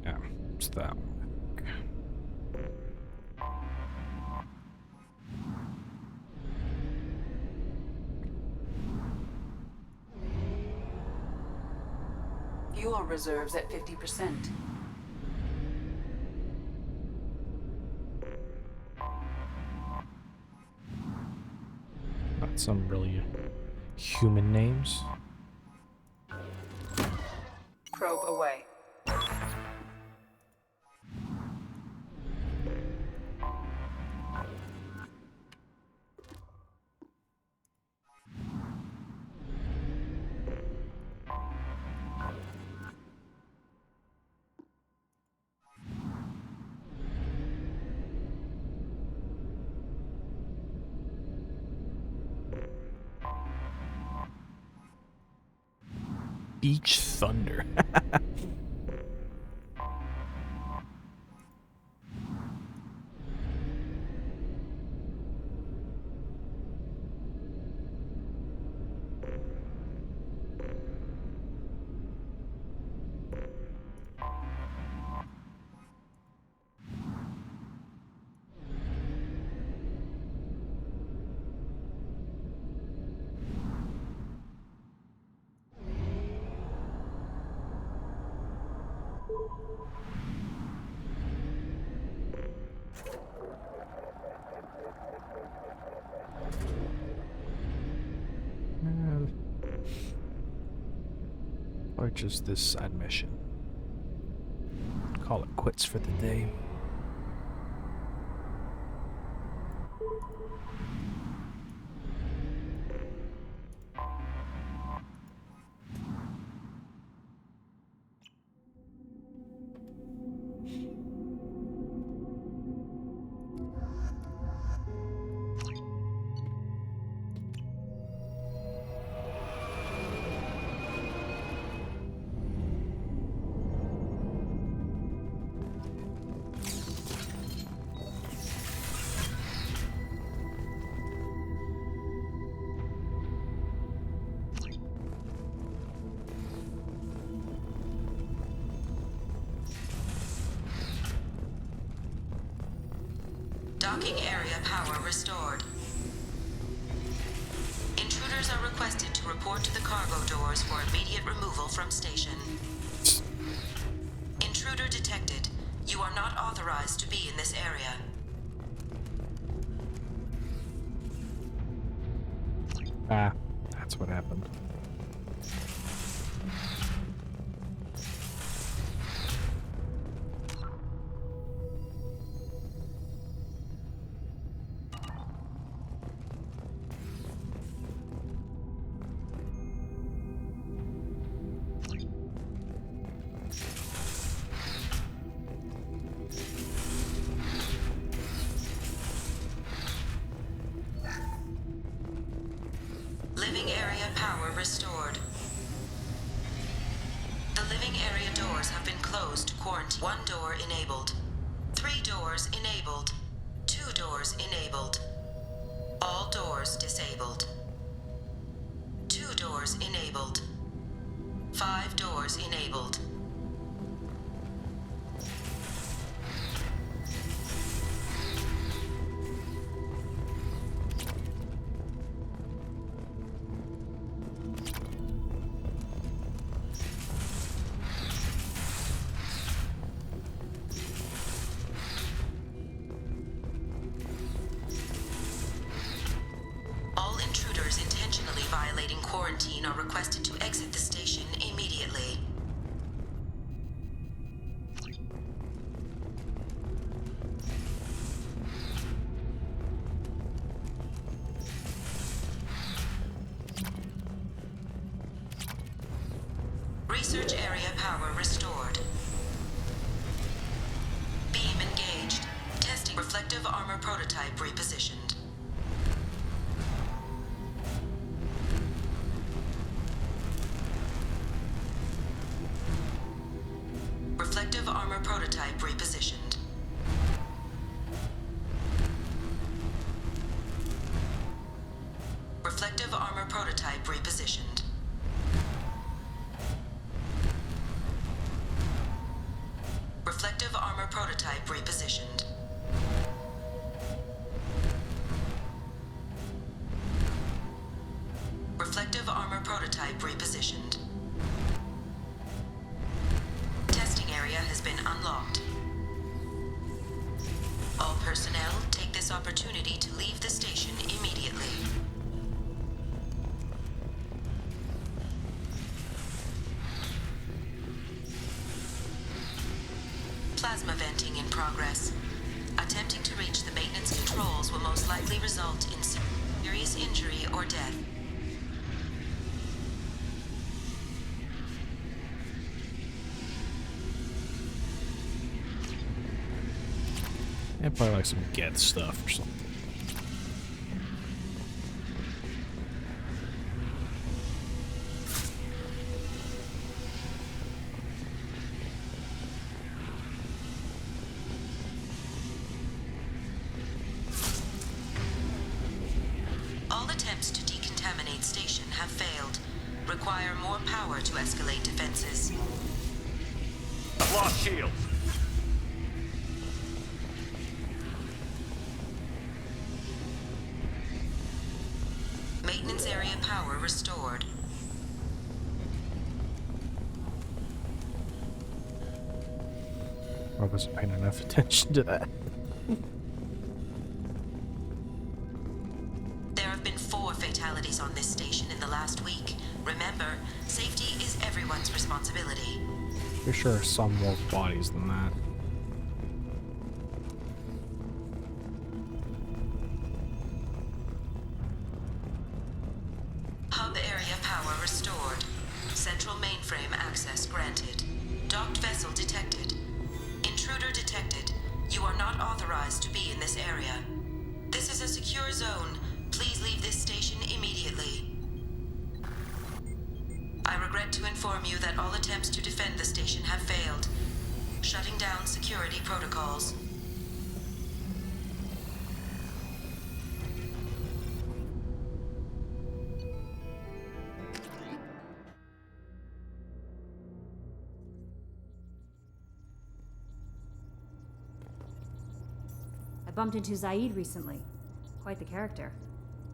Yeah, it's that one. Fuel reserves at 50%. Not some really human names. Probe away. Beach Thunder. Or just this side mission. Call it quits for the day. Docking area power restored. Intruders are requested to report to the cargo doors for immediate removal from station. Intruder detected. You are not authorized to be in this area. Ah, that's what happened. Living area power restored. The living area doors have been closed to quarantine. 1 door enabled. 3 doors enabled. 2 doors enabled. All doors disabled. 2 doors enabled. 5 doors enabled. All intruders intentionally violating quarantine are requested to exit the station immediately. Research area power restored. Beam engaged. Testing reflective armor prototype repositioned. Reflective armor prototype repositioned. Reflective armor prototype repositioned. Reflective armor prototype repositioned. Reflective armor prototype repositioned. Testing area has been unlocked. All personnel take this opportunity to leave the station immediately. Plasma venting in progress. Attempting to reach the maintenance controls will most likely result in serious injury or death. And probably like some Geth stuff or something. All attempts to decontaminate station have failed. Require more power to escalate defenses. I've lost shields. Maintenance area power restored. I wasn't paying enough attention to that. There have been 4 fatalities on this station in the last week. Remember, safety is everyone's responsibility. Pretty sure I saw more bodies than that. Hub area power restored. Central mainframe access granted. Docked vessel detected. Intruder detected. You are not authorized to be in this area. This is a secure zone. Please leave this station immediately. I regret to inform you that all attempts to defend the station have failed. Shutting down security protocols. I bumped into Zaid recently. Quite the character.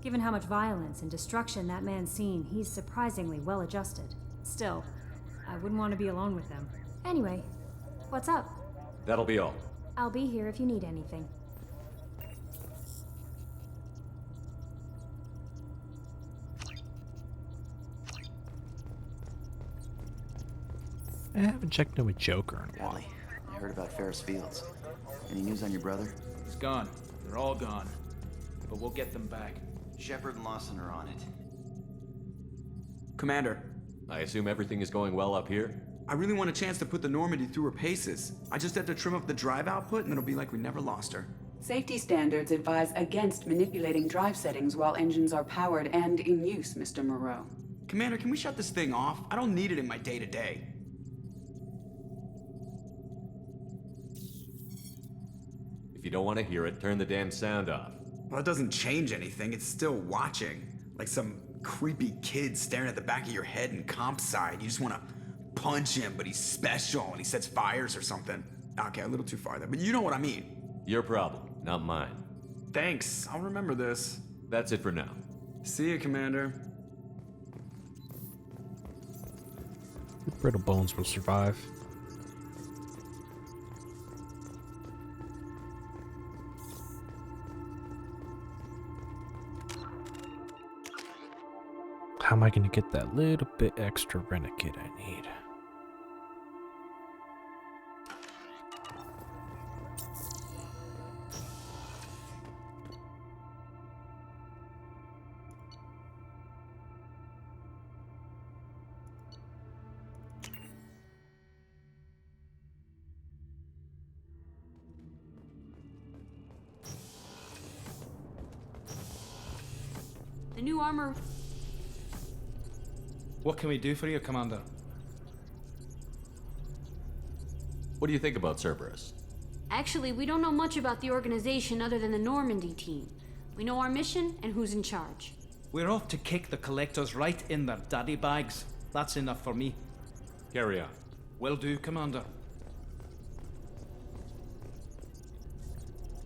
Given how much violence and destruction that man's seen, he's surprisingly well adjusted. Still, I wouldn't want to be alone with him. Anyway, what's up? That'll be all. I'll be here if you need anything. I haven't checked in with Joker in a while. Ellie, I heard about Ferris Fields. Any news on your brother? He's gone. They're all gone. But we'll get them back. Shepard and Lawson are on it. Commander. I assume everything is going well up here? I really want a chance to put the Normandy through her paces. I just have to trim up the drive output and it'll be like we never lost her. Safety standards advise against manipulating drive settings while engines are powered and in use, Mr. Moreau. Commander, can we shut this thing off? I don't need it in my day-to-day. If you don't want to hear it, turn the damn sound off. Well, it doesn't change anything. It's still watching. Like some creepy kid staring at the back of your head in comp side. You just want to punch him, but he's special and he sets fires or something. Okay, a little too far there, but you know what I mean. Your problem, not mine. Thanks, I'll remember this. That's it for now. See you, Commander. Brittle bones will survive. How am I going to get that little bit extra renegade I need? The new armor. What can we do for you, Commander? What do you think about Cerberus? Actually, we don't know much about the organization other than the Normandy team. We know our mission and who's in charge. We're off to kick the collectors right in their daddy bags. That's enough for me. Carry on. Will do, Commander.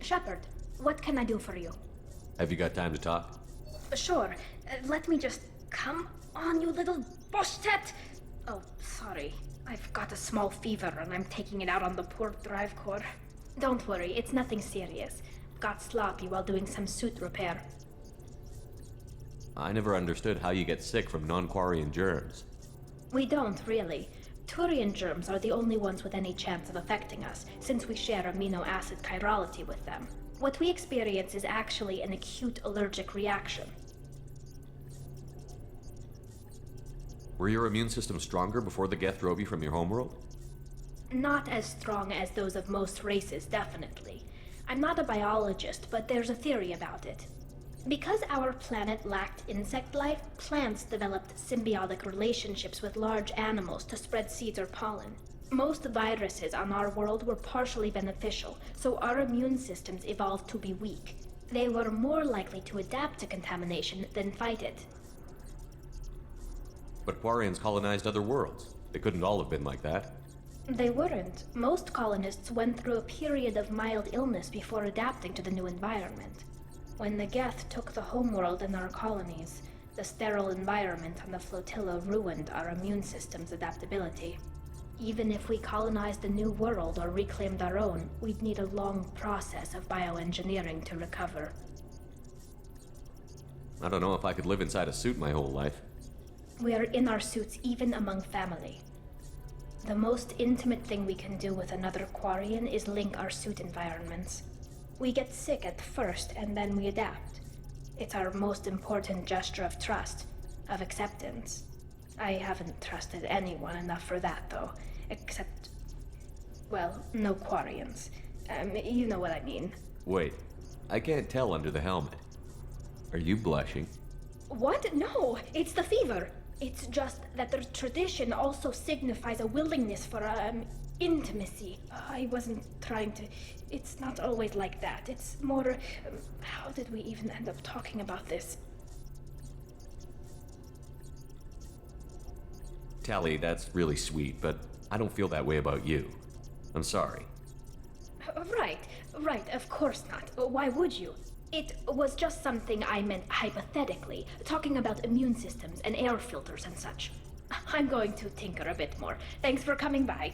Shepard, what can I do for you? Have you got time to talk? Sure. Let me just... Come on, you little boshtet! Oh, sorry. I've got a small fever and I'm taking it out on the poor drive core. Don't worry, it's nothing serious. Got sloppy while doing some suit repair. I never understood how you get sick from non-Quarian germs. We don't, really. Turian germs are the only ones with any chance of affecting us, since we share amino acid chirality with them. What we experience is actually an acute allergic reaction. Were your immune system stronger before the Geth drove you from your homeworld? Not as strong as those of most races, definitely. I'm not a biologist, but there's a theory about it. Because our planet lacked insect life, plants developed symbiotic relationships with large animals to spread seeds or pollen. Most viruses on our world were partially beneficial, so our immune systems evolved to be weak. They were more likely to adapt to contamination than fight it. But Quarians colonized other worlds. They couldn't all have been like that. They weren't. Most colonists went through a period of mild illness before adapting to the new environment. When the Geth took the homeworld and our colonies, the sterile environment on the flotilla ruined our immune system's adaptability. Even if we colonized a new world or reclaimed our own, we'd need a long process of bioengineering to recover. I don't know if I could live inside a suit my whole life. We are in our suits even among family. The most intimate thing we can do with another Quarian is link our suit environments. We get sick at first and then we adapt. It's our most important gesture of trust, of acceptance. I haven't trusted anyone enough for that, though. Except, well, no Quarians. You know what I mean. Wait, I can't tell under the helmet. Are you blushing? What? No, it's the fever. It's just that the tradition also signifies a willingness for, intimacy. I wasn't trying to... It's not always like that. It's more... how did we even end up talking about this? Tally, that's really sweet, but I don't feel that way about you. I'm sorry. Right, of course not. Why would you? It was just something I meant hypothetically, talking about immune systems and air filters and such. I'm going to tinker a bit more. Thanks for coming by.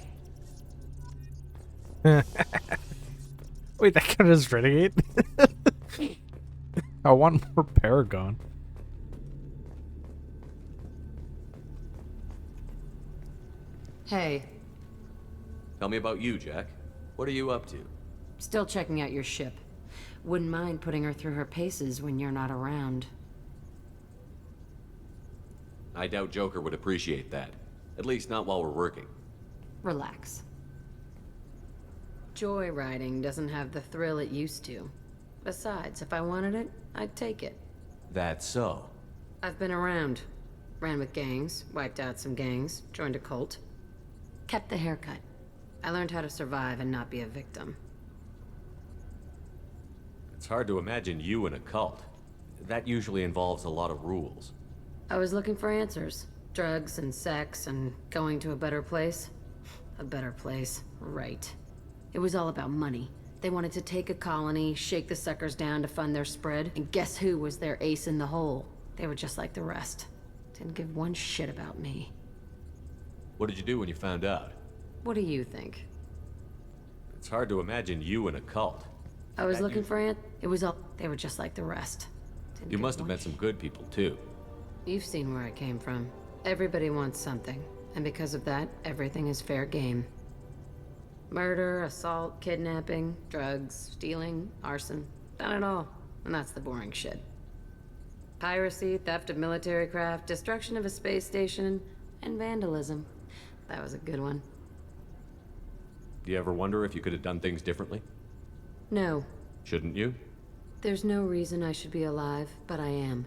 Wait, that guy is renegade? I want more Paragon. Hey. Tell me about you, Jack. What are you up to? Still checking out your ship. Wouldn't mind putting her through her paces when you're not around. I doubt Joker would appreciate that. At least not while we're working. Relax. Joyriding doesn't have the thrill it used to. Besides, if I wanted it, I'd take it. That's so. I've been around. Ran with gangs, wiped out some gangs, joined a cult. Kept the haircut. I learned how to survive and not be a victim. It's hard to imagine you in a cult. That usually involves a lot of rules. I was looking for answers. Drugs and sex and going to a better place. A better place, right. It was all about money. They wanted to take a colony, shake the suckers down to fund their spread, and guess who was their ace in the hole? They were just like the rest. Didn't give one shit about me. What did you do when you found out? What do you think? It's hard to imagine you in a cult. I was looking for It was all... They were just like the rest. You must have met some good people, too. You've seen where I came from. Everybody wants something, and because of that, everything is fair game. Murder, assault, kidnapping, drugs, stealing, arson. Done it all. And that's the boring shit. Piracy, theft of military craft, destruction of a space station, and vandalism. That was a good one. Do you ever wonder if you could have done things differently? No. Shouldn't you? There's no reason I should be alive, but I am.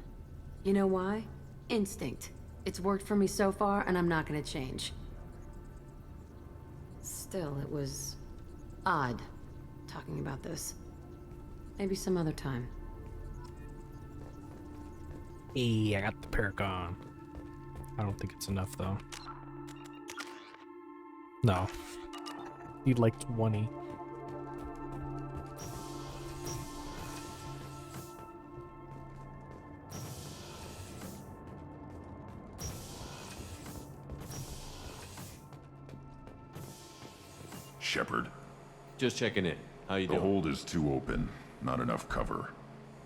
You know why? Instinct. It's worked for me so far, and I'm not gonna change. Still, it was odd talking about this. Maybe some other time. Hey, I got the Paragon. I don't think it's enough, though. No. Need like 20. Shepard. Just checking in. How you doing? The hold is too open. Not enough cover.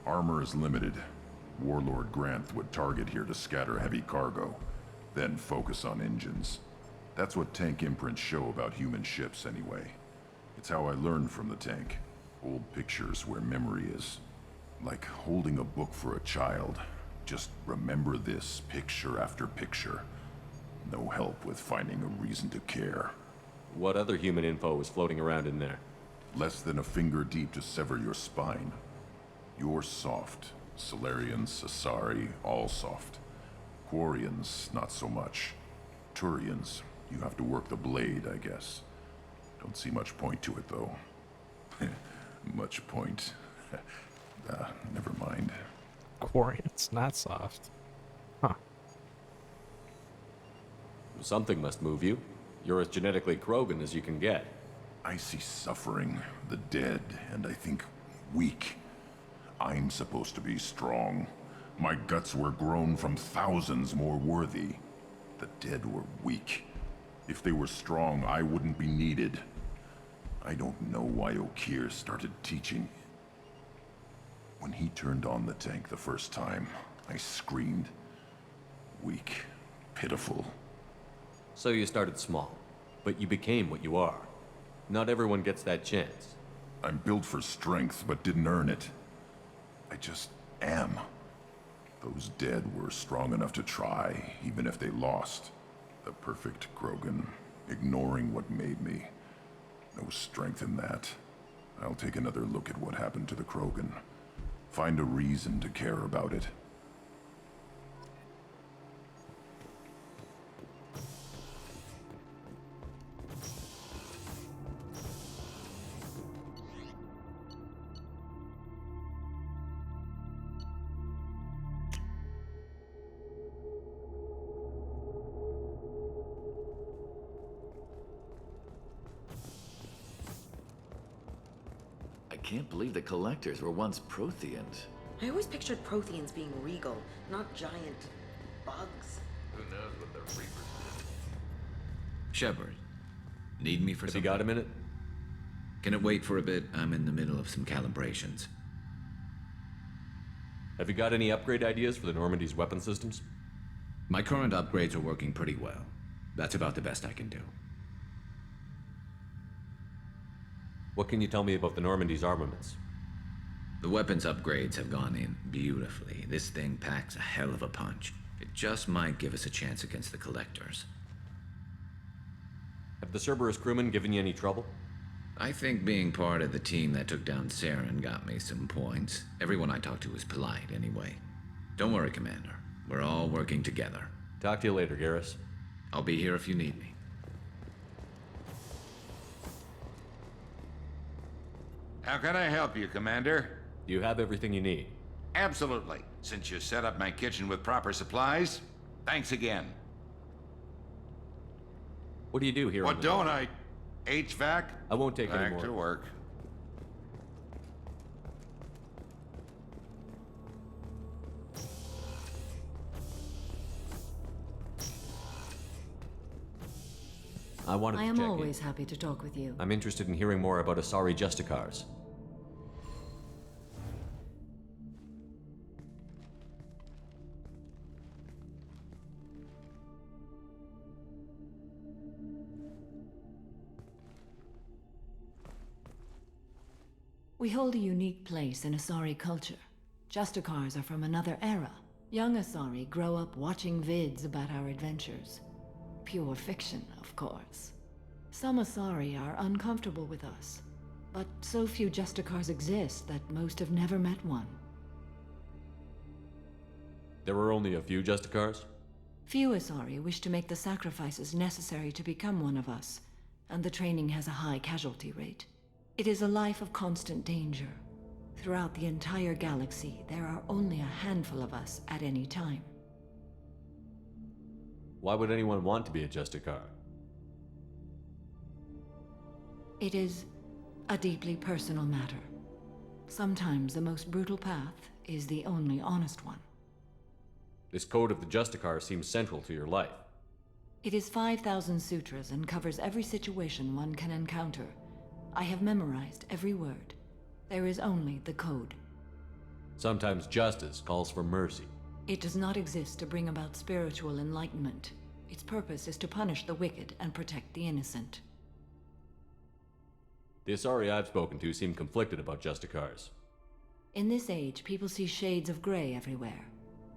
Armor is limited. Warlord Granth would target here to scatter heavy cargo, then focus on engines. That's what tank imprints show about human ships, anyway. It's how I learned from the tank. Old pictures where memory is. Like holding a book for a child. Just remember this picture after picture. No help with finding a reason to care. What other human info was floating around in there? Less than a finger deep to sever your spine. You're soft. Solarians, Asari, all soft. Quarians, not so much. Turians, you have to work the blade, I guess. Don't see much point to it, though. Much point. Never mind. Quarians, not soft. Huh. Something must move you. You're as genetically Krogan as you can get. I see suffering, the dead, and I think weak. I'm supposed to be strong. My guts were grown from thousands more worthy. The dead were weak. If they were strong, I wouldn't be needed. I don't know why Okeer started teaching. When he turned on the tank the first time, I screamed. Weak. pitiful. So you started small, but you became what you are. Not everyone gets that chance. I'm built for strength, but didn't earn it. I just am. Those dead were strong enough to try, even if they lost. The perfect Krogan, ignoring what made me. No strength in that. I'll take another look at what happened to the Krogan. Find a reason to care about it. I can't believe the Collectors were once Protheans. I always pictured Protheans being regal, not giant bugs. Who knows what the Reapers did? Shepard, need me for something? You got a minute? Can it wait for a bit? I'm in the middle of some calibrations. Have you got any upgrade ideas for the Normandy's weapon systems? My current upgrades are working pretty well. That's about the best I can do. What can you tell me about the Normandy's armaments? The weapons upgrades have gone in beautifully. This thing packs a hell of a punch. It just might give us a chance against the Collectors. Have the Cerberus crewmen given you any trouble? I think being part of the team that took down Saren got me some points. Everyone I talked to was polite anyway. Don't worry, Commander. We're all working together. Talk to you later, Garrus. I'll be here if you need me. How can I help you, Commander? You have everything you need. Absolutely. Since you set up my kitchen with proper supplies, thanks again. What do you do here? What don't I? HVAC? I won't take any more. Back to work. I wanted I to am check always happy to talk with you. I'm interested in hearing more about Asari Justicars. We hold a unique place in Asari culture. Justicars are from another era. Young Asari grow up watching vids about our adventures. Pure fiction, of course. Some Asari are uncomfortable with us, but so few Justicars exist that most have never met one. There were only a few Justicars? Few Asari wish to make the sacrifices necessary to become one of us, and the training has a high casualty rate. It is a life of constant danger. Throughout the entire galaxy, there are only a handful of us at any time. Why would anyone want to be a Justicar? It is a deeply personal matter. Sometimes the most brutal path is the only honest one. This code of the Justicar seems central to your life. It is 5,000 sutras and covers every situation one can encounter. I have memorized every word. There is only the code. Sometimes justice calls for mercy. It does not exist to bring about spiritual enlightenment. Its purpose is to punish the wicked and protect the innocent. The Asari I've spoken to seem conflicted about Justicars. In this age, people see shades of gray everywhere.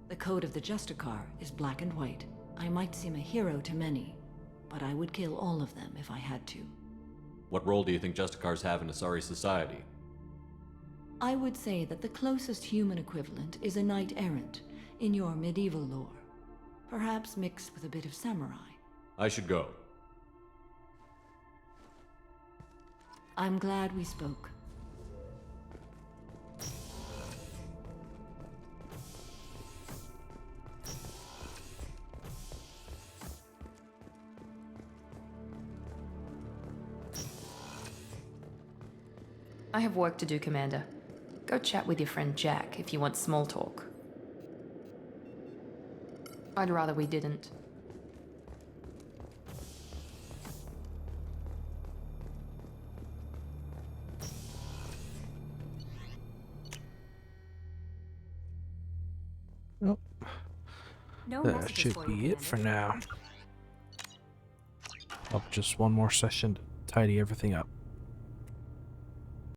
The code of the Justicar is black and white. I might seem a hero to many, but I would kill all of them if I had to. What role do you think Justicars have in Asari society? I would say that the closest human equivalent is a knight-errant in your medieval lore. Perhaps mixed with a bit of samurai. I should go. I'm glad we spoke. I have work to do, Commander. Go chat with your friend Jack if you want small talk. I'd rather we didn't. No That messages should for you, be it for Commander. now. Just one more session to tidy everything up.